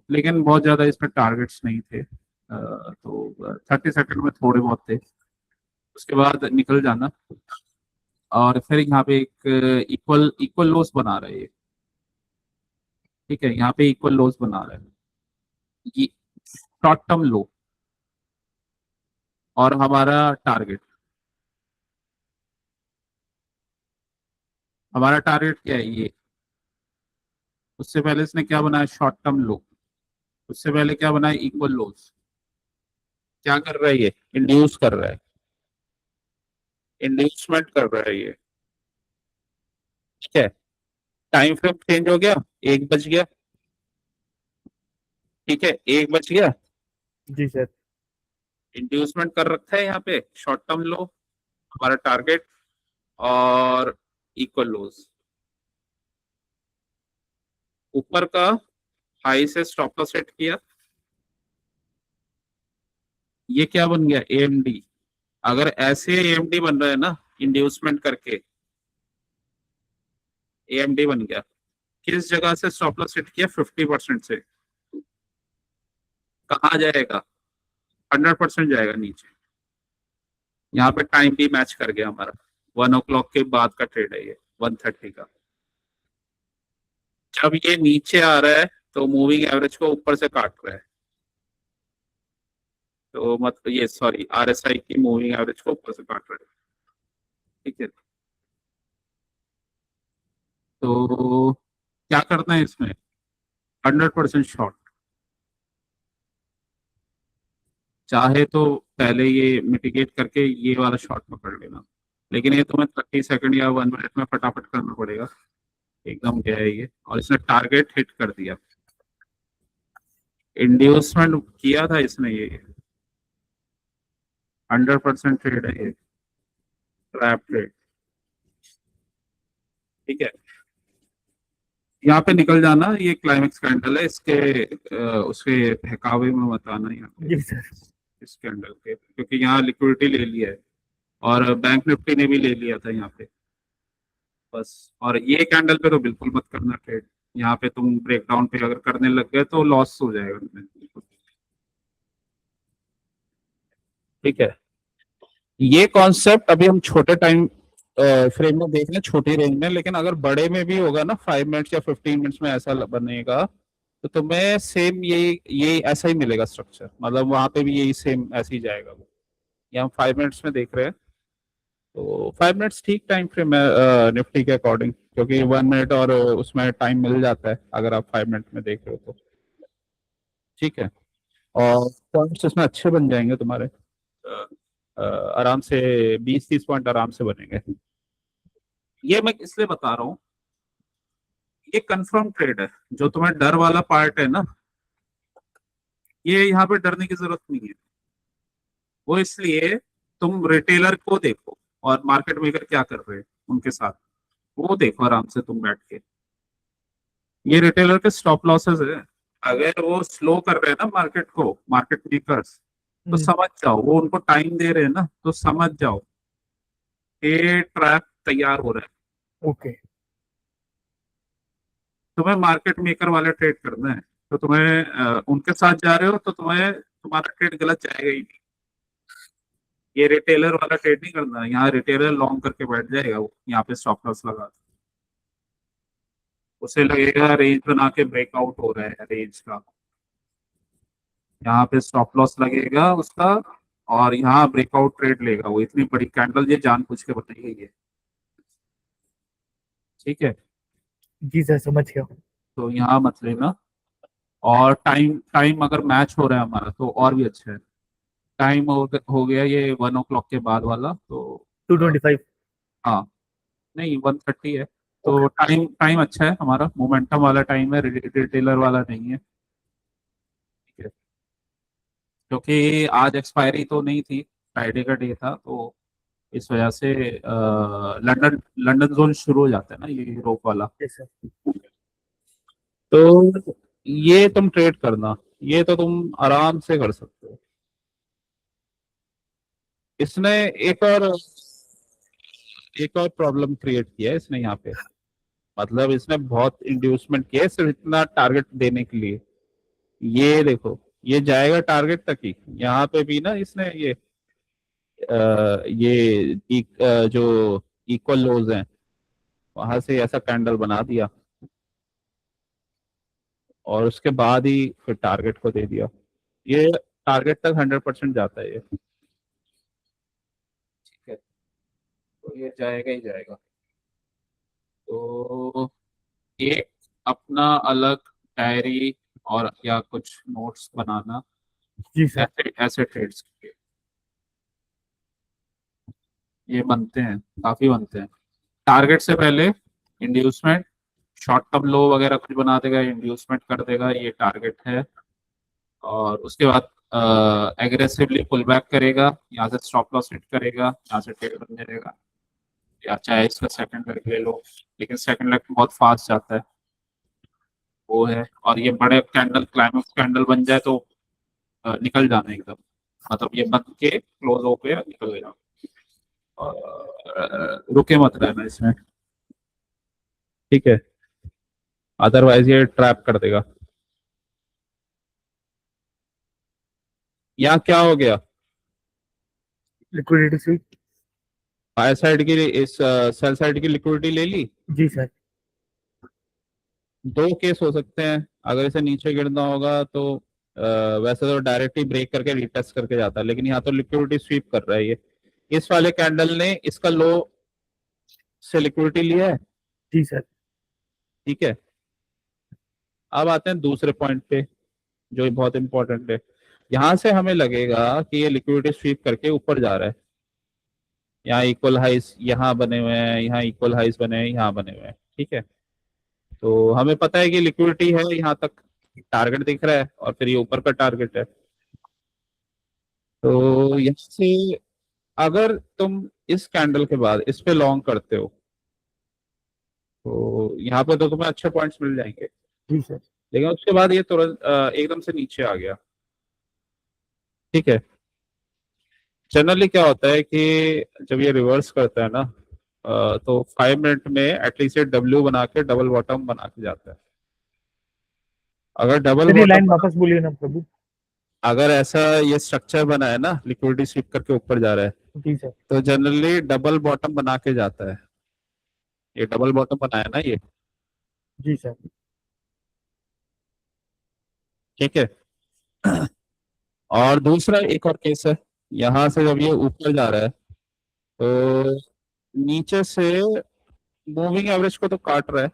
लेकिन बहुत ज्यादा इसमें टारगेट्स नहीं थे, तो 30 सेकंड में थोड़े बहुत थे, उसके बाद निकल जाना। और फिर यहाँ पे एक इक्वल इक्वल लोस बना रहे हैं। ठीक है, यहाँ पे इक्वल लोस बना रहे हैं, ये शॉर्ट टर्म लो और हमारा टारगेट। हमारा टारगेट क्या है, ये। उससे पहले इसने क्या बनाया, शॉर्ट टर्म लो। उससे पहले क्या बनाया, इक्वल लोस। क्या कर रहा है ये, इंड्यूस कर रहा है, इंड्यूसमेंट कर रहा है ये। ठीक है, टाइम फ्रेम चेंज हो गया, 1 बज गया। ठीक है, 1 बज गया, जी सर। इंड्यूसमेंट कर रखा है यहाँ पे, शॉर्ट टर्म लो, हमारा टारगेट और इक्वल लोस। ऊपर का हाई से स्टॉप लॉस सेट किया, ये क्या बन गया, एएमडी। अगर ऐसे एएमडी बन रहा है ना, इंड्यूसमेंट करके एएमडी बन गया। किस जगह से स्टॉप लॉस सेट किया, 50% से। कहाँ जाएगा, 100% जाएगा नीचे। यहाँ पे टाइम भी मैच कर गया हमारा, 1 o'clock के बाद का ट्रेड है ये, 1:30 का। जब ये नीचे आ रहा है तो मूविंग एवरेज को ऊपर से काट रहा है, तो मतलब ये सॉरी, आरएसआई की मूविंग एवरेज को ऊपर से काट रहा है। ठीक है, तो क्या करना है इसमें, 100% शॉर्ट। चाहे तो पहले ये मिटिगेट करके ये वाला शॉट पकड़ लेना, लेकिन ये तुम्हें 30 सेकंड या 1 मिनट में फटाफट करना पड़ेगा। एकदम क्या है ये, और इसने टारगेट हिट कर दिया, इंड्यूसमेंट किया था इसने ये। 100% ट्रेड है ये, ट्रैप ट्रेड। ठीक है, यहाँ पे निकल जाना, ये क्लाइमेक्स कैंडल है इसके, उसके बहकावे में मत आना यहाँ पे, जी सर। इस कैंडल के, क्योंकि यहाँ लिक्विडिटी ले लिया है और बैंक निफ्टी ने भी ले लिया था यहाँ पे, बस। और ये कैंडल पे तो बिल्कुल मत करना ट्रेड, यहाँ पे तुम ब्रेकडाउन पे अगर करने लग गए तो लॉस हो जाएगा तुम्हें। ठीक है, ये कॉन्सेप्ट अभी हम छोटे टाइम फ्रेम में देख रहे हैं, छोटी रेंज में, लेकिन अगर बड़े में भी होगा ना, 5 मिनट्स या 15 मिनट्स में ऐसा बनेगा, तो तुम्हें सेम यही ऐसा ही मिलेगा स्ट्रक्चर, मतलब वहां पे भी यही सेम ऐसे ही जाएगा वो। ये हम 5 मिनट्स में देख रहे हैं, तो 5 मिनट्स ठीक टाइम फ्रेम है निफ्टी के अकॉर्डिंग, क्योंकि 1 मिनट और उसमें टाइम मिल जाता है अगर आप 5 मिनट में देख रहे हो तो। ठीक है, और पॉइंट्स इसमें अच्छे बन जाएंगे तुम्हारे, आराम से 20-30 पॉइंट आराम से बनेंगे। ये मैं इसलिए बता रहा हूँ, ये कंफर्म ट्रेड है। जो तुम्हें डर वाला पार्ट है ना, ये यहाँ पे डरने की जरूरत नहीं है। वो इसलिए, तुम रिटेलर को देखो और मार्केट मेकर क्या कर रहे हैं उनके साथ, वो देखो आराम से तुम बैठ के। ये रिटेलर के स्टॉप लॉसेस है, अगर वो स्लो कर रहे हैं ना मार्केट को, मार्केट मेकर्स, तो हम्म, समझ जाओ वो उनको टाइम दे रहे हैं ना, तो समझ जाओ कि ट्रैप तैयार हो रहा है। ओके। तुम्हें मार्केट मेकर वाले ट्रेड करना है, तो तुम्हें उनके साथ जा रहे हो तो तुम्हें तुम्हारा ट्रेड गलत जाएगा ही नहीं। ये रिटेलर वाला ट्रेड नहीं करना है, यहाँ रिटेलर लॉन्ग करके बैठ जाएगा, वो यहाँ पे स्टॉप लॉस लगा, उसे लगेगा रेंज बना के ब्रेकआउट हो रहा है रेंज का, यहाँ पे स्टॉप लॉस लगेगा उसका, और यहाँ ब्रेकआउट ट्रेड लेगा वो, इतनी बड़ी कैंडल ये जानबूझ के बनाई गई है। ठीक है, जी सर, समझ गया। तो यहाँ मत लेना। और टाइम टाइम अगर मैच हो रहा है हमारा तो और भी अच्छा है। टाइम हो गया ये 1 o'clock के बाद वाला, तो 225। हाँ, नहीं 1:30 है, तो ओके। टाइम टाइम अच्छा है हमारा, मोमेंटम वाला टाइम है, रिटेलर वाला नहीं है। ठीक है, क्योंकि आज एक्सपायरी तो नहीं थी, फ्राइडे का डे था, तो इस वजह से लंदन लंदन जोन शुरू हो जाता है ना ये यूरोप वाला। Yes sir. तो ये तुम ट्रेड करना, ये तो तुम आराम से कर सकते हो। इसने एक और एक और प्रॉब्लम क्रिएट किया है इसने यहाँ पे, मतलब इसने बहुत इंड्यूसमेंट किया है सिर्फ इतना टारगेट देने के लिए। ये देखो, ये जाएगा टारगेट तक ही, यहाँ पे भी ना इसने जो इक्वल लोज हैं वहां से ऐसा कैंडल बना दिया, और उसके बाद ही फिर टारगेट को दे दिया। ये टारगेट तक 100% जाता है ये। ठीक है, तो ये जाएगा ही जाएगा। तो एक अपना अलग डायरी और या कुछ नोट्स बनाना जी सर। ऐसे ऐसे ट्रेड्स के, ये बनते हैं, काफी बनते हैं। टारगेट से पहले इंड्यूसमेंट, शॉर्ट टर्म लो वगैरह कुछ बना देगा, इंड्यूसमेंट कर देगा, ये टारगेट है। और उसके बाद एग्रेसिवली पुल बैक करेगा, यहाँ से स्टॉप लॉस हिट करेगा, यहाँ से ट्रेड बन जाएगा, या चाहे इसका सेकंड लेग ले लो, लेकिन सेकंड लेग बहुत फास्ट जाता है, वो है। और ये बड़े कैंडल क्लाइमेक्स कैंडल बन जाए तो निकल जाना एकदम, मतलब ये बन के क्लोज होके निकल जाना, और रुके मत रहना इसमें। ठीक है, अदरवाइज ये ट्रैप कर देगा। यहाँ क्या हो गया, लिक्विडिटी स्वीप। बाय साइड की इस सेल साइड की लिक्विडिटी ले ली। जी सर। दो केस हो सकते हैं, अगर इसे नीचे गिरना होगा तो वैसे तो डायरेक्टली ब्रेक करके रिटेस्ट करके जाता है, लेकिन यहाँ तो लिक्विडिटी स्वीप कर रहा है ये। इस वाले कैंडल ने इसका लो से लिक्विडिटी लिया है। जी सर। ठीक है, अब आते हैं दूसरे पॉइंट पे जो बहुत इंपॉर्टेंट है। यहां से हमें लगेगा कि ये लिक्विडिटी स्वीप करके ऊपर जा रहा है, यहाँ इक्वल हाइस यहाँ बने हुए हैं, यहाँ इक्वल हाइस बने हैं, यहाँ बने हुए हैं। ठीक है, तो हमें पता है कि लिक्विडिटी है यहाँ तक, टारगेट दिख रहा है, और फिर ये ऊपर का टारगेट है। तो यहाँ से अगर तुम इस कैंडल के बाद इस पे लॉन्ग करते हो तो यहाँ पे तो तुम्हें अच्छे पॉइंट्स मिल जाएंगे, जी सर। लेकिन उसके बाद ये तुरंत एकदम से नीचे आ गया। ठीक है, जनरली क्या होता है कि जब ये रिवर्स करता है ना, तो 5 मिनट में एटलीस्ट ये डब्ल्यू बना के डबल बॉटम बना के जाता है। अगर डबल सर ये बॉटम लाइन बना, वापस बोलिए ना प्रभु। अगर ऐसा ये स्ट्रक्चर बना है ना, लिक्विडिटी स्वीप करके ऊपर जा रहा है, जी सर। तो जनरली डबल बॉटम बना के जाता है। ये डबल बॉटम बनाया ना ये। जी सर। ठीक है, और दूसरा एक और केस है, यहां से जब ये ऊपर जा रहा है तो नीचे से मूविंग एवरेज को तो काट रहा है,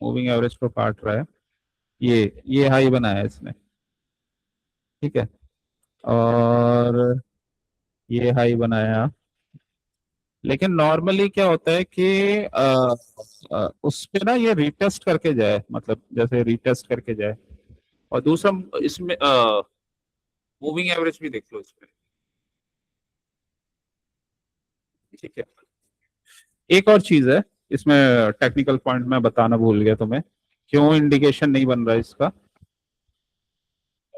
मूविंग एवरेज को काट रहा है, ये हाई बनाया है इसने। ठीक है, और ये हाई बनाया, लेकिन नॉर्मली क्या होता है कि उस पे ना ये रिटेस्ट करके जाए, मतलब जैसे रिटेस्ट करके जाए। और दूसरा इसमें मूविंग एवरेज भी देख लो इसमें। ठीक है, एक और चीज है इसमें, टेक्निकल पॉइंट में बताना भूल गया तुम्हें, क्यों इंडिकेशन नहीं बन रहा है इसका।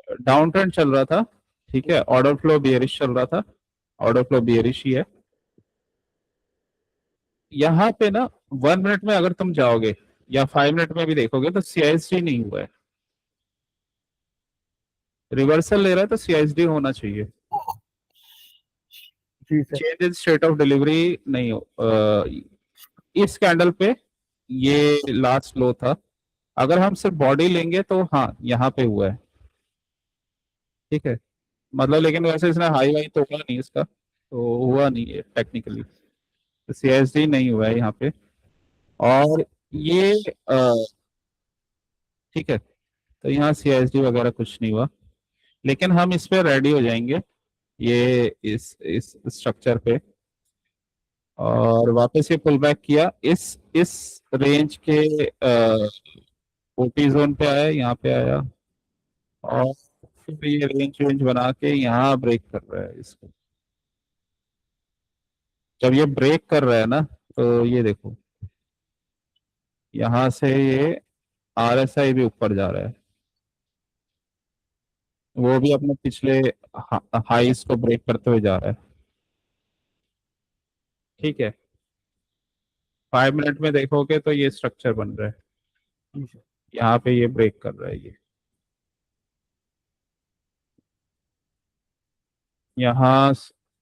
डाउन ट्रेंड चल रहा था, ठीक है, ऑर्डर फ्लो बियरिश चल रहा था, ऑर्डर फ्लो बियरिश ही है। यहाँ पे ना 1 मिनट में अगर तुम जाओगे या 5 मिनट में भी देखोगे तो सीआईएसडी नहीं हुआ है, रिवर्सल ले रहा है तो सीआईएसडी होना चाहिए। जी sir. Change in state of delivery नहीं हो इस कैंडल पे ये लास्ट लो था। अगर हम सिर्फ बॉडी लेंगे तो हाँ यहाँ पे हुआ है, ठीक है, मतलब लेकिन वैसे इसने हाई वाई तोड़ा नहीं इसका, तो हुआ नहीं है टेक्निकली, तो सीएसडी नहीं हुआ है यहाँ पे। और ये ठीक है, तो यहाँ सीएसडी वगैरह कुछ नहीं हुआ, लेकिन हम इस पे रेडी हो जाएंगे ये इस स्ट्रक्चर पे। और वापस ये पुल बैक किया इस रेंज के ओटी जोन पे आया, यहाँ पे आया, और फिर ये रेंज वेंज बना के यहाँ ब्रेक कर रहा है इसको। जब ये ब्रेक कर रहा है ना, तो ये देखो यहाँ से ये आरएसआई भी ऊपर जा रहा है, वो भी अपने पिछले हाईस को ब्रेक करते हुए जा रहा है, ठीक है। 5 मिनट में देखोगे तो ये स्ट्रक्चर बन रहा है, जी सर। यहाँ पे ये ब्रेक कर रहा है, ये यहाँ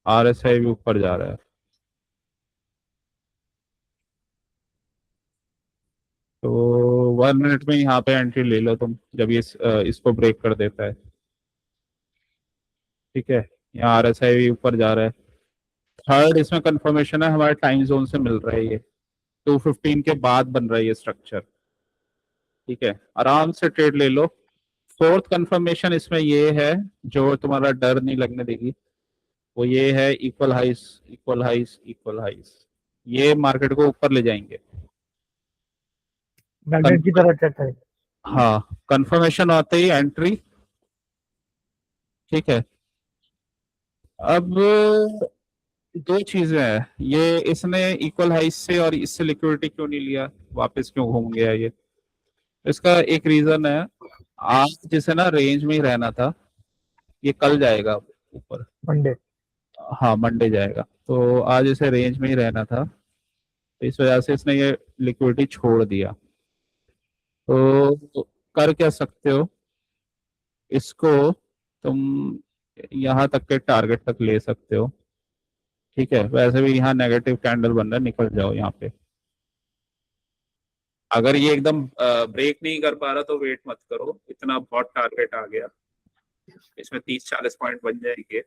आरएसआई भी ऊपर जा रहा है। तो 1 मिनट में यहाँ पे एंट्री ले लो तुम, जब ये इसको ब्रेक कर देता है, ठीक है। यहाँ आरएसआई भी ऊपर जा रहा है। थर्ड इसमें कंफर्मेशन है, हमारे टाइम जोन से मिल रहा है, ये 2:15 के बाद बन रहा है ये स्ट्रक्चर, ठीक है, आराम से ट्रेड ले लो। फोर्थ कंफर्मेशन इसमें ये है, जो तुम्हारा डर नहीं लगने देगी, वो ये है इक्वल हाइस, इक्वल हाइस, इक्वल हाइस, ये मार्केट को ऊपर ले जाएंगे। मैग्नेट की तरह चलता है। हाँ, कंफर्मेशन आते ही एंट्री, ठीक है। अब दो चीजें हैं, ये इसने इक्वल हाइस से और इससे लिक्विडिटी क्यों नहीं लिया, वापस क्यों घूम गया ये, इसका एक रीजन है, आज जिसे ना रेंज में ही रहना था, ये कल जाएगा ऊपर। मंडे। हाँ, मंडे जाएगा, तो आज इसे रेंज में ही रहना था, तो इस वजह से इसने ये लिक्विडिटी छोड़ दिया। तो कर क्या सकते हो, इसको तुम यहाँ तक के टारगेट तक ले सकते हो, ठीक है। वैसे भी यहाँ नेगेटिव कैंडल बन रहा है, निकल जाओ यहाँ पे। अगर ये एकदम ब्रेक नहीं कर पा रहा तो वेट मत करो, इतना बहुत टारगेट आ गया, इसमें 30-40 पॉइंट बन जाएंगे।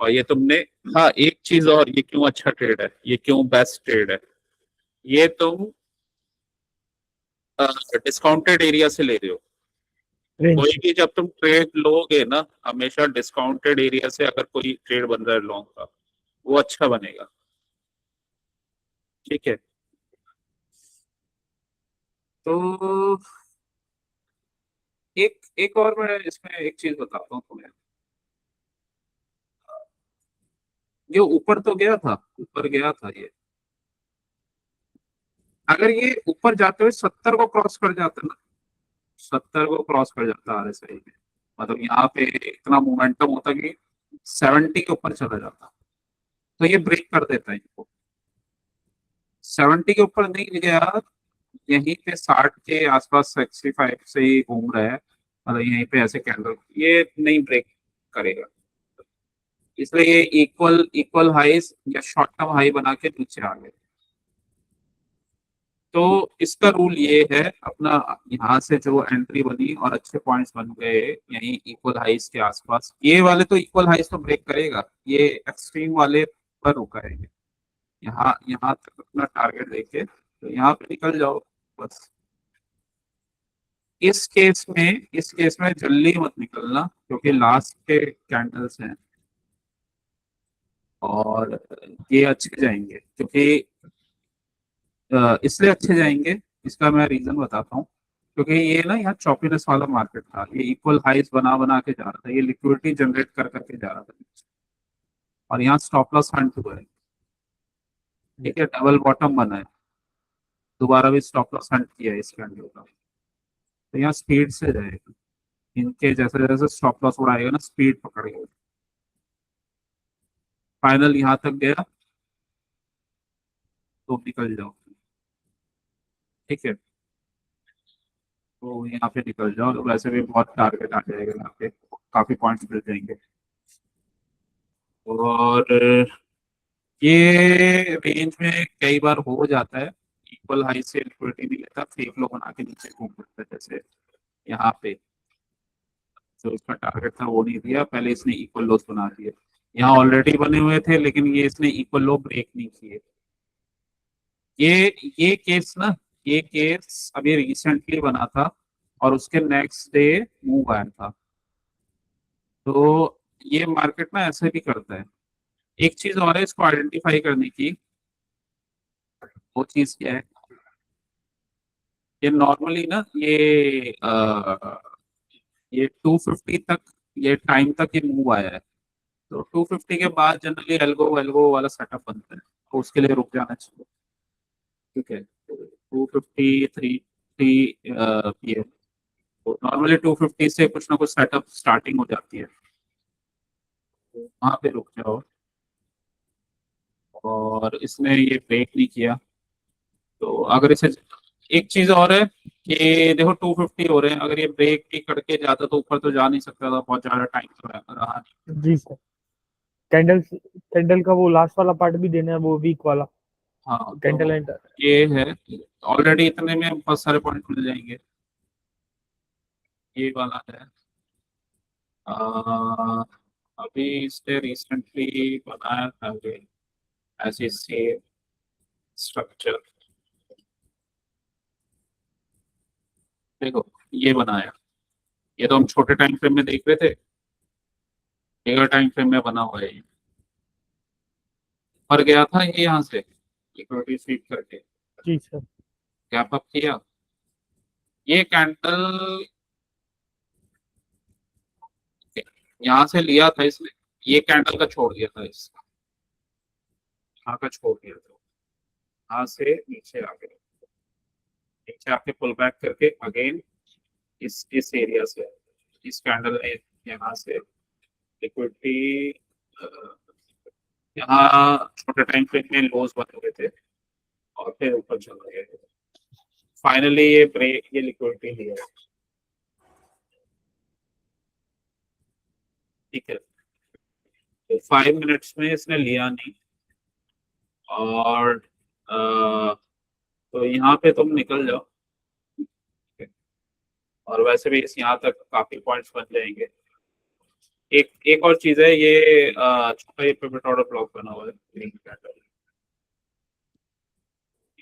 और ये तुमने, हाँ एक चीज और, ये क्यों अच्छा ट्रेड है, ये क्यों बेस्ट ट्रेड है, ये तुम डिस्काउंटेड एरिया से ले रहे हो। रेंज। कोई भी जब तुम ट्रेड लोगे ना, हमेशा डिस्काउंटेड एरिया से अगर कोई ट्रेड बन रहा है लॉन्ग का, वो अच्छा बनेगा, ठीक है। तो एक एक और मैं इसमें एक चीज बताता हूँ तुम्हें, ये ऊपर तो गया था, ऊपर गया था ये, अगर ये ऊपर जाते हुए 70 को क्रॉस कर जाता ना, 70 को क्रॉस कर जाता आरएसआई में, मतलब यहाँ पे इतना मोमेंटम होता कि 70 के ऊपर चला जाता, तो ये ब्रेक कर देता है इनको। 70 के ऊपर नहीं गया, यहीं पे 60 के आसपास 65 से ही घूम रहा है, मतलब यहीं पे ऐसे कैंडल, ये नहीं ब्रेक करेगा, इसलिए ये इक्वल इक्वल हाईस या शॉर्ट टर्म हाई बना के नीचे आ गए। तो इसका रूल ये है अपना, यहाँ से जो एंट्री बनी और अच्छे पॉइंट्स बन गए यहीं इक्वल हाइस के आसपास, ये वाले तो इक्वल हाइस तो ब्रेक करेगा, ये एक्सट्रीम वाले पर रुका है, यहाँ यहाँ तक अपना टारगेट देके तो यहाँ पे निकल जाओ बस। इस केस में जल्दी मत निकलना, क्योंकि लास्ट के कैंडल्स हैं और ये अच्छे जाएंगे, क्योंकि इसलिए अच्छे जाएंगे, इसका मैं रीजन बताता हूँ। क्योंकि ये ना यहाँ चॉपीनेस वाला मार्केट था, ये इक्वल हाइस बना बना के जा रहा था, ये लिक्विडिटी जनरेट कर करके जा रहा था, और यहाँ स्टॉप लॉस हंट हुआ है, ठीक है, डबल बॉटम बना है, दोबारा भी स्टॉप लॉस हंट किया है इस कैंडल का, तो यहाँ स्पीड से जाएगा, इनके जैसे जैसे स्टॉप लॉस उड़ाएगा ना, स्पीड पकड़ेगा। फाइनल यहाँ तक गया तो निकल जाओ, ठीक है। तो यहाँ पे निकल जाओ, तो वैसे भी बहुत टारगेट आ जाएगा यहाँ पे, काफी पॉइंट्स मिल जाएंगे। और ये रेंज में कई बार हो जाता है, इक्वल हाई से लिक्विडिटी नहीं लेता, फेक लो बना के नीचे घूम सकता है। जैसे यहाँ पे जो इसका टारगेट था वो नहीं दिया, पहले इसने इक्वल लोस बना दिए। यहाँ ऑलरेडी बने हुए थे लेकिन ये इसने इक्वल लो ब्रेक नहीं किए। ये केस ना, ये केस अभी रिसेंटली बना था और उसके नेक्स्ट डे मूव आया था। तो ये मार्केट ना ऐसे भी करता है। एक चीज और है इसको आइडेंटिफाई करने की, वो चीज क्या है, ये नॉर्मली ना ये 250 तक, ये टाइम तक ये मूव आया है। तो 250 के बाद जनरली एल्गो वेल्गो वाला सेटअप बनता है, तो उसके लिए रुक जाना चाहिए, ठीक है। 253 पीएम, तो नॉर्मली 250 से कुछ ना कुछ सेटअप स्टार्टिंग हो जाती है, तो वहाँ पे रुक जाओ। और इसने ये ब्रेक नहीं किया, तो अगर इसे, एक चीज और है कि देखो 250 हो रहे हैं, अगर ये ब्रेक भी करके जाता तो ऊपर तो जा नहीं सकता था, बहुत ज्यादा टाइम तो रहा नहीं। जी सर। कैंडल कैंडल का वो लास्ट वाला पार्ट भी देना है, वो वीक वाला हाँ कैंडल तो एंड। ये है, ऑलरेडी इतने में बहुत सारे पॉइंट मिल जाएंगे। ये वाला है, आ, अभी इसने रिसेंटली बनाया था ये ऐसी सेम स्ट्रक्चर, देखो ये बनाया। ये तो हम छोटे टाइम फ्रेम में देख रहे थे, बिगर टाइम फ्रेम में बना हुआ है ये। पर गया था ये यहाँ से लिक्विडिटी स्वीप करके, जी सर। गैप अप किया, ये कैंडल यहाँ से लिया था इसने, ये कैंडल का छोड़ दिया था, इस यहाँ का छोड़ दिया था, यहाँ से नीचे आ गया, नीचे आके पुल बैक करके अगेन इस एरिया से, इस कैंडल ने यहाँ से लिक्विडिटी, यहाँ छोटे टाइम फ्रेम में लोज बने हुए थे और फिर ऊपर चल गए। फाइनली ये ब्रेक, ये लिक्विडिटी लिया, ठीक है। तो 5 मिनट्स में इसने लिया नहीं, और तो यहाँ पे तुम निकल जाओ, ठीक है? और वैसे भी इस यहाँ तक काफी पॉइंट्स बन जाएंगे। एक एक और चीज है, ये छोटा ये पिवट ऑर्डर ब्लॉक बना हुआ है ग्रीन कैंडल,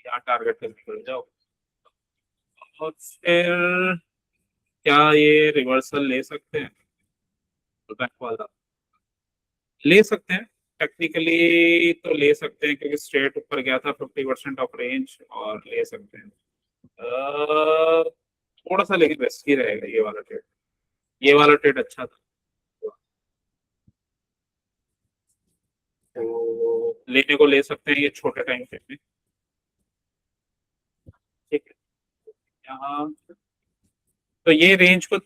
यहाँ टारगेट पे निकल जाओ। और फिर क्या ये रिवर्सल ले सकते हैं, बैक वाला ले सकते हैं, टेक्निकली तो ले सकते हैं क्योंकि स्ट्रेट ऊपर गया था 50% ऑफ रेंज, और ले सकते हैं। थोड़ा सा लेकिन रिस्की रहेगा ये वाला ट्रेड, ये वाला ट्रेड अच्छा था, तो लेने को ले सकते हैं ये छोटे टाइम फ्रेम में, ठीक है। यहाँ तो ये रेंज को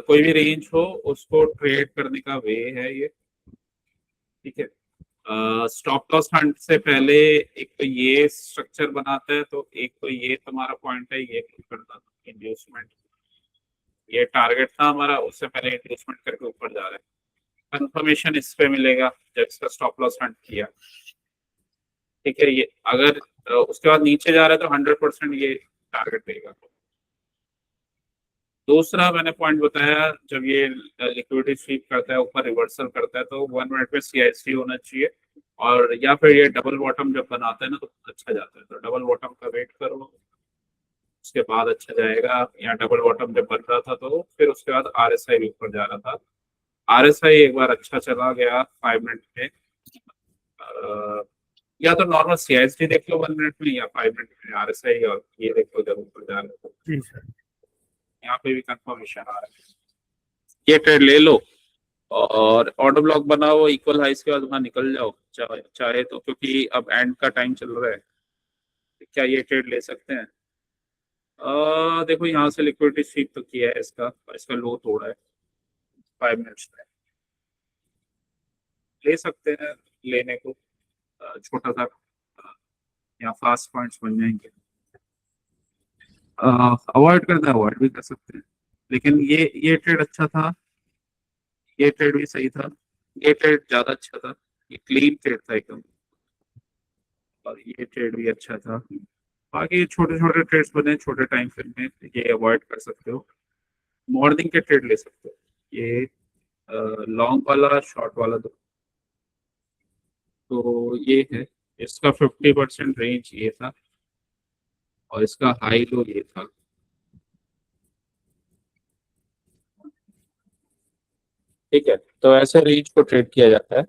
कोई भी रेंज हो उसको ट्रेड करने का वे है ये, ठीक है। स्टॉप लॉस हंट से पहले एक तो ये स्ट्रक्चर बनाता है, तो एक तो ये तुम्हारा पॉइंट है, ये क्लिक करता था इंड्यूसमेंट, ये टारगेट था हमारा, उससे पहले इंड्यूसमेंट करके ऊपर जा रहा है। कंफर्मेशन इस पे मिलेगा जब इसका स्टॉप लॉस हंट किया, ठीक है। ये अगर उसके बाद नीचे जा रहा है तो 100% ये टारगेट देगा। दूसरा मैंने पॉइंट बताया, जब ये लिक्विडिटी स्वीप करता है ऊपर रिवर्सल करता है तो 1 मिनट में सीआईएसटी होना चाहिए, और या फिर ये डबल बॉटम जब बनाता है ना तो अच्छा जाता है, तो डबल बॉटम का वेट करो, उसके बाद अच्छा जाएगा। यहाँ डबल बॉटम जब बन रहा था तो फिर उसके बाद आरएसआई भी ऊपर जा रहा था, आरएसआई एक बार अच्छा चला गया 5 मिनट में। या तो नॉर्मल सीआईएसटी देख लो 1 मिनट में, या 5 मिनट में आरएसआई, और ये देख लो जब ऊपर जा रहा है। जी सर। यहाँ पे भी कंफर्मेशन आ रहा है, ये ट्रेड ले लो और ऑर्डर ब्लॉक बनाओ, इक्वल हाइस के बाद वहां निकल जाओ, चाहे तो, क्योंकि अब एंड का टाइम चल रहा है। क्या ये ट्रेड ले सकते हैं? देखो यहाँ से लिक्विडिटी स्वीप तो किया है इसका, इसका लो तोड़ा है 5 मिनट्स में। ले सकते हैं लेने को, छोटा सा यहाँ फास्ट पॉइंट्स बन जाएंगे। अवॉइड करना है, अवॉइड भी कर सकते हैं, लेकिन ये ट्रेड अच्छा था, ये ट्रेड भी सही था, ये ट्रेड ज्यादा अच्छा था, ये क्लीन ट्रेड था एकदम, और ये ट्रेड भी अच्छा था। बाकी छोटे छोटे ट्रेड्स बने छोटे टाइम फ्रेम में, ये अवॉइड कर सकते हो। मॉर्निंग के ट्रेड ले सकते हो, ये लॉन्ग वाला शॉर्ट वाला दो। तो ये है, इसका 50% रेंज ये था, और इसका हाई लो ये था। ठीक है, तो ऐसे रेंज को ट्रेड किया जाता है,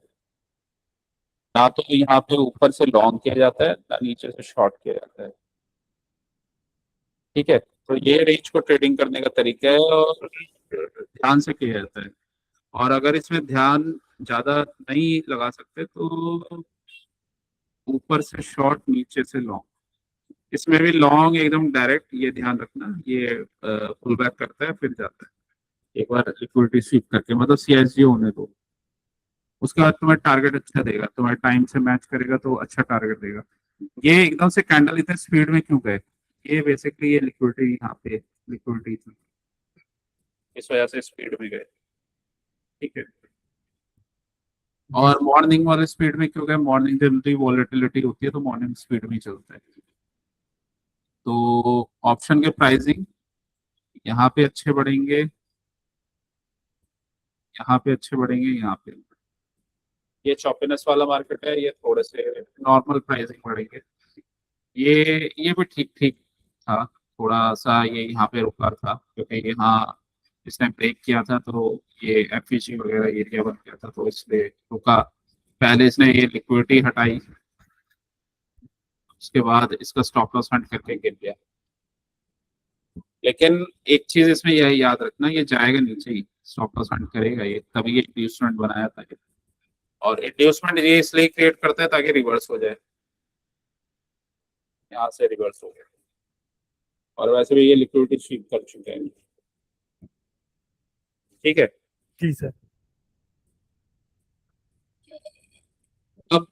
ना तो यहाँ पे ऊपर से लॉन्ग किया जाता है, ना नीचे से शॉर्ट किया जाता है। ठीक है, तो ये रेंज को ट्रेडिंग करने का तरीका है, और ध्यान से किया जाता है। और अगर इसमें ध्यान ज्यादा नहीं लगा सकते तो ऊपर से शॉर्ट नीचे से लॉन्ग, इसमें भी लॉन्ग एकदम डायरेक्ट, ये ध्यान रखना, ये पुल बैक करता है फिर जाता है एक बार लिक्विडिटी स्वीप करके, मतलब सीएसजी होने दो, उसके बाद तुम्हें टारगेट अच्छा देगा, तुम्हारे टाइम से मैच करेगा तो अच्छा टारगेट देगा। ये एकदम से कैंडल इतने स्पीड में क्यों गए, ये बेसिकली ये लिक्विडिटी यहाँ पे लिक्विडिटी थी, इस वजह से स्पीड में गए। ठीक है, और मॉर्निंग वाले स्पीड में क्यों गए, मॉर्निंग जल्दी वॉलेटिलिटी होती है तो मॉर्निंग स्पीड में ही चलता है। तो ऑप्शन के प्राइसिंग यहाँ पे अच्छे बढ़ेंगे, यहाँ पे अच्छे बढ़ेंगे, यहाँ पे। ये चौपीनेस वाला मार्केट है, ये थोड़े से नॉर्मल प्राइसिंग बढ़ेंगे। ये भी ठीक ठीक था, थोड़ा सा ये यहाँ पे रुका था क्योंकि यहाँ इसने ब्रेक किया था, तो ये एफईजी वगैरह एरिया बन गया था तो इसलिए रुका। पहले इसने ये लिक्विडिटी हटाई, उसके बाद इसका स्टॉप लॉस हट करके गिर गया। लेकिन एक चीज इसमें यह याद रखना, ये जाएगा नीचे ही, स्टॉप लॉस हट करेगा ये, तभी ये इंड्यूसमेंट बनाया था ये। और इंड्यूसमेंट ये इसलिए क्रिएट करता है ताकि रिवर्स हो जाए, यहाँ से रिवर्स हो गया, और वैसे भी ये लिक्विडिटी स्वीप कर चुके हैं। ठीक है, जी सर। अब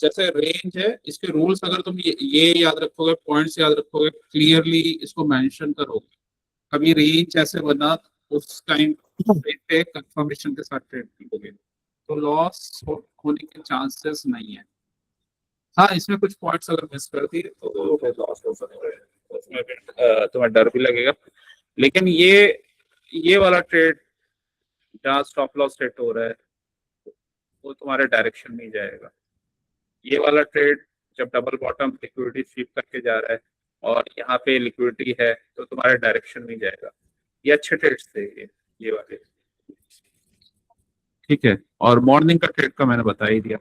जैसे रेंज है, इसके रूल्स अगर तुम ये याद रखोगे, पॉइंट्स याद रखोगे, क्लियरली इसको मेंशन करोगे, कभी रेंज ऐसे बना उस टाइम पे कंफर्मेशन के साथ ट्रेड करोगे तो लॉस होने के चांसेस नहीं है। हाँ, इसमें कुछ पॉइंट्स अगर मिस कर दिए तो फिर लॉस हो सकता है, उसमें फिर तुम्हें डर भी लगेगा। लेकिन ये वाला ट्रेड जहाँ स्टॉप लॉस सेट हो रहा है वो तुम्हारे डायरेक्शन में ही जाएगा। ये वाला ट्रेड जब डबल बॉटम लिक्विडिटी स्वीप करके जा रहा है और यहाँ पे लिक्विडिटी है तो तुम्हारे डायरेक्शन में ही जाएगा। ये अच्छे ट्रेड्स थे ये वाले। ठीक है, और मॉर्निंग का ट्रेड का मैंने बता ही दिया,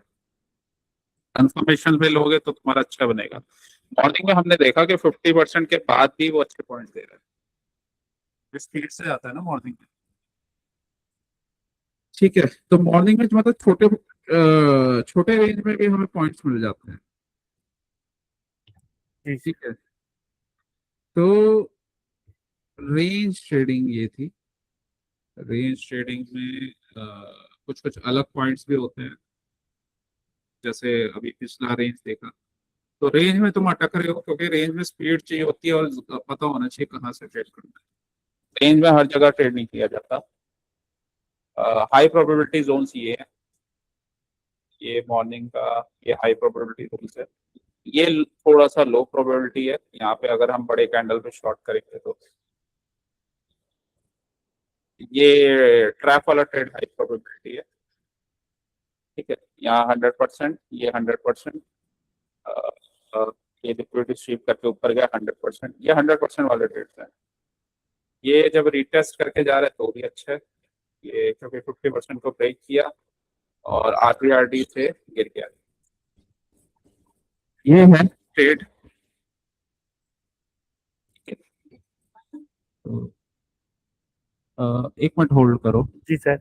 कंफर्मेशन पे लोगे तो तुम्हारा अच्छा बनेगा। मॉर्निंग में हमने देखा कि 50% के बाद भी वो अच्छे पॉइंट दे रहा है, स्पीड से आता है ना मॉर्निंग में। ठीक है, तो मॉर्निंग में मतलब छोटे रेंज में भी हमें पॉइंट्स मिल जाते हैं। जी ठीक है, तो रेंज ट्रेडिंग ये थी। रेंज ट्रेडिंग में कुछ कुछ अलग पॉइंट्स भी होते हैं, जैसे अभी पिछला रेंज देखा, तो रेंज में तुम अटक रहे हो क्योंकि रेंज में स्पीड चाहिए होती है और पता होना चाहिए कहाँ से ट्रेड करना है। रेंज में हर जगह ट्रेड नहीं किया जाता। हाई प्रोबेबिलिटी जोन्स ये है, ये मॉर्निंग का ये हाई प्रोबेबिलिटी जोन्स है, ये थोड़ा सा लो प्रोबेबिलिटी है, यहाँ पे अगर हम बड़े कैंडल पे शॉर्ट करेंगे तो ये ट्रैप वाला ट्रेड हाई प्रोबेबिलिटी है। ठीक है, यहाँ 100%, ये 100%, ये लिक्विडिटी स्वीप करके ऊपर गया 100%, ये 100% वाले ट्रेड्स हैं। ये जब रिटेस्ट करके जा रहे हैं तो भी अच्छा है, ये क्योंकि 50% को ब्रेक किया और आरटीआरडी से गिर गया। ये है ट्रेड। एक मिनट होल्ड करो। जी सर।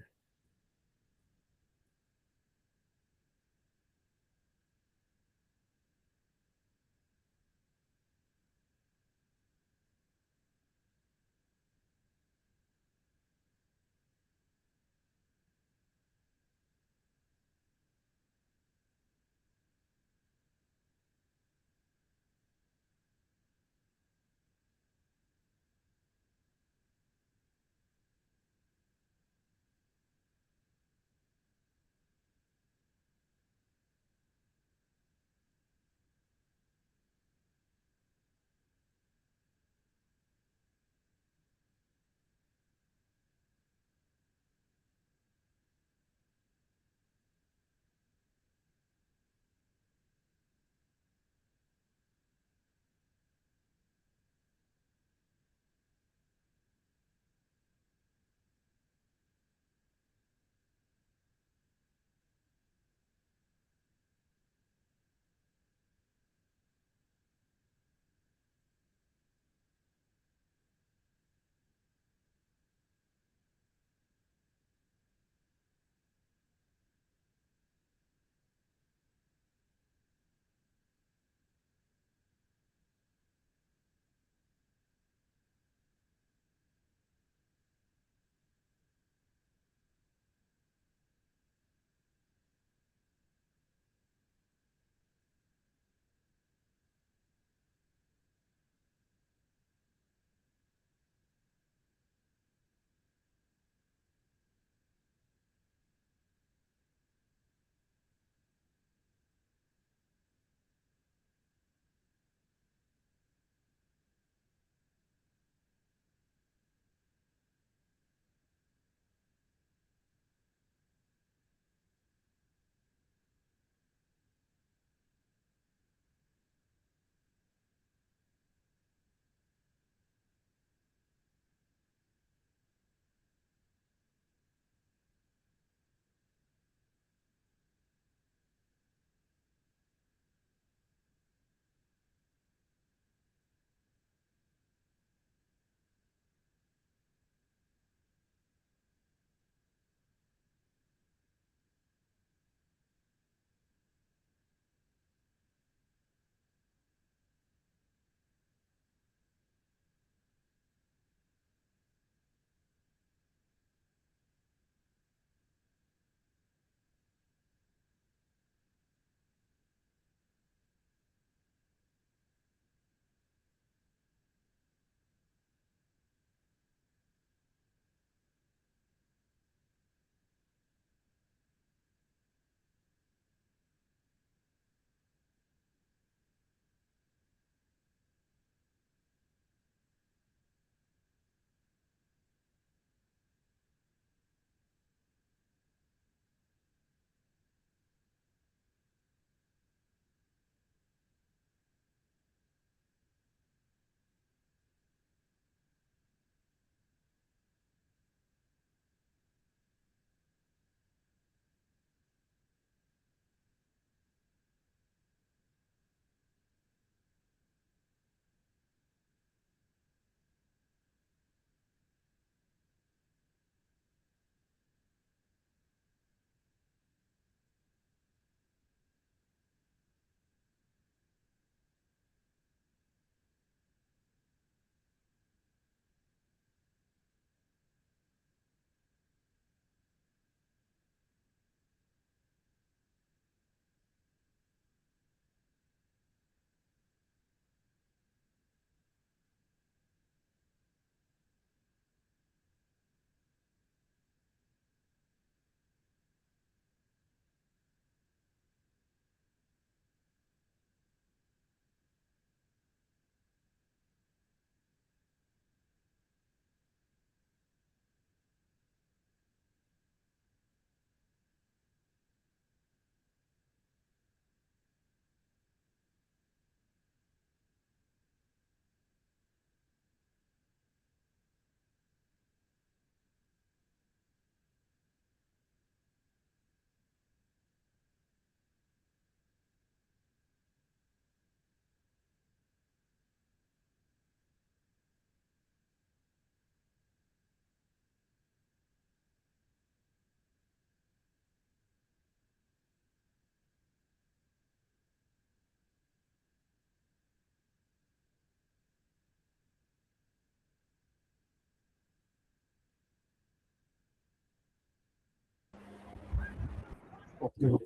ओके।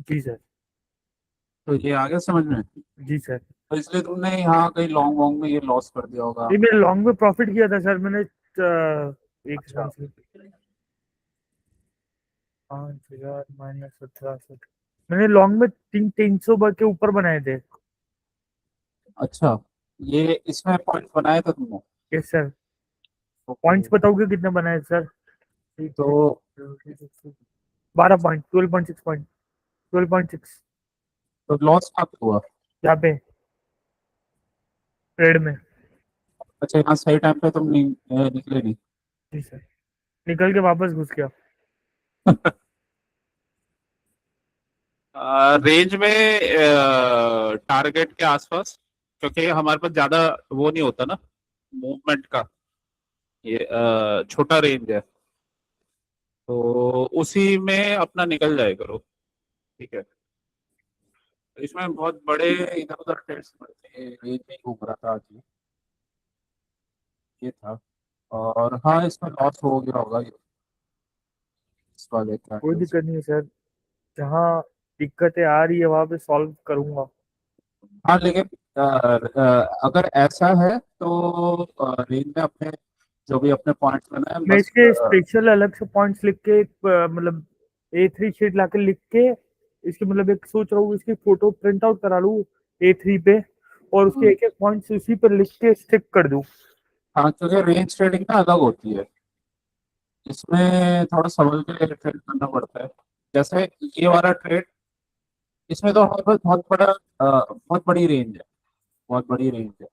जी सर। तो ये आ गया समझ में। जी सर। तो इसलिए तुमने यहाँ कहीं लॉन्ग वॉन्ग में ये लॉस कर दिया होगा। ये मैंने लॉन्ग में प्रॉफिट किया था सर, मैंने एक अच्छा। सेकंड से 5,000 माइनस 1700, मैंने लॉन्ग में 300 के ऊपर बनाए थे। अच्छा, ये इसमें पॉइंट बनाया था तुमने। Yes sir. ओके। पॉइंट्स बताओगे कितने बनाए सर? तो 12 पॉइंट, 12.6 पॉइंट, 12.6 तो लॉस कब हुआ? यहाँ पे ट्रेड में। अच्छा, यहाँ सही टाइम पे तुम निकले नहीं। जी सर। निकल के वापस घुस गया। रेंज में टारगेट के आसपास, क्योंकि हमारे पास ज्यादा वो नहीं होता ना मूवमेंट का, ये छोटा रेंज है, तो उसी में अपना निकल जाए करो। ठीक है। तो इसमें बहुत बड़े इधर उधर ट्रेड्स बनते हैं, रेंज में घूम रहा था आज ये था। और हाँ, इसमें लॉस हो गया होगा इस वाले कोई कैंडल्स। दिक्कत नहीं है सर, जहाँ दिक्कतें आ रही है वहां पे सॉल्व करूंगा। हाँ, लेकिन अगर ऐसा है तो रेंज में अपने जो भी अपने पॉइंट्स बनाए मैं बस। इसके स्पेशल अलग से पॉइंट्स लिख के मतलब A3 शीट ला के लिख के, इसकी मतलब एक सोच रहा हूँ इसकी फोटो प्रिंट आउट करा लूँ A3 पे, और उसके एक एक पॉइंट्स उसी पर लिख के स्टिक कर दूँ। हाँ, क्योंकि रेंज ट्रेडिंग ना अलग होती है, इसमें थोड़ा समझ के ट्रेड करना पड़ता है। जैसे ये वाला ट्रेड, इसमें तो हमारे पास बहुत बड़ा बहुत बड़ी रेंज है, बहुत बड़ी रेंज है,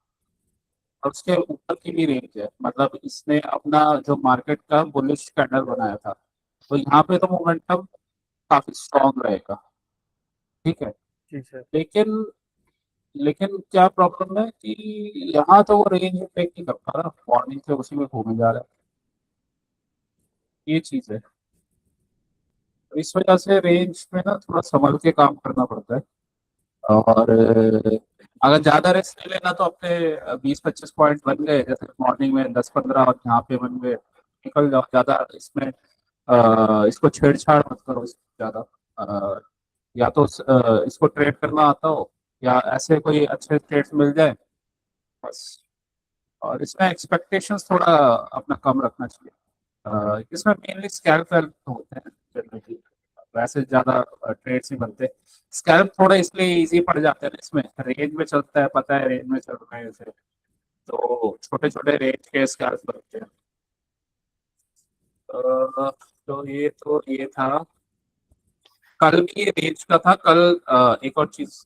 और उसके ऊपर की भी रेंज है। मतलब इसने अपना जो मार्केट का बुलिश कैंडल बनाया था, तो यहाँ पे तो मोमेंटम काफी स्ट्रांग रहेगा। ठीक है। जी सर। लेकिन लेकिन क्या प्रॉब्लम है कि यहाँ तो वो रेंज ब्रेक नहीं कर पा रहा, मॉर्निंग से उसी में घूमे जा रहा है, ये चीज है। तो इस वजह से रेंज में ना थोड़ा संभल के काम करना पड़ता है। और अगर ज्यादा रिस्क नहीं लेना तो अपने 20-25 पॉइंट बन गए, जैसे मॉर्निंग में 10-15 और यहाँ पे बन गए, निकल जाओ। ज्यादा इसमें इसको छेड़छाड़ मत करो ज्यादा। अ, या तो इसको ट्रेड करना आता हो, या ऐसे कोई अच्छे ट्रेड्स मिल जाए बस। और इसमें एक्सपेक्टेशंस थोड़ा अपना कम रखना चाहिए। इसमें मेनली स्कैल्प वेल्प होते हैं जनरली, वैसे ज्यादा ट्रेड्स नहीं बनते। स्कैल्प थोड़ा इसलिए इजी पड़ जाते हैं ना, इसमें रेंज में चलता है, पता है रेंज में चल रहे हैं इसे, तो छोटे छोटे रेंज के स्कैल्प बनते हैं। तो ये था। कल भी ये रेंज का था। कल एक और चीज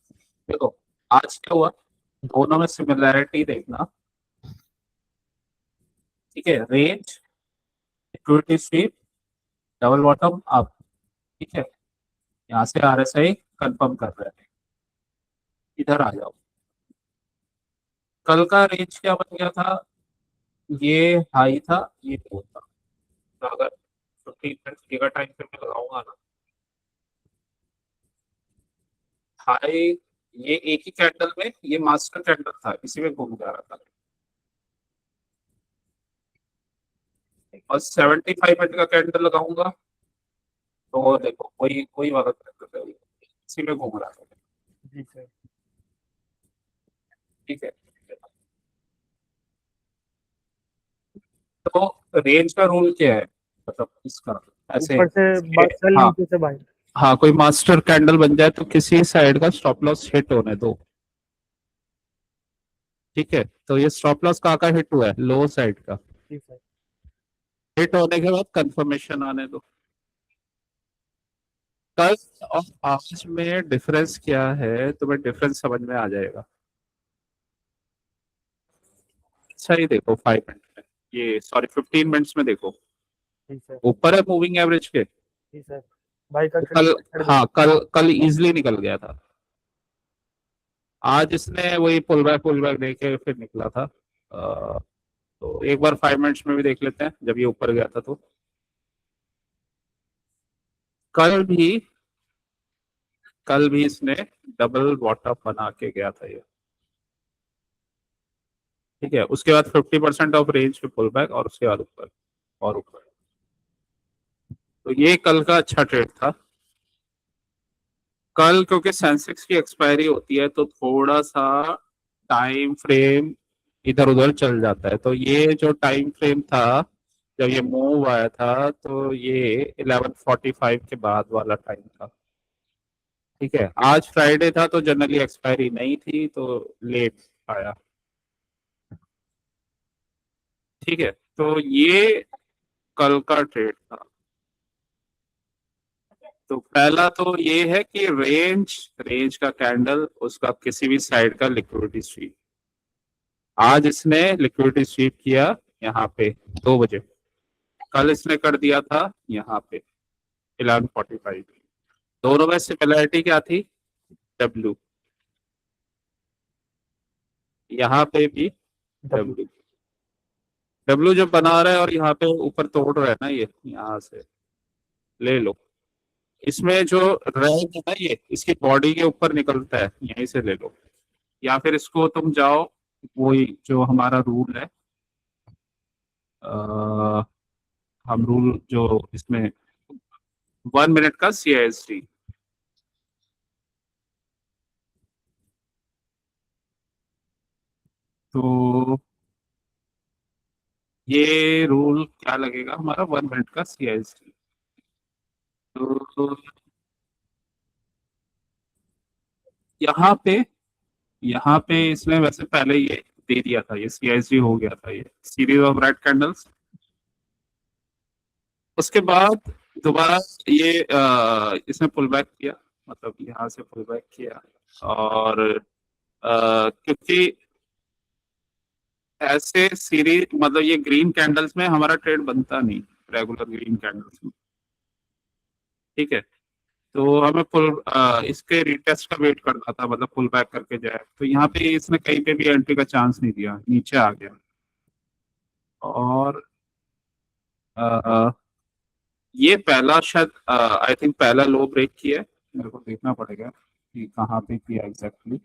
देखो, आज क्या हुआ, दोनों में सिमिलैरिटी देखना। ठीक है, range, equity sweep, double bottom up. ठीक है, यहाँ से RSI कंफर्म कर रहे हैं। इधर आ जाओ। कल का रेंज क्या बन गया था, ये हाई था, ये लो था। तो अगर 15 मिनट का टाइम फ्रेम में लगाऊंगा ना, हाई, ये एक ही कैंडल में, ये मास्टर कैंडल था, इसी में घूम जा रहा था। और 75 मिनट का कैंडल लगाऊंगा, तो देखो कोई कोई वाला कैंडल है, इसी में घूम रहा था। जी सर। ठीक है। तो रेंज का रूल क्या है, मतलब इसका ऐसे ऊपर से इसके। सेल, हाँ, नीचे से बाई। हाँ, कोई मास्टर कैंडल बन जाए तो किसी साइड का स्टॉप लॉस हिट होने दो। ठीक है, तो ये स्टॉप लॉस कहाँ का हिट हुआ है, लो साइड का। जी सर। हिट होने के बाद कंफर्मेशन आने दो। कल और आज में डिफरेंस क्या है, तुम्हें डिफरेंस समझ में आ जाएगा। अच्छा, ये देखो 5 मिनट में, ये सॉरी 15 मिनट्स में देखो, जी सर। ऊपर है मूविंग एवरेज के। जी सर। बाई का तो ट्रेड कल, कर दे। हाँ, कल कल इजिली निकल गया था। आज इसने वही पुल बैक देके फिर निकला था। तो एक बार 5 मिनट्स में भी देख लेते हैं, जब ये ऊपर गया था तो। कल भी कल भी इसने डबल बॉटम बना के गया था ये। ठीक है, उसके बाद 50% ऑफ रेंज पे पुल बैक, और उसके बाद ऊपर और ऊपर। तो ये कल का अच्छा ट्रेड था। कल क्योंकि सेंसेक्स की एक्सपायरी होती है तो थोड़ा सा टाइम फ्रेम इधर उधर चल जाता है। तो ये जो टाइम फ्रेम था जब ये मूव आया था तो ये 11:45 के बाद वाला टाइम था। ठीक है, आज फ्राइडे था तो जनरली एक्सपायरी नहीं थी तो लेट आया। ठीक है, तो ये कल का ट्रेड था। तो पहला तो ये है कि रेंज रेंज का कैंडल उसका किसी भी साइड का लिक्विडिटी स्वीप। आज इसने लिक्विडिटी स्वीप किया यहाँ पे 2 बजे। कल इसने कर दिया था यहाँ पे 11:45। दोनों में सिमिलरिटी क्या थी? डब्ल्यू। यहाँ पे भी डब्ल्यू। डब्ल्यू। डब्ल्यू जब बना रहा है और यहाँ पे ऊपर तोड़ रहा है ना, ये यहाँ से ले लो। इसमें जो रेड है ना, ये इसकी बॉडी के ऊपर निकलता है, यहीं से ले लो। या फिर इसको तुम जाओ, वही जो हमारा रूल है, अ, हम रूल जो इसमें 1 मिनट का CISD। तो ये रूल क्या लगेगा हमारा 1 मिनट का CISD। तो यहाँ पे यहाँ पे इसने वैसे पहले ये दे दिया था, ये CISD हो गया था, ये सीरीज ऑफ रेड कैंडल्स। उसके बाद दोबारा ये इसने पुल बैक किया, मतलब यहाँ से पुल बैक किया। और क्योंकि ऐसे सीरीज मतलब ये ग्रीन कैंडल्स में हमारा ट्रेड बनता नहीं, रेगुलर ग्रीन कैंडल्स में। ठीक है, तो हमें इसके रिटेस्ट का वेट करना था, मतलब पुल बैक करके जाए। तो यहाँ पे इसने कहीं पे भी एंट्री का चांस नहीं दिया, नीचे आ गया। और अ, ये पहला शायद आई थिंक पहला लो ब्रेक किया है। मेरे को देखना पड़ेगा कि कहाँ पे किया एग्जैक्टली।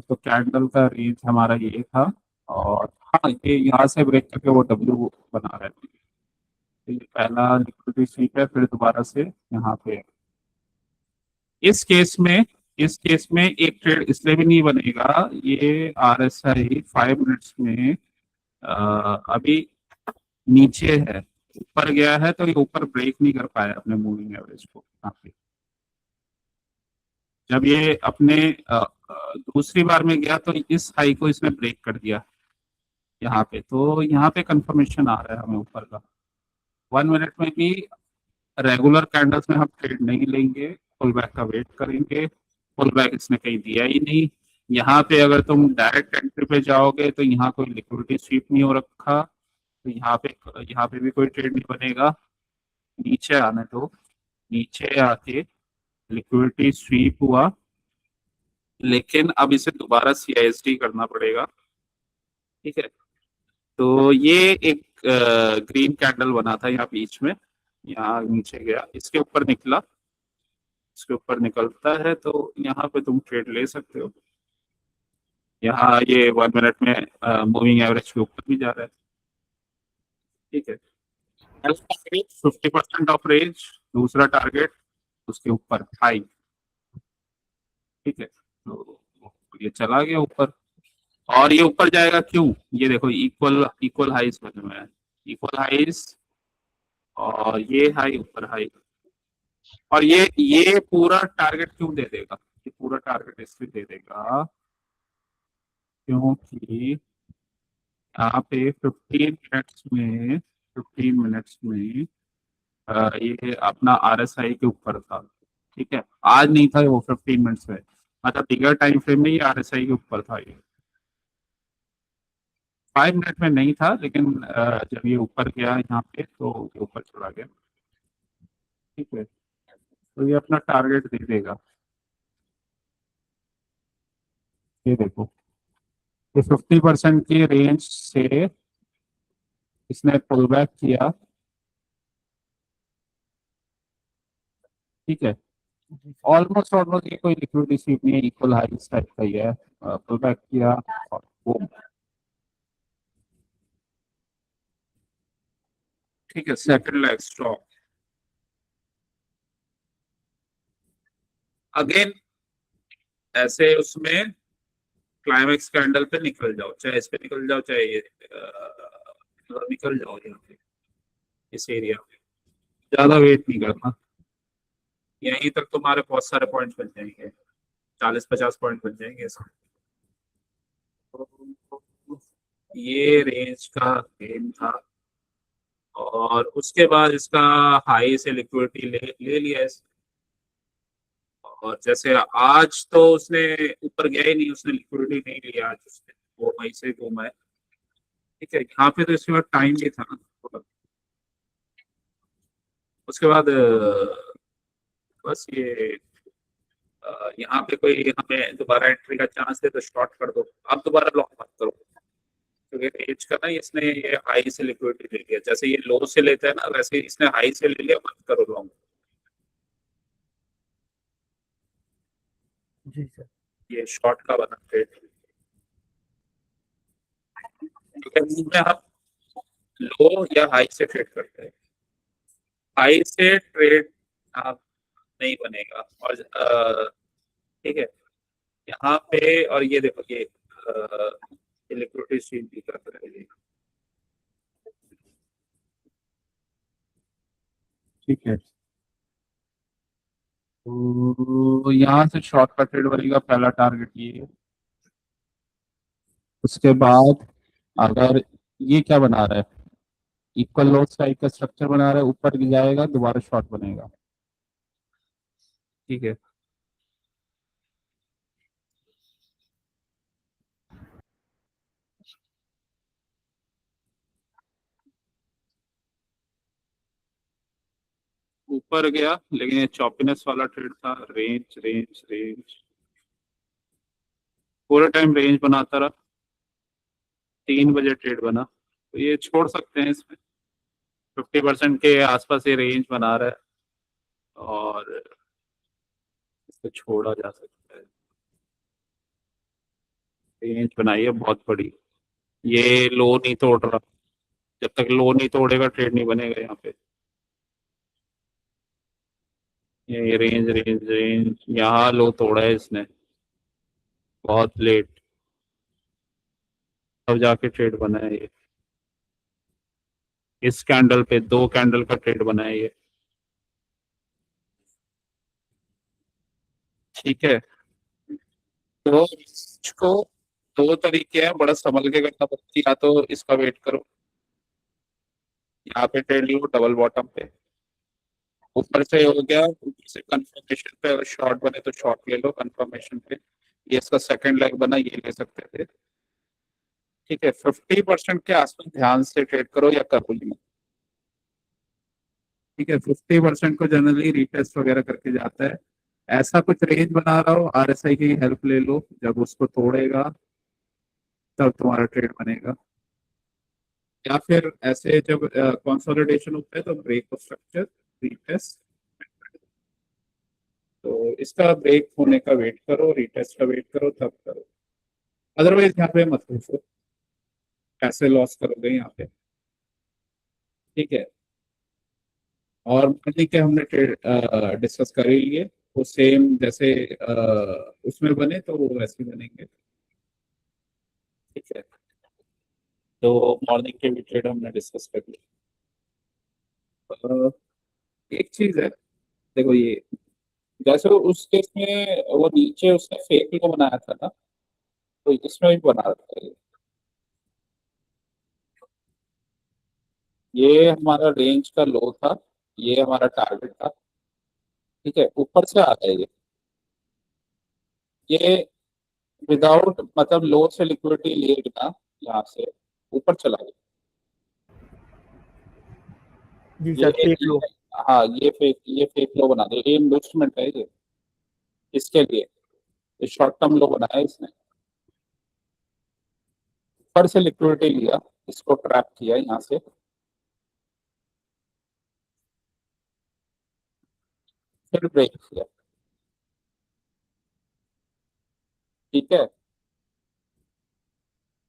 तो कैंडल का रेंज हमारा ये था। और हाँ, ये यहाँ से ब्रेक करके वो डब्ल्यू बना रहे थे। तो ये पहला लिक्विडिटी स्वीप है, फिर दोबारा से यहाँ पे। इस केस में इस केस में एक ट्रेड इसलिए भी नहीं बनेगा, ये RSI 5 मिनट्स में अभी नीचे है। ऊपर गया है तो ये ऊपर ब्रेक नहीं कर पाया अपने मूविंग एवरेज को यहाँ पे। जब ये अपने दूसरी बार में गया तो इस हाई को इसने ब्रेक कर दिया यहाँ पे। तो यहाँ पे कंफर्मेशन आ रहा है हमें ऊपर का। 1 मिनट में भी रेगुलर कैंडल्स में हम ट्रेड नहीं लेंगे, पुल बैक का वेट करेंगे। पुल बैक इसने कहीं दिया ही नहीं। यहाँ पे अगर तुम डायरेक्ट एंट्री पे जाओगे तो यहाँ कोई लिक्विडिटी स्वीप नहीं हो रखा, तो यहाँ पे भी कोई ट्रेड नहीं बनेगा। नीचे आने दो, नीचे आके लिक्विडिटी स्वीप हुआ, लेकिन अब इसे दोबारा CISD करना पड़ेगा। ठीक है, तो ये एक ग्रीन कैंडल बना था यहाँ बीच में, यहाँ नीचे गया, इसके ऊपर निकला। इसके ऊपर निकलता है तो यहाँ पे तुम ट्रेड ले सकते हो। यहाँ ये 1 मिनट में मूविंग एवरेज के ऊपर भी जा रहा है। ठीक है, 50% ऑफ रेंज, दूसरा टारगेट उसके ऊपर हाई। ठीक है, तो ये चला गया ऊपर। और ये ऊपर जाएगा क्यों? ये देखो, इक्वल इक्वल हाइज बने हुए हैं, इक्वल हाइज। और ये हाई ऊपर हाई। और ये पूरा टारगेट क्यों दे देगा? ये पूरा टारगेट इसलिए दे देगा क्योंकि यहाँ पे 15 मिनट्स में ये अपना RSI के ऊपर था। ठीक है, आज नहीं था वो 15 मिनट्स में, मतलब बिगर टाइम फ्रेम में ये RSI के ऊपर था। ये 5 मिनट में नहीं था, लेकिन जब ये ऊपर गया यहाँ पे तो ये ऊपर चला गया। ठीक है, तो ये अपना टारगेट दे देगा। ये देखो, ये 50% की रेंज से इसने पुल बैक किया। ठीक है, ऑलमोस्ट ऑलमोस्ट ये कोई लिक्विडिटी स्वीप नहीं है, इक्वल हाइस टाइप का ही है। पुल बैक किया और वो। ठीक है, सेकंड लेग स्टॉप। अगेन ऐसे उसमें क्लाइमेक्स कैंडल पे निकल जाओ, चाहे इस पे निकल जाओ, चाहे ये निकल जाओ यहाँ पे इस एरिया में, ज्यादा वेट नहीं करना। यहीं तक तुम्हारे बहुत सारे पॉइंट्स बन जाएंगे, 40-50 पॉइंट बन जाएंगे इसमें। तो ये रेंज का गेम था, और उसके बाद इसका हाई से लिक्विडिटी ले लिया इसने। और जैसे आज तो उसने ऊपर गया ही नहीं, उसने लिक्विडिटी नहीं लिया आज, उसने वो वहीं से घूमा है। ठीक है, यहाँ पे तो इसके बाद टाइम भी था ना थोड़ा। उसके बाद बस ये यहाँ पे कोई हमें दोबारा एंट्री का चांस दे तो शॉर्ट कर दो, आप दोबारा लॉक मत करो, क्योंकि एज का ना इसने ये हाई से लिक्विडिटी ले लिया, जैसे ये लो से लेता है ना वैसे इसने हाई से ले लिया, मत करो लॉन्ग। जी सर। ये शॉर्ट का बना ट्रेड, क्योंकि में आप लो या हाई से ट्रेड करते हैं, हाई से ट्रेड आप नहीं बनेगा। और ठीक है, यहाँ पे और ये देखो ये लिक्विडिटी स्ट्रीम भी कर रहे हैं। ठीक है, तो यहाँ से शॉर्ट का ट्रेड बनेगा, पहला टारगेट ये है। उसके बाद अगर ये क्या बना रहा है, इक्वल लोड टाइप का स्ट्रक्चर बना रहा है, ऊपर जाएगा दोबारा शॉर्ट बनेगा। ठीक है, ऊपर गया लेकिन ये चॉपीनेस वाला ट्रेड था, रेंज रेंज रेंज, पूरे टाइम रेंज बनाता रहा, 3 बजे ट्रेड बना, तो ये छोड़ सकते हैं इसमें, 50% के आसपास ये रेंज बना रहा है, और इसको छोड़ा जा सकता है। रेंज बनाई है बहुत बड़ी, ये लो नहीं तोड़ रहा, जब तक लो नहीं तोड़ेगा ट्रेड नहीं बनेगा यहाँ पे। ये रेंज रेंज रेंज, यहाँ लो तोड़ा है इसने बहुत लेट, तब जाके ट्रेड बना है ये, इस कैंडल पे 2 कैंडल का ट्रेड बना है ये। ठीक है, तो इसको 2 तरीके हैं, बड़ा संभल के करना पड़ता है, या तो इसका वेट करो, यहाँ पे ट्रेड लो डबल बॉटम पे, ऊपर से हो गया, ऊपर से कंफर्मेशन पे अगर शॉर्ट बने तो शॉर्ट ले लो कंफर्मेशन पे, ये इसका सेकंड लेग बना, ये ले सकते थे। ठीक है, 50% के आसपास ध्यान से ट्रेड करो या करो ही मत। ठीक है, 50% को जनरली रीटेस्ट वगैरह करके जाता है, ऐसा कुछ रेंज बना रहा हो, आरएसआई की हेल्प ले लो, जब उसको तोड़ेगा तब तुम्हारा ट्रेड बनेगा, या फिर ऐसे जब कंसोलिडेशन होता है तो ब्रेक ऑफ स्ट्रक्चर, रीटेस्ट, तो इसका ब्रेक होने का वेट करो, रीटेस्ट का वेट करो, तब करो, अदरवाइज यहाँ पे मत घुसो, पैसे लॉस करोगे यहाँ पे। ठीक है, और मान के हमने ट्रेड डिस्कस कर ही लिए, वो सेम जैसे उसमें बने तो वो वैसे ही बनेंगे। ठीक है, तो मॉर्निंग के भी ट्रेड हमने डिस्कस कर लिए। एक चीज है, देखो ये जैसे उस केस में वो नीचे उसने फेक को बनाया था ना, तो इसमें भी बना रखा है, ये हमारा रेंज का लो था, ये हमारा टारगेट था। ठीक है, ऊपर से आ गया ये विदाउट मतलब लो से लिक्विडिटी लिए बिना यहाँ से ऊपर चला गया। जी ये सर, फेक लो। हाँ, ये फेक लो बना दे, ये इन्वेस्टमेंट है ये, इसके लिए ये शॉर्ट टर्म लो बनाया इसने, ऊपर से लिक्विडिटी लिया, इसको ट्रैप किया यहाँ से, फिर ब्रेक किया। ठीक है,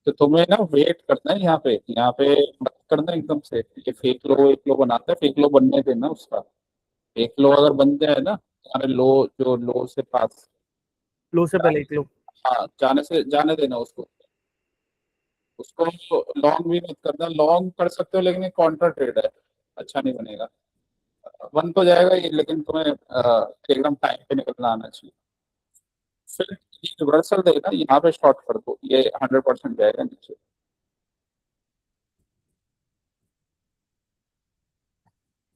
तो तुम्हें ना वेट करना है यहाँ पे मत करना एकदम से, ये फेक लो एक लो बनाता है, फेक लो बनने देना उसका, फेक लो अगर बन जाए ना तुम्हारे लो, जो लो से पास, लो से पहले एक लो। हाँ जाने देना उसको। उसको लॉन्ग भी मत करना, लॉन्ग कर सकते हो लेकिन कॉन्ट्रा ट्रेड है, अच्छा नहीं बनेगा। वन तो जाएगा ही, लेकिन तुम्हें एकदम टाइम पे निकलना आना चाहिए। फिर रिवर्सल देगा, यहाँ पे शॉर्ट कर दो, ये 100% जाएगा नीचे।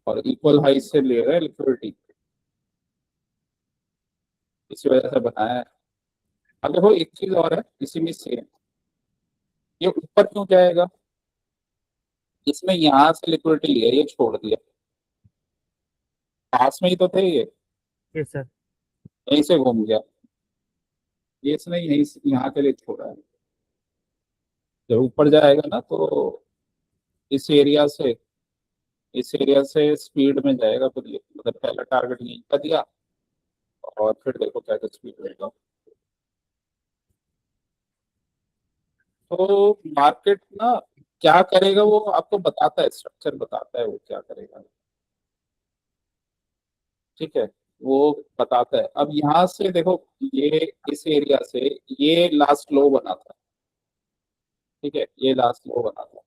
और इक्वल हाई से ले रहे हैं लिक्विडिटी, इसी वजह से बनाया है। अब देखो एक चीज और है इसी में सेम, ये ऊपर क्यों जाएगा, इसमें यहाँ से लिक्विडिटी लिया, ये छोड़ दिया, पास में ही तो थे ये, यस सर। यहीं से घूम गया, ये इसने यहीं से यहाँ के लिए छोड़ा है। जब ऊपर जाएगा ना तो इस एरिया से, इस एरिया से स्पीड में जाएगा, फिर ये मतलब पहला टारगेट यहीं का दिया, और फिर देखो क्या क्या स्पीड रहेगा। तो मार्केट ना क्या करेगा वो आपको बताता है, स्ट्रक्चर बताता है वो क्या करेगा, ठीक है, वो बताता है। अब यहाँ से देखो, ये इस एरिया से ये लास्ट लो बना था, ठीक है, ये लास्ट लो बना था,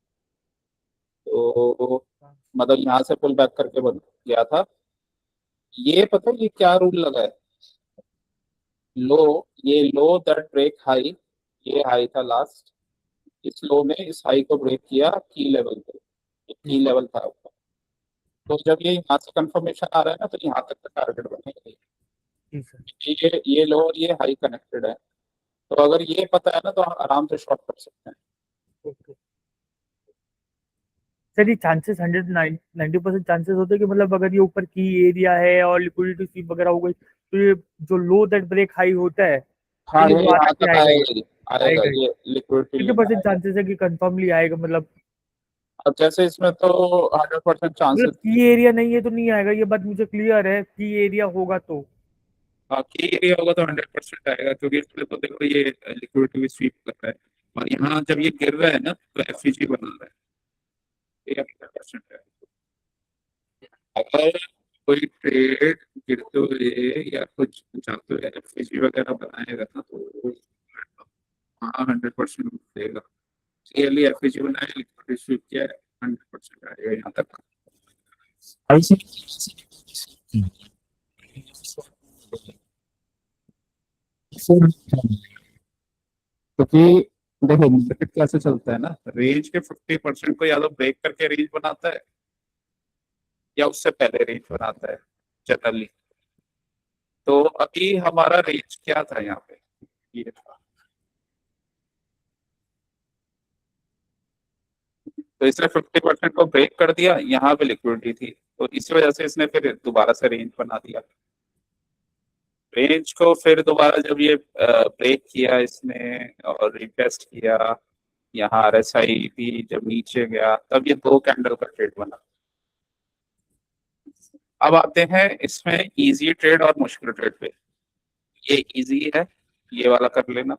तो मतलब यहाँ से पुल बैक करके बन गया था। ये पता है ये क्या रूल लगा है, लो, ये लो दैट ब्रेक हाई, ये हाई था लास्ट, इस लो ने इस हाई को ब्रेक किया की लेवल पे, की लेवल था ऊपर। तो जब ये यहाँ से कंफर्मेशन आ रहा है ना, तो यहाँ तक का टारगेट बनेगा। जी सर। ये लो और ये हाई कनेक्टेड है, तो अगर ये पता है ना तो हम आराम से शॉर्ट कर सकते हैं। ओके सर, ये चांसेस 190% चांसेस होते हैं कि मतलब अगर ये ऊपर की एरिया है और लिक्विडिटी स्वीप वगैरह हो गई, तो ये जो लो दैट ब्रेक हाई होता है, तो हाँ ये ये वो आराम यहाँ से तक आएगा ही। आएगा, आएगा आएगा ही। ये लिक्विडिटी कितने लेने परसेंट आएगा। चांसेस है कि कंफर्मली आएगा, मतलब अब जैसे इसमें तो 100% मतलब चांसेस, की एरिया नहीं है तो नहीं आएगा, ये बात मुझे क्लियर है, की एरिया होगा तो। बाकी एरिया होगा तो 100% आएगा, क्योंकि इसमें तो देखो ये लिक्विडिटी भी स्वीप कर रहा है, और यहाँ जब ये गिर रहा है ना तो एफईजी बना रहा है, ये 100% है। अगर कोई ट्रेड गिरते हुए या कुछ जाते हुए एफईजी वगैरह बनाएगा ना, तो हाँ 100% देगा। क्लियरली एफईजी बनाया, लिक्विडिटी स्वीप किया है, 100% आएगा यहाँ तक। ऐसे क्योंकि देखो मार्केट कैसे चलता है ना, रेंज के 50% को या तो ब्रेक करके रेंज बनाता है, या उससे पहले रेंज बनाता है जनरली। तो अभी हमारा रेंज क्या था यहाँ पे, ये था, तो इसने 50% को ब्रेक कर दिया, यहाँ पे लिक्विडिटी थी, तो इसी वजह से इसने फिर दोबारा से रेंज बना दिया। रेंज को फिर दोबारा जब ये ब्रेक किया इसने और रिटेस्ट किया, यहाँ आरएसआई भी जब नीचे गया, तब ये दो कैंडल का ट्रेड बना। अब आते हैं इसमें इजी ट्रेड और मुश्किल ट्रेड पे। ये इजी है, ये वाला कर लेना,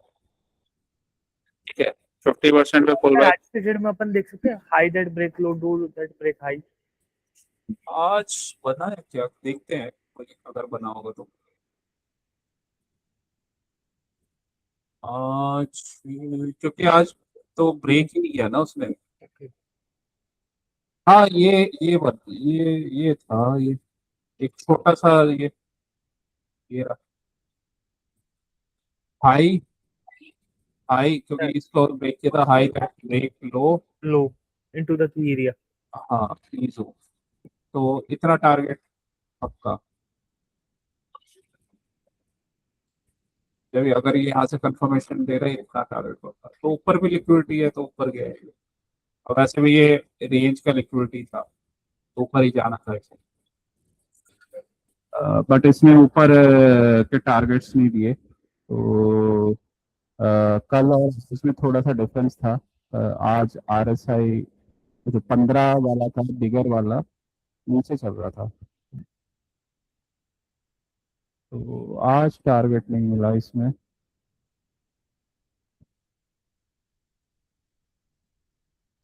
ठीक है, 50% पे पुल सर बैक। आज के डेट में अपन देख सकते हैं high that break low, low that break high. आज बना है क्या, देखते हैं, कोई अगर बना होगा तो। आज क्योंकि आज तो ब्रेक ही नहीं किया ना उसने। ओके। हाँ ये था, ये एक छोटा सा, ये हाई, हाई क्योंकि इसको ब्रेक किया था, high break low, low into the key area. हाँ प्लीज हो, तो इतना टारगेट आपका, जब अगर ये यहाँ से कंफर्मेशन दे रहे हैं इतना टारगेट होता, तो ऊपर भी लिक्विडिटी है तो ऊपर गया है, और वैसे भी ये रेंज का लिक्विडिटी था, तो ऊपर ही जाना था इसे। बट इसमें ऊपर के टारगेट्स नहीं दिए, तो कल और इसमें थोड़ा सा डिफरेंस था। आज आरएसआई जो 15 वाला था, बिगर वाला, नीचे चल रहा था, तो आज टारगेट नहीं मिला इसमें।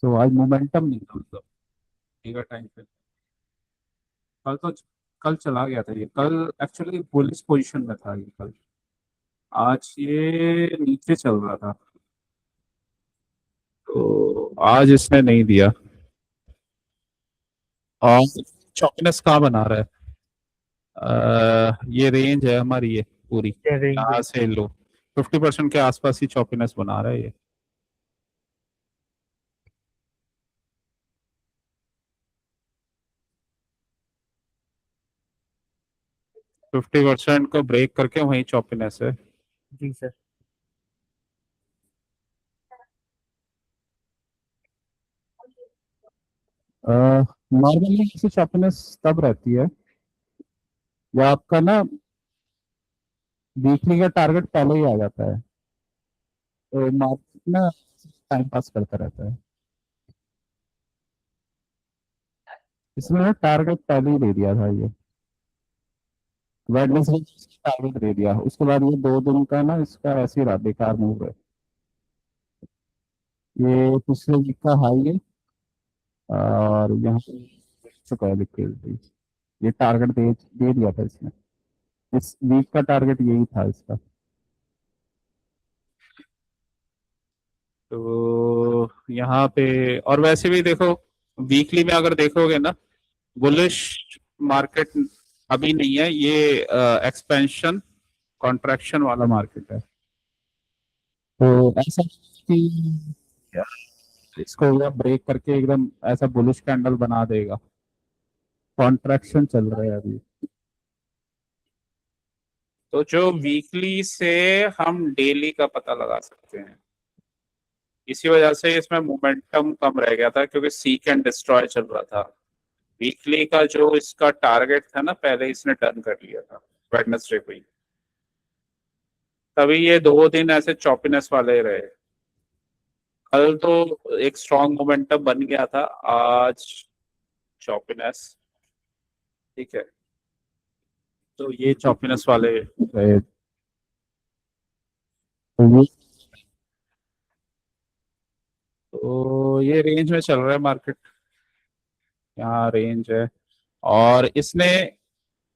तो आज मोमेंटम नहीं था, मतलब बिगर टाइम पे। कल तो कल चला गया था ये, कल एक्चुअली बुलिश पोजीशन में था ये कल, आज ये नीचे चल रहा था, तो आज इसने नहीं दिया। और चौकनेस कहाँ बना रहा है? ये रेंज है हमारी ये पूरी, ये रेंज यहाँ है। से लो 50% के आसपास ही चौकनेस बना रहा है ये। फिफ्टी परसेंट को ब्रेक करके वहीं चौकनेस है। जी सर। नॉर्मली ऐसी चौकनेस तब रहती है या आपका ना वीकली का टारगेट पहले ही आ जाता है, तो मार्केट ना टाइम पास करता रहता है। इसमें ना टारगेट पहले ही दे दिया था ये, वेडनेसडे टारगेट दे दिया, उसके बाद ये 2 दिन का ना इसका ऐसे ही रहा, बेकार मूव है। ये पिछले वीक का हाई है और यहाँ पे चुका है लिक्विडिटी, ये टारगेट दे दे दिया था इसने, इस वीक का टारगेट यही था इसका। तो यहाँ पे और वैसे भी देखो, वीकली में अगर देखोगे ना, बुलिश मार्केट अभी नहीं है ये, एक्सपेंशन कॉन्ट्रैक्शन वाला मार्केट है। तो ऐसा कि इसको ब्रेक करके एकदम ऐसा बुलिश कैंडल बना देगा, कॉन्ट्रैक्शन चल रहा है अभी। तो जो वीकली से हम डेली का पता लगा सकते हैं, इसी वजह से इसमें मोमेंटम कम रह गया था क्योंकि सीक एंड डिस्ट्रॉय चल रहा था। वीकली का जो इसका टारगेट था ना, पहले इसने टर्न कर लिया था वेडनेसडे को ही, तभी ये 2 दिन ऐसे चॉपीनेस वाले रहे। कल तो एक स्ट्रॉन्ग मोमेंटम बन गया था, आज चॉपीनेस। ठीक है, तो ये चॉपीनेस वाले रहे, तो ये रेंज में चल रहा है मार्केट, यहाँ रेंज है। और इसने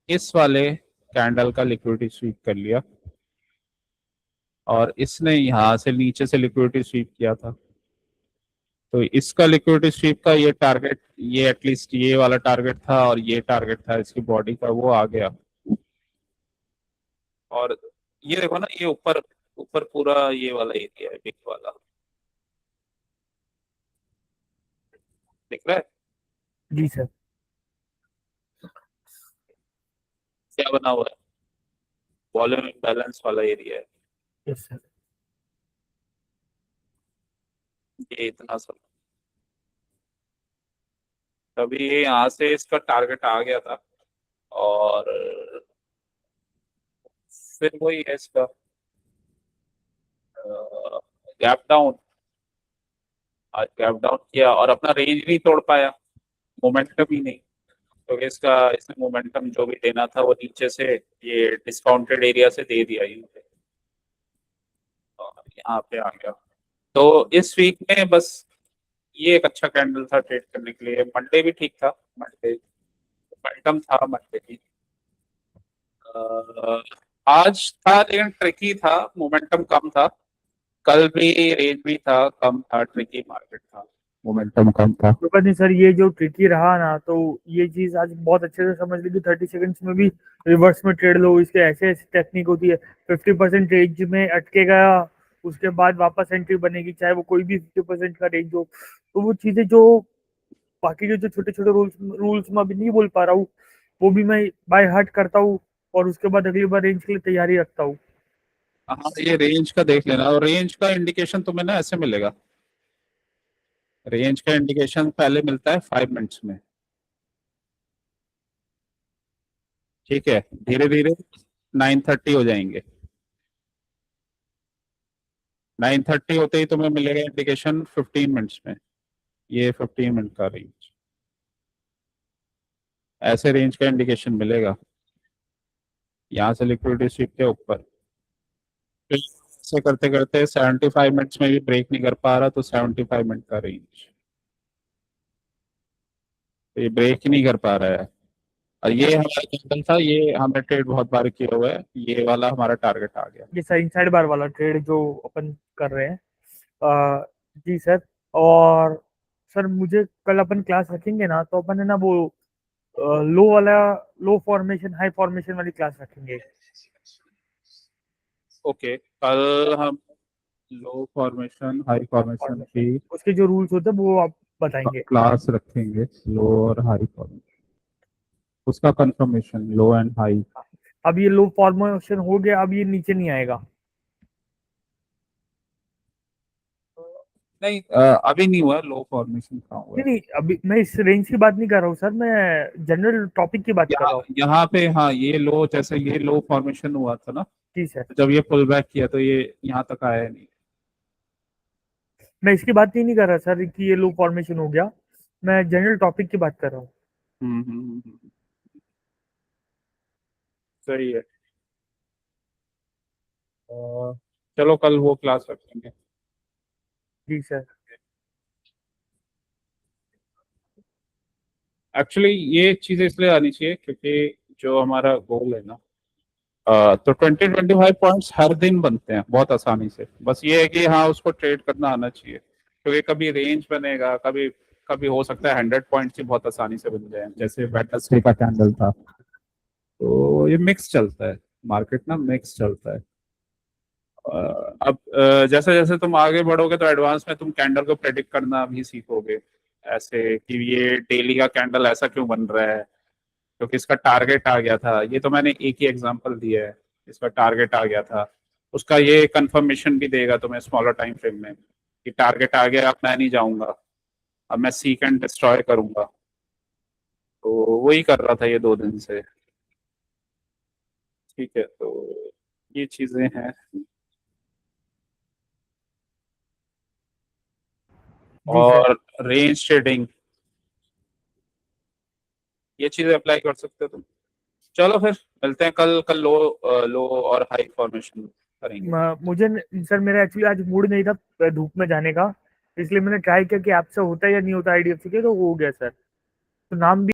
इस वाले कैंडल का लिक्विडिटी स्वीप कर लिया और इसने यहाँ से नीचे से लिक्विडिटी स्वीप किया था, तो इसका लिक्विडिटी स्वीप का ये टारगेट, ये एटलीस्ट ये वाला टारगेट था और ये टारगेट था इसकी बॉडी का, वो आ गया। और ये देखो ना, ये ऊपर ऊपर पूरा ये वाला एरिया है, बिग वाला, दिख रहा है? जी सर। क्या बना हुआ है? वॉल्यूम इम्बैलेंस वाला एरिया है यस सर। ये, इतना सब। तभी यहाँ से इसका टारगेट आ गया था और फिर वही है इसका गैप डाउन, आज गैप डाउन किया और अपना रेंज नहीं तोड़ पाया, मोमेंटम ही नहीं, क्योंकि इसका इसने मोमेंटम जो भी देना था वो नीचे से ये डिस्काउंटेड एरिया से दे दिया ही मुझे, और यहाँ पे आ गया। तो इस वीक में बस ये एक अच्छा कैंडल था ट्रेड करने के लिए। मंडे भी ठीक था, मंडे मोमेंटम था मंडे भी। अ, आज था लेकिन ट्रिकी था, मोमेंटम कम था। कल भी रेंज भी था, कम था, ट्रिकी मार्केट था, मोमेंटम कम था। तो पता नहीं सर, ये जो ट्रिकी रहा ना, तो ये चीज आज बहुत अच्छे से समझ ली कि 30 सेकंड्स में भी रिवर्स में ट्रेड लो, इसके ऐसे ऐसे टेक्निक होती है। 50% रेंज में अटकेगा, उसके बाद वापस एंट्री बनेगी, चाहे वो कोई भी 50% का रेंज हो। तो वो चीजें जो बाकी जो जो छोटे छोटे रूल्स रूल्स मैं अभी नहीं बोल पा रहा हूँ, वो भी मैं बाय हार्ट करता हूँ, और उसके बाद अगली बार रेंज के लिए तैयारी रखता हूँ। हाँ, ये रेंज का देख लेना, और रेंज का इंडिकेशन तुम्हें ना ऐसे मिलेगा, रेंज का इंडिकेशन पहले मिलता है 5 मिनट्स में। ठीक है, धीरे धीरे 9:30 हो जाएंगे, 9:30 होते ही तुम्हें मिलेगा इंडिकेशन 15 मिनट्स में, ये 15 मिनट का रेंज, ऐसे रेंज का इंडिकेशन मिलेगा यहाँ से लिक्विडिटी स्वीप के ऊपर। फिर ऐसे करते करते 75 मिनट्स में भी ब्रेक नहीं कर पा रहा, तो 75 मिनट का रेंज, तो ये ब्रेक ही नहीं कर पा रहा है। और ये हमारा कैंडल था, ये हमने ट्रेड बहुत बार किया हुआ है, ये वाला हमारा टारगेट आ गया। ये सर इनसाइड बार वाला ट्रेड जो अपन कर रहे हैं। जी सर। और सर मुझे कल अपन क्लास रखेंगे ना, तो अपन है ना वो लो वाला, लो फॉर्मेशन हाई फॉर्मेशन वाली क्लास रखेंगे। ओके, कल हम लो फॉर्मेशन हाई फॉर्मेशन फॉर्मेशन, की उसके जो रूल्स होते हैं वो आप बताएंगे। क्लास रखेंगे, लो और हाई फॉर्मेशन, उसका कंफर्मेशन लो एंड हाई। अब ये लो फॉर्मेशन हो गया, अब ये नीचे नहीं आएगा। नहीं, अभी नहीं हुआ लो फॉर्मेशन, कहाँ हुआ नहीं है? नहीं, अभी मैं इस रेंज की बात नहीं कर रहा हूँ सर, मैं जनरल टॉपिक की बात कर यहाँ रहा हूँ। यहाँ पे हाँ, ये लो, जैसे ये लो फॉर्मेशन हुआ था ना, जी सर। जब ये पुल बैक किया तो ये यहाँ तक आया नहीं। मैं इसकी बात ही नहीं कर रहा सर कि ये लो फॉर्मेशन हो गया, मैं जनरल टॉपिक की बात कर रहा हूँ। सही है। अ, चलो कल वो क्लास रखेंगे। जी सर। एक्चुअली ये चीजें इसलिए आनी चाहिए क्योंकि जो हमारा गोल है ना, तो 20-25 पॉइंट्स हर दिन बनते हैं बहुत आसानी से, बस ये है कि हाँ उसको ट्रेड करना आना चाहिए, क्योंकि कभी रेंज बनेगा, कभी कभी हो सकता है 100 पॉइंट्स ही बहुत आसानी से बन जाए, जैसे वेडनेसडे का कैंडल था। तो ये मिक्स चलता है, मार्केट ना मिक्स चलता है। अब जैसे जैसे तुम आगे बढ़ोगे तो एडवांस में तुम कैंडल को प्रेडिक्ट करना भी सीखोगे, ऐसे कि ये डेली का कैंडल ऐसा क्यों बन रहा है, क्योंकि इसका टारगेट आ गया था। ये तो मैंने एक ही एग्जांपल दिया है, इसका टारगेट आ गया था, उसका ये कंफर्मेशन भी देगा तुम्हें स्मॉलर टाइम फ्रेम में कि टारगेट आ गया, अब मैं नहीं जाऊंगा, अब मैं सीक एंड डिस्ट्रॉय करूंगा। तो वही कर रहा था ये 2 दिन से। ठीक है, तो ये चीजें हैं। जी सर। और रेंज ट्रेडिंग, ये चीजें अप्लाई कर सकते हो तुम। चलो फिर मिलते हैं कल, कल लो, लो और हाई फॉर्मेशन करेंगे। सर मेरा एक्चुअली आज मूड नहीं था धूप में जाने का, इसलिए मैंने ट्राई किया कि आपसे होता है या नहीं होता आईडीएफसी के, तो हो गया सर। तो नाम भी